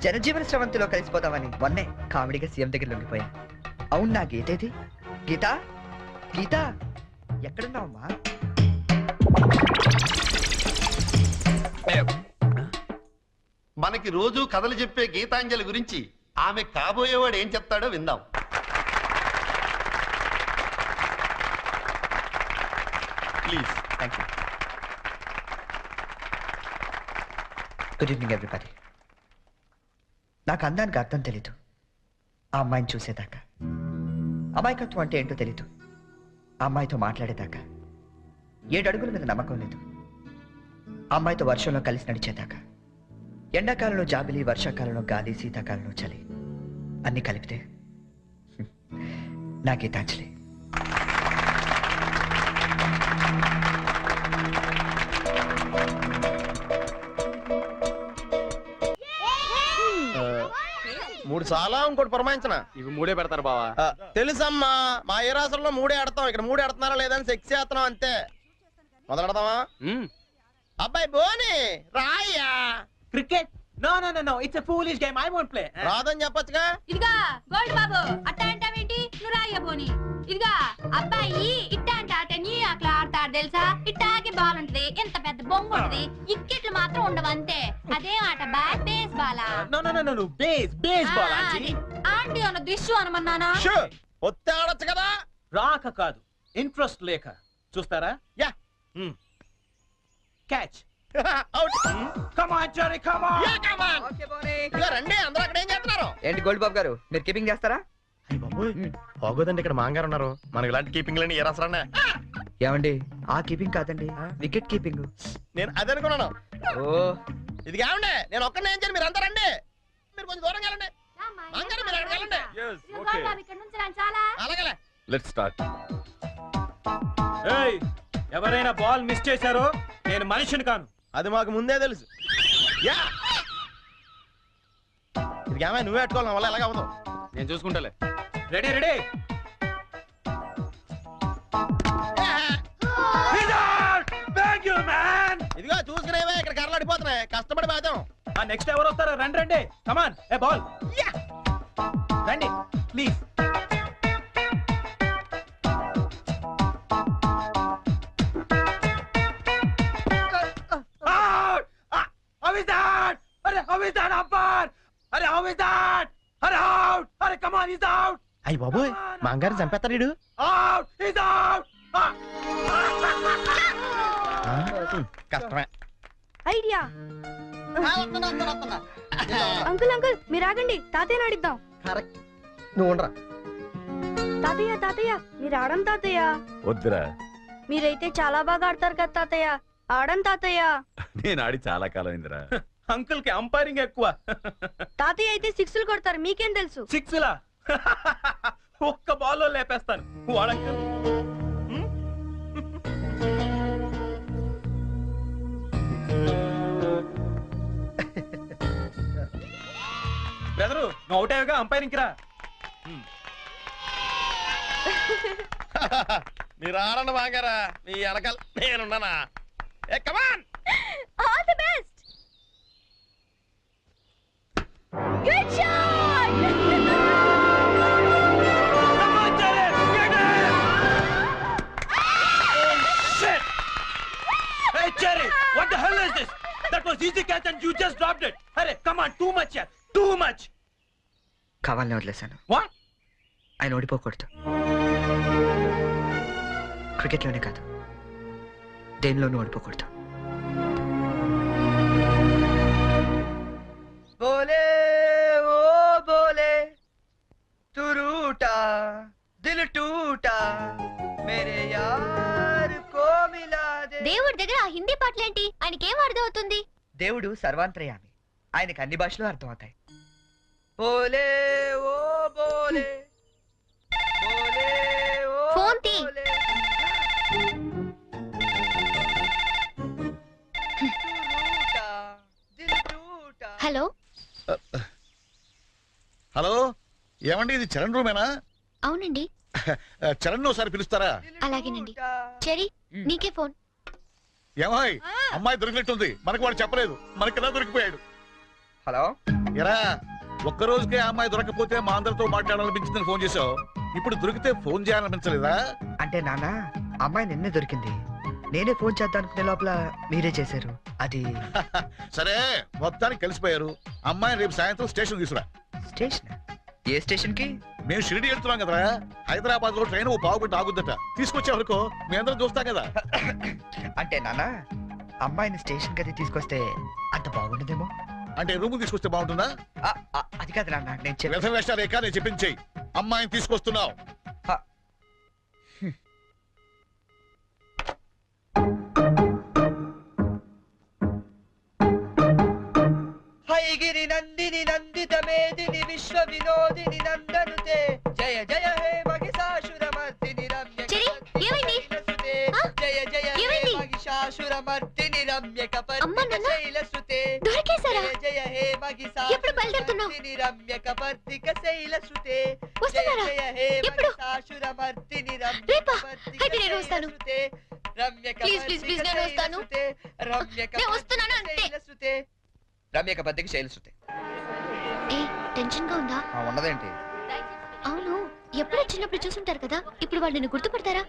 జనజీవన స్రవంతిలో కలిసిపోతామని మొన్నే కామెడీగా సీఎం దగ్గర లొంగిపోయా. అవును, నా గీతేది? గీత ఎక్కడున్నావమ్మా? మనకి రోజు కథలు చెప్పే గీతాంజలి గురించి ఆమె కాబోయేవాడు ఏం చెప్తాడో విందాం. Please. Thank you. Good evening everybody. నాకు అందానికి అర్థం తెలీదు ఆ అమ్మాయిని చూసేదాకా. అమాయకత్వం అంటే ఏంటో తెలీదు ఆ అమ్మాయితో మాట్లాడేదాకా. 7 అడుగుల మీద నమ్మకం లేదు ఆ అమ్మాయితో వర్షంలో కలిసి నడిచేదాకా. ఎండాకాలంలో జాబిలి, వర్షాకాలంలో గాలి, శీతాకాలంలో చలి అన్ని కలిపితే నా గీతాంజలి. మూడు చాలా ఇంకోటి పురమాయించిన. ఇవి 3 పెడతారు బావా. తెలుసమ్మా, మా ఏ రాష్ట్రంలో 3 ఆడతాం, ఇక్కడ 3 ఆడుతున్నారా లేదని సెక్స్ చేస్తున్నాం అంతే. మొదలెడదామా? అబ్బాయి బోని రాయ్యా. Cricket? No no no no, it's a foolish game, I won't play. రాదని చెప్పొచ్చుగా. ఇదిగా గోల్డ్ బాబు, అట్ట అంటావేంటి? నువ్వు రాయ్య బోని. ఇదిగా అబ్బాయి ఇట్ట అంటే ఆట నీ అట్లా ఆడతాడు తెలుసా? ఇట్టాకి బాల్ ఉంటది, ఎంత పెద్ద బొంగు ఉంటది, ఇక్కెట్లు మాత్రం ఉండవు అంతే. అదే ఆట బేస్ బాలా. No no no no, baseball aunty. Aunty అన్న దిష్యు అనమన్నానా? ఒత్తే ఆడొచ్చు కదా. రాక కాదు, ఇంట్రెస్ట్ లేక. చూస్తారా? Yeah. Catch. Out. Come on Jerry, come on. Yeah come on. Okay Bonnie. ఇలా రండి, అందరూ అక్కడ ఏం చేస్తున్నారు? ఏంటి గోల్డ్ బాబు గారు, మీరు కీపింగ్ చేస్తారా? అయ్య బాబోయ్, బాగోదండి, ఇక్కడ మాంగారు ఉన్నారు. మనకి ఇలాంటి కీపింగ్ లేని ఏ రాసరానే. ఏమండి, ఆ కీపింగ్ కాదండి, వికెట్ కీపింగ్. నేను అదే అనుకున్నాను. ఓ ఇది కావండి, నేను ఒక్కనే ఏం చేయను, మీరు అందరూ రండి. మీరు కొంచెం దూరం వెళ్ళండి. మాంగారు మీరు అక్కడికి వెళ్ళండి. గోల్డ్ బాబు ఇక్కడ నుంచి రండి చాలా. అలాగే. Let's start. ఏయ్, ఎవరైనా బాల్ మిస్ చేశారో నేను మనిషిని కాను. అది మాకు ముందే తెలుసు. యా. ఇది ఏమై నువ్వే పెట్టుకోవాలి, నా వల్ల ఎలాగ అవ్వదు. నేను చూసుకుంటాలే. Ready ready. ఇదిగో చూసుకునేవే, ఇక్కడ కర్రలాడిపోతున్నాయి, కష్టపడి బాధం. నెక్స్ట్ ఎవరు వస్తారో రండి రండి. కమాన్, ఏ బాల్ రండి ప్లీజ్. అయ్య బాబోయ్, మాంగారు చంపేస్తాడు. కష్టమే. ఐడియా. అంకుల్ అంకుల్ మీరు ఆగండి, తాతయ్య ఆడిద్దాం. కరెక్ట్, నువ్వు ఉండరా. తాతయ్య మీరు ఆడం తాతయ్య. వద్దురా, మీరైతే చాలా బాగా ఆడతారు కదా తాతయ్య, ఆడం తాతయ్య. నేను ఆడి చాలా కాలం అయిందిరా. అంకుల్ కి అంపైరింగ్ ఎక్కువ. తాతయ్య అయితే 6లు కొడతారు, మీకేం తెలుసు? 6లా? ఒక్క బాల్లో లేపేస్తాను వాడంకుల్. బ్రదరు, నువ్వు అవుతావుగా, అంపైరింగ్ రా. మీరు ఆడండి మాంగారా, మీ వెనకాల నేనున్నానా. ఏ come on, all the best. Good shot. Hey Cherry, what the hell is this? That was easy catch and you just dropped it. Hey, come on, too much here, too much. కావాలని వదిలేశాను. What? ఆయన ఓడిపోకూడదు. క్రికెట్లోనే కాదు, దేనిలోనూ ఓడిపోకూడదు. బోలే ఓ బోలే తు రూటా దిల్ టూటా మేరే యార్ కో మిలా they. దేవుడి దగ్గర ఆ హిందీ పాటలేంటి? ఆయనకేం అర్థం అవుతుంది? దేవుడు సర్వాంతర్యామి, ఆయనకి అన్ని భాషలు అర్థం అవుతాయి. బోలే ఓ బోలే, బోలే ఓ ఫోన్ తీ. బోలే. హలో, హలో, ఏమండి ఇది చరణ్ రూమేనా? అవునండి. చరణ్ ఒకసారి పిలుస్తారా? అలాగేనండి. చెరీ, నీకే ఫోన్. ఏమాయ్, అమ్మాయి దొరికినట్టుంది, మనకు వాడు చెప్పలేదు, మనకి దొరికిపోయాడు. హలో, ఎరా ఒక్క రోజుకే ఆ అమ్మాయి దొరకపోతే మా అందరితో మాట్లాడాలనిపించిందని ఫోన్ చేసావు, ఇప్పుడు దొరికితే ఫోన్ చేయాలనిపించలేదా? అంటే నాన్న, అమ్మాయి నిన్నే దొరికింది, నేనే ఫోన్ చేద్దాం అనుకునే లోపల మీరే చేశారు. అది సరే, మొత్తానికి కలిసిపోయారు. అమ్మాయిని రేపు సాయంత్రం స్టేషన్ తీసుకురా. స్టేషన్? ఏ స్టేషన్ కి? మేము షిరిడి వెళ్తున్నాం కదరా, హైదరాబాద్ లో ట్రైన్ ఓ పావు గంట ఆగుద్దట, తీసుకొచ్చే వరకు మీ అందరం చూస్తాం కదా. అంటే నాన్న, అమ్మాయిని స్టేషన్ గది తీసుకొస్తే అంత బాగుండదేమో. అంటే రూమ్ తీసుకొస్తే బాగుంటుందా? అది కాదు నాన్న, నేను వేషాలేక నేను చెప్పించేయి. అమ్మాయిని తీసుకొస్తున్నావు. హైగిరి నందిని నందిత మేదిని విశ్వ వినోదిని నందనుతే జయ జయ హే మహిషాసురమర్దిని రమ్య జయ జయ హే మహిషాసురమర్దిని రమ్య శైలసుతే దొరికేశారా? జయ హే మహిషాసురమర్దిని రమ్య కపర్దిక శైలసుతే జయ జయ హే మహిషాసురమర్దిని రమ్య కపర్దిక శైలసుతే రమ్య కపర్దిక శైలసుతే రమ్య కపర్దిక శైలసుతే రమ్యక పద్దికి శైలసుతే. ఏ టెన్షన్ గా ఉందా? ఉన్నదేంటి? అవును, ఎప్పుడో చిన్నప్పుడు చూసుంటారు కదా, ఇప్పుడు వాళ్ళు నిన్ను గుర్తుపడతారా?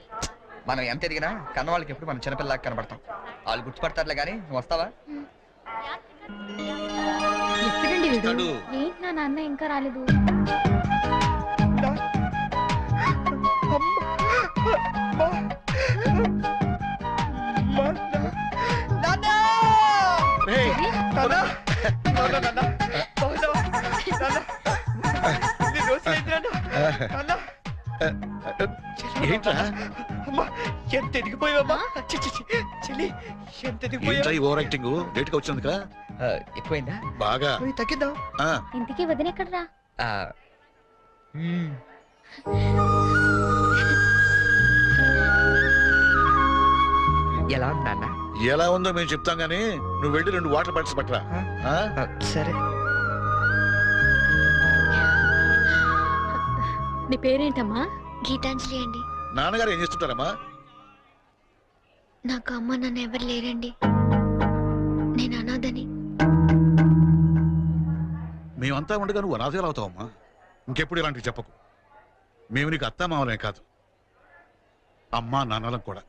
మనం ఎంత ఎదిగినా కన్న వాళ్ళకి ఎప్పుడు మనం చిన్నపిల్లలాగా కనబడతాం. వాళ్ళు గుర్తుపడతారులే కానీ, నువ్వు వస్తావా? ఎప్పుడండి వీడు? ఏంటి నా నాన్న ఇంకా రాలేదు? ఏంట్రా ఎంత ఎదిగిపోయావమ్మా చెల్లి, ఎంత ఎదిగిపోయావు. ఓవర్ యాక్టింగ్ లేట్ గా వచ్చినందుక ఎక్కువైందా? బాగా తగ్గిద్దాం. ఇంటికి వదినెక్కడరా? ఎలా ఉంది నాన్న? ఎలా ఉందో మేము చెప్తాం గానీ నువ్వు వెళ్ళి 2 వాటర్ బాటిల్స్ పట్టరా. సరే. నీ పేరేంటమ్మా? గీతాంజలి అండి. నాన్నగారు ఏం చేస్తుంటారమ్మా? నాకు అమ్మ నాన్న ఎవరు లేరండి, నేను అనాథని. మేమంతా ఉండగా నువ్వు అనాథలు అవుతావమ్మా. ఇంకెప్పుడు ఇలాంటివి చెప్పకు. మేము నీకు అత్తా మామలే కాదు, అమ్మా నాన్నలం కూడా.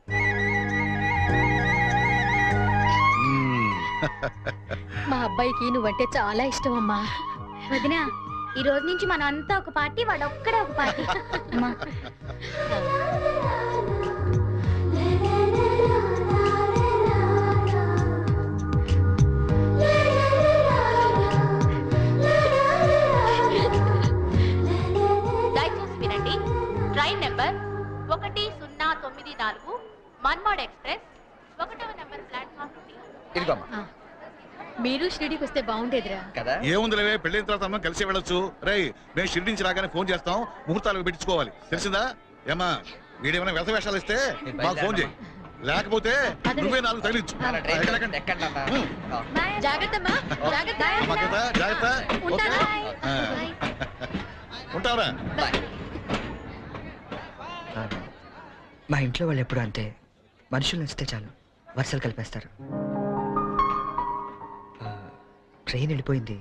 మా అబ్బాయికి నువ్వంటే చాలా ఇష్టం అమ్మా. వదినా, ఈ రోజు నుంచి మనం అంతా ఒక పార్టీ, వాడు ఒక్కడే ఒక పార్టీ. అమ్మా దయచేసి వినండి. ట్రైన్ నెంబర్ 1094 మన్మాడ్ ఎక్స్ప్రెస్ 1వ నెంబర్ ప్లాట్ఫామ్ నుండి. ఇదిగోమ్మా. మీరు షిరిడీకి వస్తే బాగుండేదిరా కదా. ఏముందిలే, పెళ్ళైన తర్వాత మనం కలిసి వెళ్ళొచ్చు. రై, మేము షిరిడి నుంచి రాగానే ఫోన్ చేస్తాం, ముహూర్తాలు పెట్టించుకోవాలి, తెలిసిందా? ఏమా వీడేమైనా వ్యర్థ వేషాలు ఇస్తే మాకు ఫోన్ చేయి, లేకపోతే నువ్వే 4 తగిలించు. జాగ్రత్త. ఉంటావరా? మా ఇంట్లో వాళ్ళు ఎప్పుడు అంతే, మనుషులు నచ్చితే చాలు వరుసలు కలిపేస్తారు. ట్రైన్ వెళ్ళిపోయింది,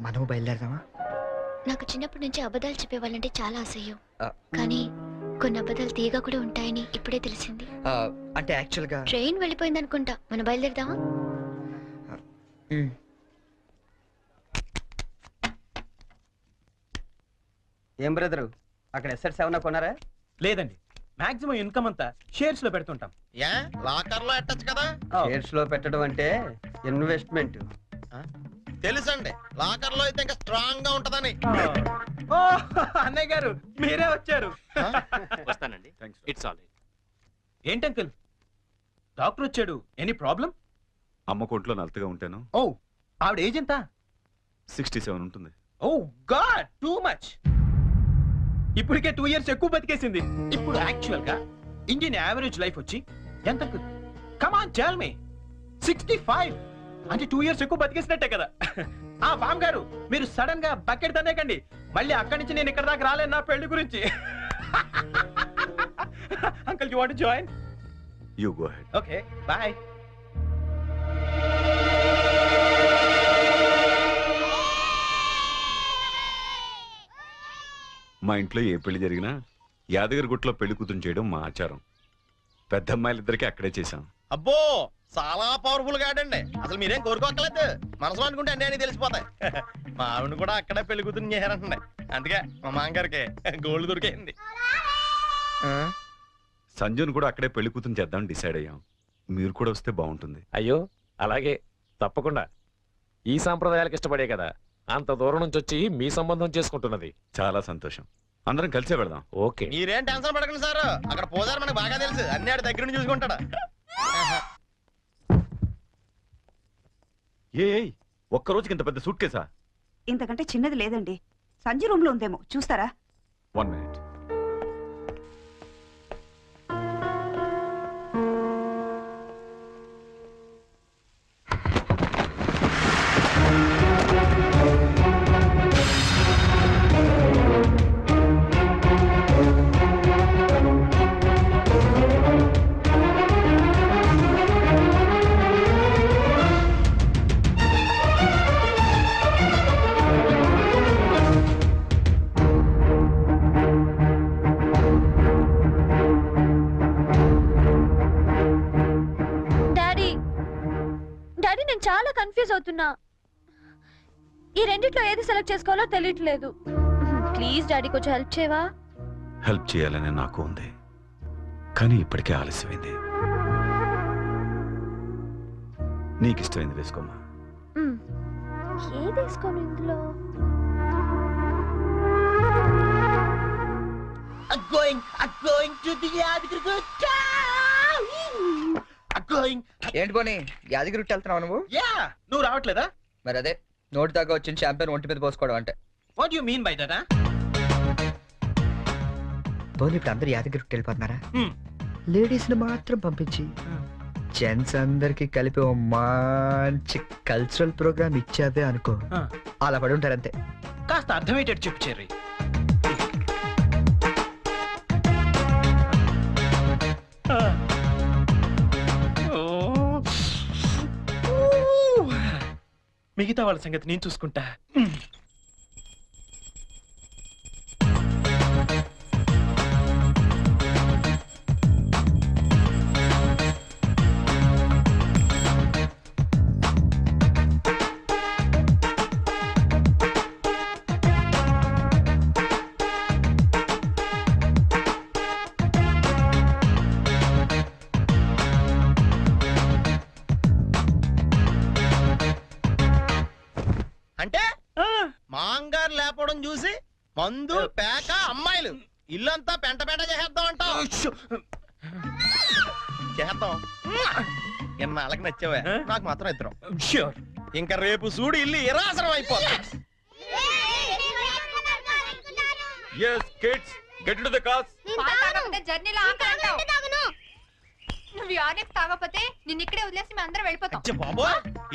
మనము బయలుదేరదామా? నాకు చిన్నప్పటి నుంచి అబద్ధాలు చెప్పేవాళ్ళంటే చాలా అసహ్యం, కానీ కొన్ని అబద్ధాలు తీయగా కూడా ఉంటాయని ఇప్పుడే తెలిసింది. అంటే యాక్చువల్ గా ట్రైన్ వెళ్ళిపోయింది అనుకుంటా, మనం బయలుదేరదామా? ఏం బ్రదరు, అక్కడ ఎస్ఎట్స్ ఏమన్నా కొన్నారా? లేదండి, మాక్సిమం ఇన్కమ్ అంతా షేర్స్ లో పెడుతుంటాం. లాకర్ లో పెట్టచ్చు కదా. షేర్స్ లో పెట్టడం అంటే ఇన్వెస్ట్మెంట్. తెలుసండి, లాకర్ లో అయితే ఇంకా స్ట్రాంగ్ గా ఉంటదని. అన్నయ్య గారు మీరే వచ్చారు. వస్తానండి. It's all right. ఏంటి అంకుల్, డాక్టర్ వచ్చాడు, ఎనీ ప్రాబ్లం? అమ్మ కొంట్లో నలతగా ఉంటాను. ఓ ఆవిడ ఏజ్ ఎంత? 67 ఉంటుంది. ఓ గాడ్ టూ మచ్. ఇప్పటికే 2 years ఎక్కువ బతికేసింది. ఇప్పుడు యాక్చువల్ గా ఇండియన్ యావరేజ్ లైఫ్ వచ్చి ఎంత? Come on tell me. 65 అంటే 2 years ఎక్కువ బతికేసినట్టే కదా. ఆ బామ్ గారు మీరు సడన్ గా బకెట్ తనేకండి. మళ్ళీ అక్కడి నుంచి నేను ఇక్కడ దాకా రాలేను నా పెళ్లి గురించి. Uncle you want to join? You go ahead. Okay by. మా ఇంట్లో ఏ పెళ్లి జరిగినా యాదగిరిగుట్టలో పెళ్లి కూతురు చేయడం మా ఆచారం. పెద్ద అమ్మాయిలిద్దరికీ అక్కడే చేశాం. అబ్బో చాలా పవర్ఫుల్ గాడండి. అసలు మీరేం కోరుకోక్కర్లేదు, మనసు అనుకుంటే అన్నీ అని తెలిసిపోతాయి. మా ఆవిడ కూడా అక్కడే పెళ్లి కూతురు చేశారంటండి. అందుకే మా మామగారికి గోల్డ్ దొరికింది. సంజును కూడా అక్కడే పెళ్లి కూతురు చేద్దాం డిసైడ్ అయ్యాం. మీరు కూడా వస్తే బాగుంటుంది. అయ్యో అలాగే, తప్పకుండా. ఈ సాంప్రదాయాలకు ఇష్టపడే కదా అంత దూరం నుంచి వచ్చి మీ సంబంధం చేసుకుంటున్నది. చాలా సంతోషం. అందరం కలిసే వెళదాం. ఓకే. మీరేం టెన్షన్ పడకండి సార్, అక్కడ పోదారు మనకు బాగా తెలుసు. అన్ని ఆడి దగ్గర నుంచి చూసుకుంటాడా. ఒక్క రోజుకి ఇంత పెద్ద సూట్ కేసా? ఇంతకంటే చిన్నది లేదండి. సంజు రూమ్ లో ఉందేమో చూస్తారా? 1 minute. చాలా కన్ఫ్యూజ్ అవుతున్నా. ఈ రెండిట్లో ఏది సెలెక్ట్ చేసుకోవాలో తెలియట్లేదు. ప్లీజ్ డాడీ కొంచెం హెల్ప్ చేయవా? హెల్ప్ చేయాలని నాకు ఉంది, కానీ ఇప్పటికే ఆలస్యమైంది. నీకు ఇష్టమైంది వేసుకోమా. ఏది వేసుకోను ఇందులో? ఏంటి పోనీ యాదగిరి వెళ్తున్నావు నువ్వు? నువ్వు రావట్లేదా? మరి అదే నోటి దాకా వచ్చిన షాంపెన్ ఒంటి మీద పోసుకోవడం అంటే. What you mean by that? పోనీ ఇప్పుడు అందరు యాదగిరి వెళ్ళిపోతున్నారా? లేడీస్ ని మాత్రం పంపించి జెంట్స్ అందరికి కలిపి ఓ మంచి కల్చరల్ ప్రోగ్రామ్ ఇచ్చావే అనుకో, అలా పడి ఉంటారంతే. కాస్త అర్థమయ్యేటట్టు చెప్పు చెర్రీ. మిగతా వాళ్ళ సంగతి నేను చూసుకుంటా. అంటే మాంగారు లేపడం చూసి మందు పేక అమ్మాయిలు ఇల్లంతా పెంట పెంట చేసేద్దాం అంటాం. చేద్దాం. ఎన్నాళ్ళకి నచ్చావే, నాకు మాత్రం ఇద్దరం. ఇంకా రేపు చూడు ఇల్లు ఇరాసరం అయిపోతుంది. Yes, kids, get into the cars. జర్నీలో నువ్వు యాడెక్ తాగపోతే నిన్ను ఇక్కడే వదిలేసి మేము అందరం వెళ్ళిపోతాం. బాబో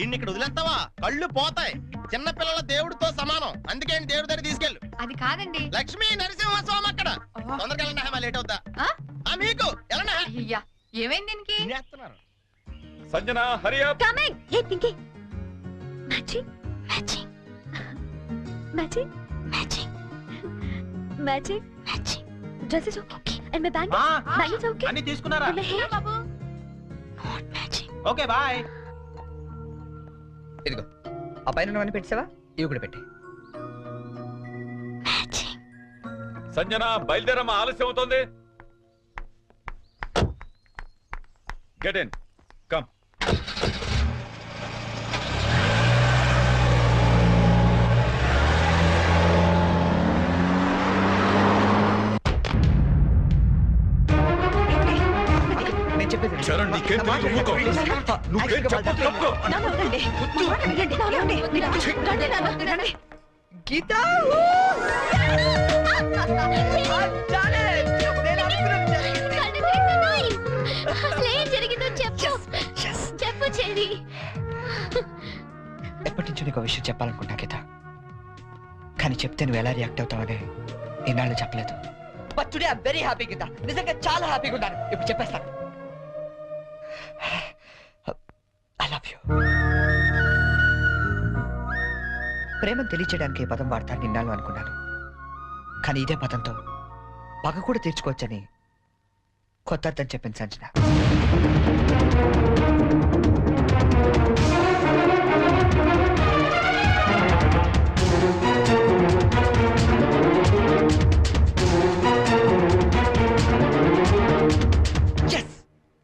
ఇన్ని ఇక్కడ వదిలేస్తావా? కళ్ళు పోతాయి. చిన్న పిల్లల దేవుడితో సమానం, అందుకే దేవుడి దగ్గర తీసుకెళ్ళు. అది కాదండి. లక్ష్మీ నరసింహస్వామి అక్కడ. తొందరగా వెళ్ళండి, లేట్ అవుతా. మీకు అయ్యా ఏమైంది దీనికి? Sanjana hurry up. కమింగ్. ఏ Pinky matching matching matching matching matching matching dress is okay and my band is okay. అన్ని తీసుకున్నారా? బాబు నాట్ మ్యాచింగ్. Okay bye. ఇదిగో ఆ పైన పెట్టావా? ఇవి కూడా పెట్టి. సంజన బయలుదేరమ్మా, ఆలస్యం అవుతోంది. Get in, come. నేను చెప్పేది చరణ్, నీకు నీకేం తెలియదు, ఊరుకో. నువ్వేం చెప్పొద్దు, తప్పుకో. నాన్న, వదలండి. మా మాట వినండి. ఏమండి? మీరు రండి, నాన్న, రండి. గీత అసలు ఏం జరిగిందో చెప్పు. చెప్పు చెల్లి. ఎప్పటి నుంచో నీకు విషయం చెప్పాలనుకుంటా గీత, కానీ చెప్తే నువ్వు ఎలా రియాక్ట్ అవుతావని ఈనాళ్ళు చెప్పలేదు. But today I very happy Geetha, నిజంగా చాలా హ్యాపీగా ఉన్నాను. ఇప్పుడు చెప్పేస్తాను. I love you. ప్రేమను తెలియచేయడానికి ఈ పదం వాడతాను నిన్నాళ్ళు అనుకున్నాను, కానీ ఇదే పదంతో పగ కూడా తీర్చుకోవచ్చని కొత్త అర్థం చెప్పింది సంజన.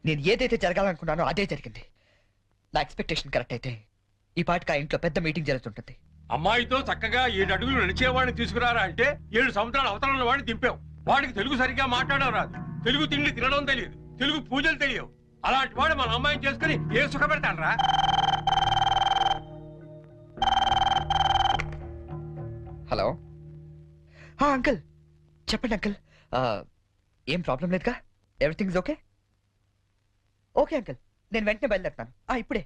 నేను ఏదైతే జరగాలనుకున్నానో అదే జరిగింది. నా ఎక్స్పెక్టేషన్ కరెక్ట్ అయితే ఈ పాటికి ఆ ఇంట్లో పెద్ద మీటింగ్ జరుగుతుంటుంది. అమ్మాయితో చక్కగా 7 అడుగులు నడిచేవాడిని తీసుకురారా అంటే 7 సంవత్సరాల అవతల వాడిని దింపావు. వాడికి తెలుగు సరిగ్గా మాట్లాడడం రాదు, తెలుగు తిండి తినడం తెలియదు, తెలుగు పూజలు తెలియవు. అలాంటి వాడు మన అమ్మాయిని చేసుకుని ఏ సుఖపెడతాడరా? హలో అంకుల్, చెప్పండి అంకుల్. ఏం ప్రాబ్లం లేదుగా? Everything is okay? Okay uncle, నేను వెంటనే బయలుదేరుతాను. ఇప్పుడే.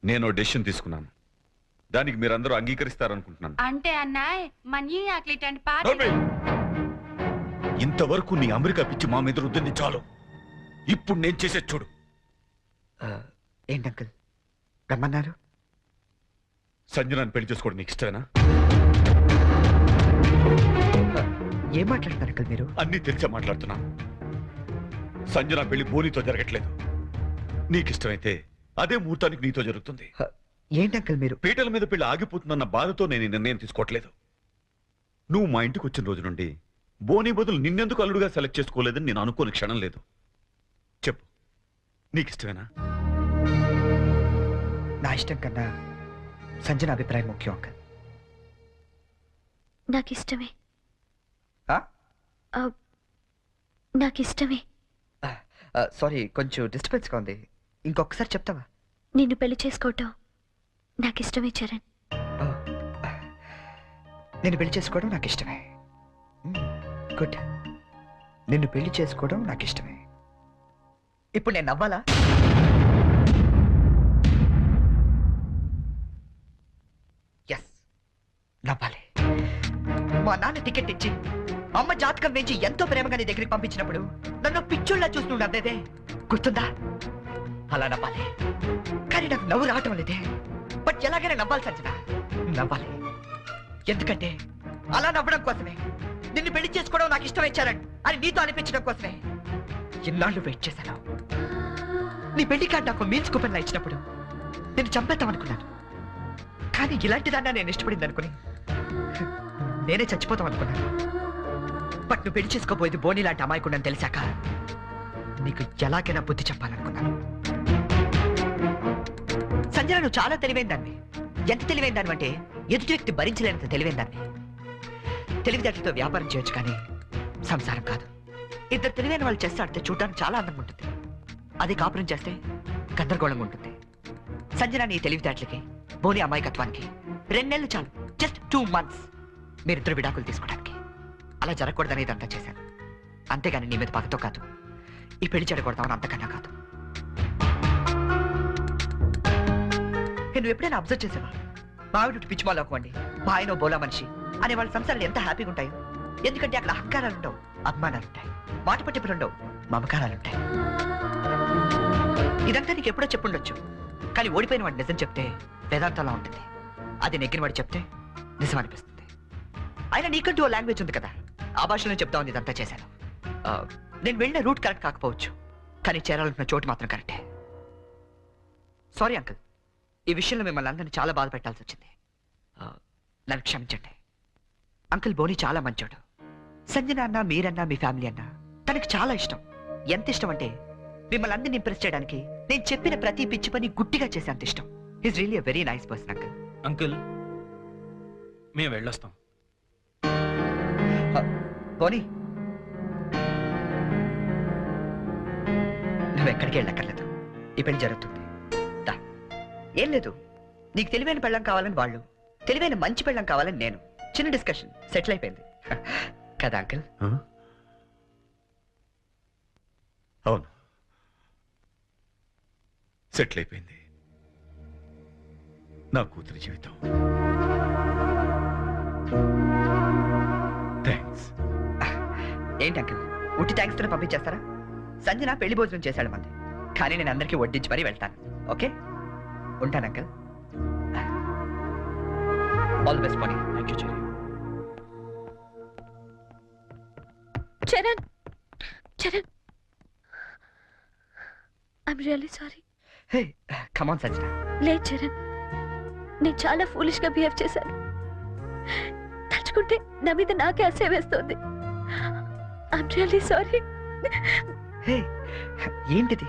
నేను డెసిషన్ తీసుకున్నాను, దానికి మీరందరూ అంగీకరిస్తారనుకుంటున్నాను. అంటే అన్నాయ్ మనీ అట్లీటండి పార్టీ. ఇంతవరకు నీ అమెరికా పిచ్చి మా మీద రుద్దింది చాలు. ఇప్పుడు నేను చేసే చూడు. ఏంటి అంకుల్ రమ్మన్నారు? సంజనాన్ని పెళ్లి చేసుకోవడం నీకు ఇష్టమేనా? ఏం మాట్లాడుతున్నారు అంకుల్ మీరు? అన్నీ తెలిసే మాట్లాడుతున్నాను. సంజన పెళ్లి బోనితో జరగట్లేదు. నీకు ఇష్టమైతే అదే ముహూర్తానికి నీతో జరుగుతుంది. ఏంటి అంకుల్ మీరు? పీటల మీద పెళ్లి ఆగిపోతుందన్న బాధతో నేను ఈ నిర్ణయం తీసుకోవట్లేదు. నువ్వు మా ఇంటికి వచ్చిన రోజు నుండి బోని బదులు నిన్నెందుకు అల్లుడుగా సెలెక్ట్ చేసుకోలేదని నేను అనుకోని క్షణం లేదు. చెప్పు, నీకు ఇష్టమేనా? నా ఇష్టం కన్నా సంజన అభిప్రాయం ముఖ్యం అంకుల్. నాకిష్టమే. నాకిష్టమే. సారీ, కొంచెం డిస్టర్బెన్స్గా ఉంది. ఇంకొకసారి చెప్తావా? నిన్ను పెళ్లి చేసుకోవటం నాకిష్టమే చరణ్. నేను పెళ్లి చేసుకోవడం నాకు ఇష్టమే. గుడ్. నిన్ను పెళ్లి చేసుకోవడం నాకు ఇష్టమే. ఇప్పుడు నేను నవ్వాలా? ఎస్, నవ్వాలి. మా నాన్న టికెట్ ఇచ్చి అమ్మ జాతకం వేసి ఎంతో ప్రేమగా నీ దగ్గరికి పంపించినప్పుడు నన్ను పిచ్చోళ్ళ చూస్తుండేదే గుర్తుందా? అలా నవ్వాలి. కానీ నాకు నవ్వు రావటం లేదే. బట్ ఎలాగైనా నవ్వాలి సంజన, నవ్వాలి. ఎందుకంటే అలా నవ్వడం కోసమే, నిన్ను పెళ్లి చేసుకోవడం నాకు ఇష్టం ఇచ్చారని అని నీతో అనిపించడం కోసమే ఇన్నాళ్ళు వెయిట్ చేశాను. నీ పెళ్లి కార్డు నాకు మీల్స్ కూపన్లా ఇచ్చినప్పుడు నేను చంపేద్దామనుకున్నాను. కానీ ఇలాంటి దాన్ని నేను ఇష్టపడింది అనుకుని నేనే చచ్చిపోతాం అనుకున్నాను. బట్ నువ్వు పెళ్లి చేసుకోబోయేది బోని లాంటి అమాయకుండని తెలిసాక నీకు ఎలాగైనా బుద్ధి చెప్పాలనుకున్నాను. సంజన, నువ్వు చాలా తెలివైన దాన్ని. ఎంత తెలివైన దాన్ని అంటే ఎదుటి వ్యక్తి భరించలేనంత తెలివైన దాన్ని. తెలివితేటలతో వ్యాపారం చేయొచ్చు కానీ సంసారం కాదు. ఇద్దరు తెలివైన వాళ్ళు చేస్తే ఆడితే చూడడానికి చాలా అందంగా ఉంటుంది. అది కాపురం చేస్తే గందరగోళంగా ఉంటుంది. సంజన నీ తెలివితేటలకి బోని అమాయకత్వానికి 2 నెలలు చాలు. జస్ట్ 2 months మీరిద్దరు విడాకులు తీసుకోవడానికి. అలా జరగకూడదని ఇదంతా చేశాను. అంతేగాని నీ మీద పగతో కాదు, ఈ పెళ్లి చెడకూడదామని అంతకన్నా కాదు. నువ్వు ఎప్పుడైనా అబ్జర్వ్ చేసావా? మావిడు పిచ్చిమాలోకం అండి, మా ఆయన బోలా మనిషి అనే వాళ్ళ సంసారాలు ఎంత హ్యాపీగా ఉంటాయో. ఎందుకంటే అక్కడ అహంకారాలు ఉండవు, అభిమానాలు ఉంటాయి. మాట పట్టింపులు ఉండవు, మమకారాలుంటాయి. ఇదంతా నీకు ఎప్పుడో చెప్పుండొచ్చు, కానీ ఓడిపోయిన వాడు నిజం చెప్తే వేదాంతంలా ఉంటుంది. అది నెగ్గిన వాడు చెప్తే నిజం అనిపిస్తుంది. అయినా నీకంటూ ఓ లాంగ్వేజ్ ఉంది కదా, ఆ భాషలో చెప్తామని ఇదంతా చేశాను. నేను వెళ్ళిన రూట్ కరెక్ట్ కాకపోవచ్చు, కానీ చేరాలనుకున్న చోటు మాత్రం కరెక్టే. సారీ అంకుల్, ఈ విషయంలో మిమ్మల్ని అందరినీ చాలా బాధ పెట్టాల్సి వచ్చింది. నన్ను క్షమించండి. అంకుల్ బోని చాలా మంచోడు. సంజన అన్న, మీరన్నా, మీ ఫ్యామిలీ అన్నా తనకి చాలా ఇష్టం. ఎంత ఇష్టం అంటే మిమ్మల్ని అందరినీ ఇంప్రెస్ చేయడానికి నేను చెప్పిన ప్రతి పిచ్చి పని గుట్టిగా చేసే అంత ఇష్టం. Is really very nice person uncle. Uncle మేము వెళ్ళొస్తాం. బోని, నువ్వు ఎక్కడికి వెళ్ళక్కర్లేదు, ఈ పెళ్లి జరుగుతుంది. ఏం లేదు, నీకు తెలివైన పెళ్ళం కావాలని వాళ్ళు, తెలివైన మంచి పెళ్ళం కావాలని నేను. చిన్న డిస్కషన్ సెటిల్ అయిపోయింది కదా అంకుల్? అవును, సెటిల్ అయిపోయింది నా కూతురి జీవితం. థ్యాంక్స్. ఏంటి అంకుల్, ఉట్టి థ్యాంక్స్ తో పంపించేస్తారా? సంజన పెళ్లి భోజనం చేశాడు మంది, కానీ నేను అందరికీ వడ్డించి మరీ వెళ్తాను. ఓకే, ఉంటాను అంకుల్. ఆల్ ది బెస్ట్ పోనీ. Thank you cherry. Charan, Charan, I'm really sorry. Hey come on Sanjana. లేదు చరణ్, నేను చాలా ఫూలిష్ గా బిహేవ్ చేశాను. తలుచుకుంటే నా మీద నాకే అసహ్యం వేస్తోంది. I'm really sorry. హే ఏంటిది?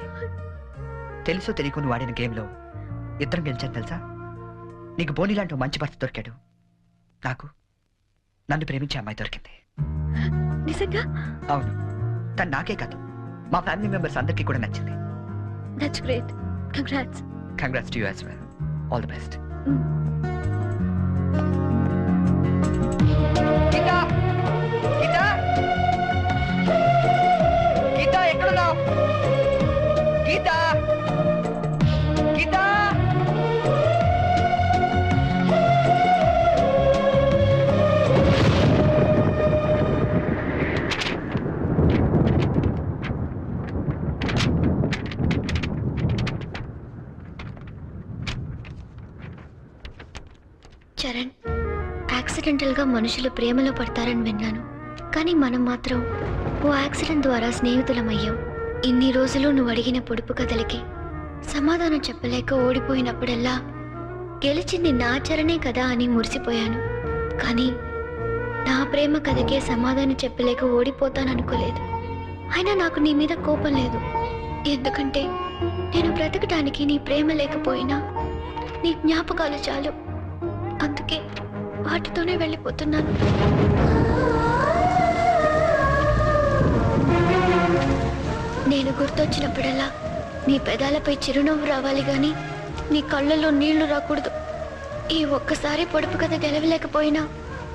తెలుసో తెలియకు నువ్వు ఆడిన గేమ్లో ఇద్దరం గెలిచాను తెలుసా? నీకు బోని లాంటి మంచి భర్త దొరికాడు, నాకు నన్ను ప్రేమించే అమ్మాయి దొరికింది. నిజంగా? అవును, తను నాకే కాదు మా ఫ్యామిలీ మెంబర్స్ అందరికీ కూడా నచ్చింది. That's great. Congrats. Congrats to you as well. All the best. Geeta, Geeta, Geeta ఎక్కడున్నావు? గీతా, గీతా. చరణ్, యాక్సిడెంటల్ గా మనుషులు ప్రేమలో పడతారని విన్నాను, కానీ మనం మాత్రం ఓ యాక్సిడెంట్ ద్వారా స్నేహితులమయ్యాం. ఇన్ని రోజులు నువ్వు అడిగిన పొడుపు కథలకి సమాధానం చెప్పలేక ఓడిపోయినప్పుడల్లా గెలిచింది నా చరణే కదా అని మురిసిపోయాను. కానీ నా ప్రేమ కథకే సమాధానం చెప్పలేక ఓడిపోతాననుకోలేదు. అయినా నాకు నీ మీద కోపం లేదు, ఎందుకంటే నేను బ్రతకటానికి నీ ప్రేమ లేకపోయినా నీ జ్ఞాపకాలు చాలు. అందుకే వాటితోనే వెళ్ళిపోతున్నాను. నేను గుర్తొచ్చినప్పుడల్లా నీ పెదాలపై చిరునవ్వు రావాలి గాని నీ కళ్ళల్లో నీళ్లు రాకూడదు. ఈ ఒక్కసారి పొడుపు కథ గెలవలేకపోయినా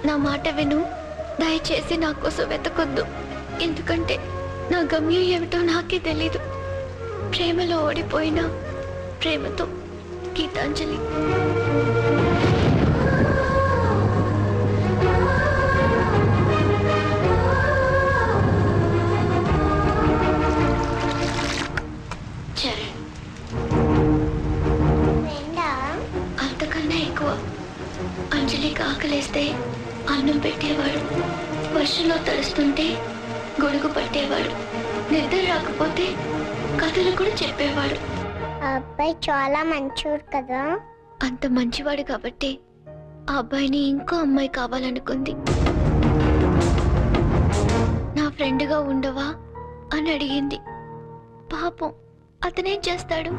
నా మాట విను. దయచేసి నా కోసం వెతకొద్దు, ఎందుకంటే నా గమ్యం ఏమిటో నాకే తెలీదు. ప్రేమలో ఓడిపోయినా ప్రేమతో, గీతాంజలి. అంతకన్నా ఎక్కువ అంజలికి ఆకలేస్తే అన్నం పెట్టేవాడు, వర్షంలో తడుస్తుంటే గొడుగు పట్టేవాడు, నిద్ర రాకపోతే కథలు కూడా చెప్పేవాడు. అబ్బాయి చాలా మంచివాడు కదా. అంత మంచివాడు కాబట్టి ఆ అబ్బాయిని ఇంకో అమ్మాయి కావాలనుకుంది. నా ఫ్రెండ్గా ఉండవా అని అడిగింది. పాపం అతనేం చేస్తాడు?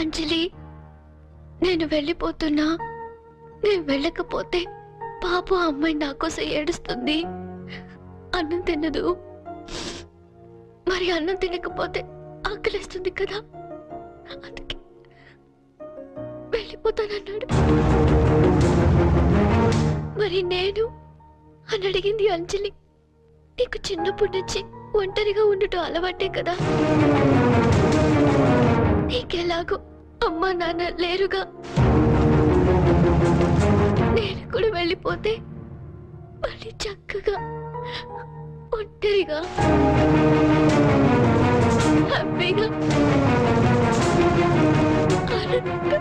అంజలి, నేను వెళ్ళిపోతున్నా. నేను వెళ్ళకపోతే పాపం అమ్మాయి నా కోసం ఏడుస్తుంది. అన్నం తినదు, మరి అన్నం తినకపోతే ఆకలిస్తుంది కదా, అందుకే వెళ్ళిపోతానన్నాడు. మరి నేను అని అడిగింది అంజలి. నీకు చిన్నప్పటి నుంచి ఒంటరిగా ఉండటం అలవాటే కదా, నీకెలాగో అమ్మా నాన్న లేరుగా. కూడా వెళ్ళిపోతే మళ్ళీ చక్కగా ఒంటరిగా హ్యాపీగా ఆనందంగా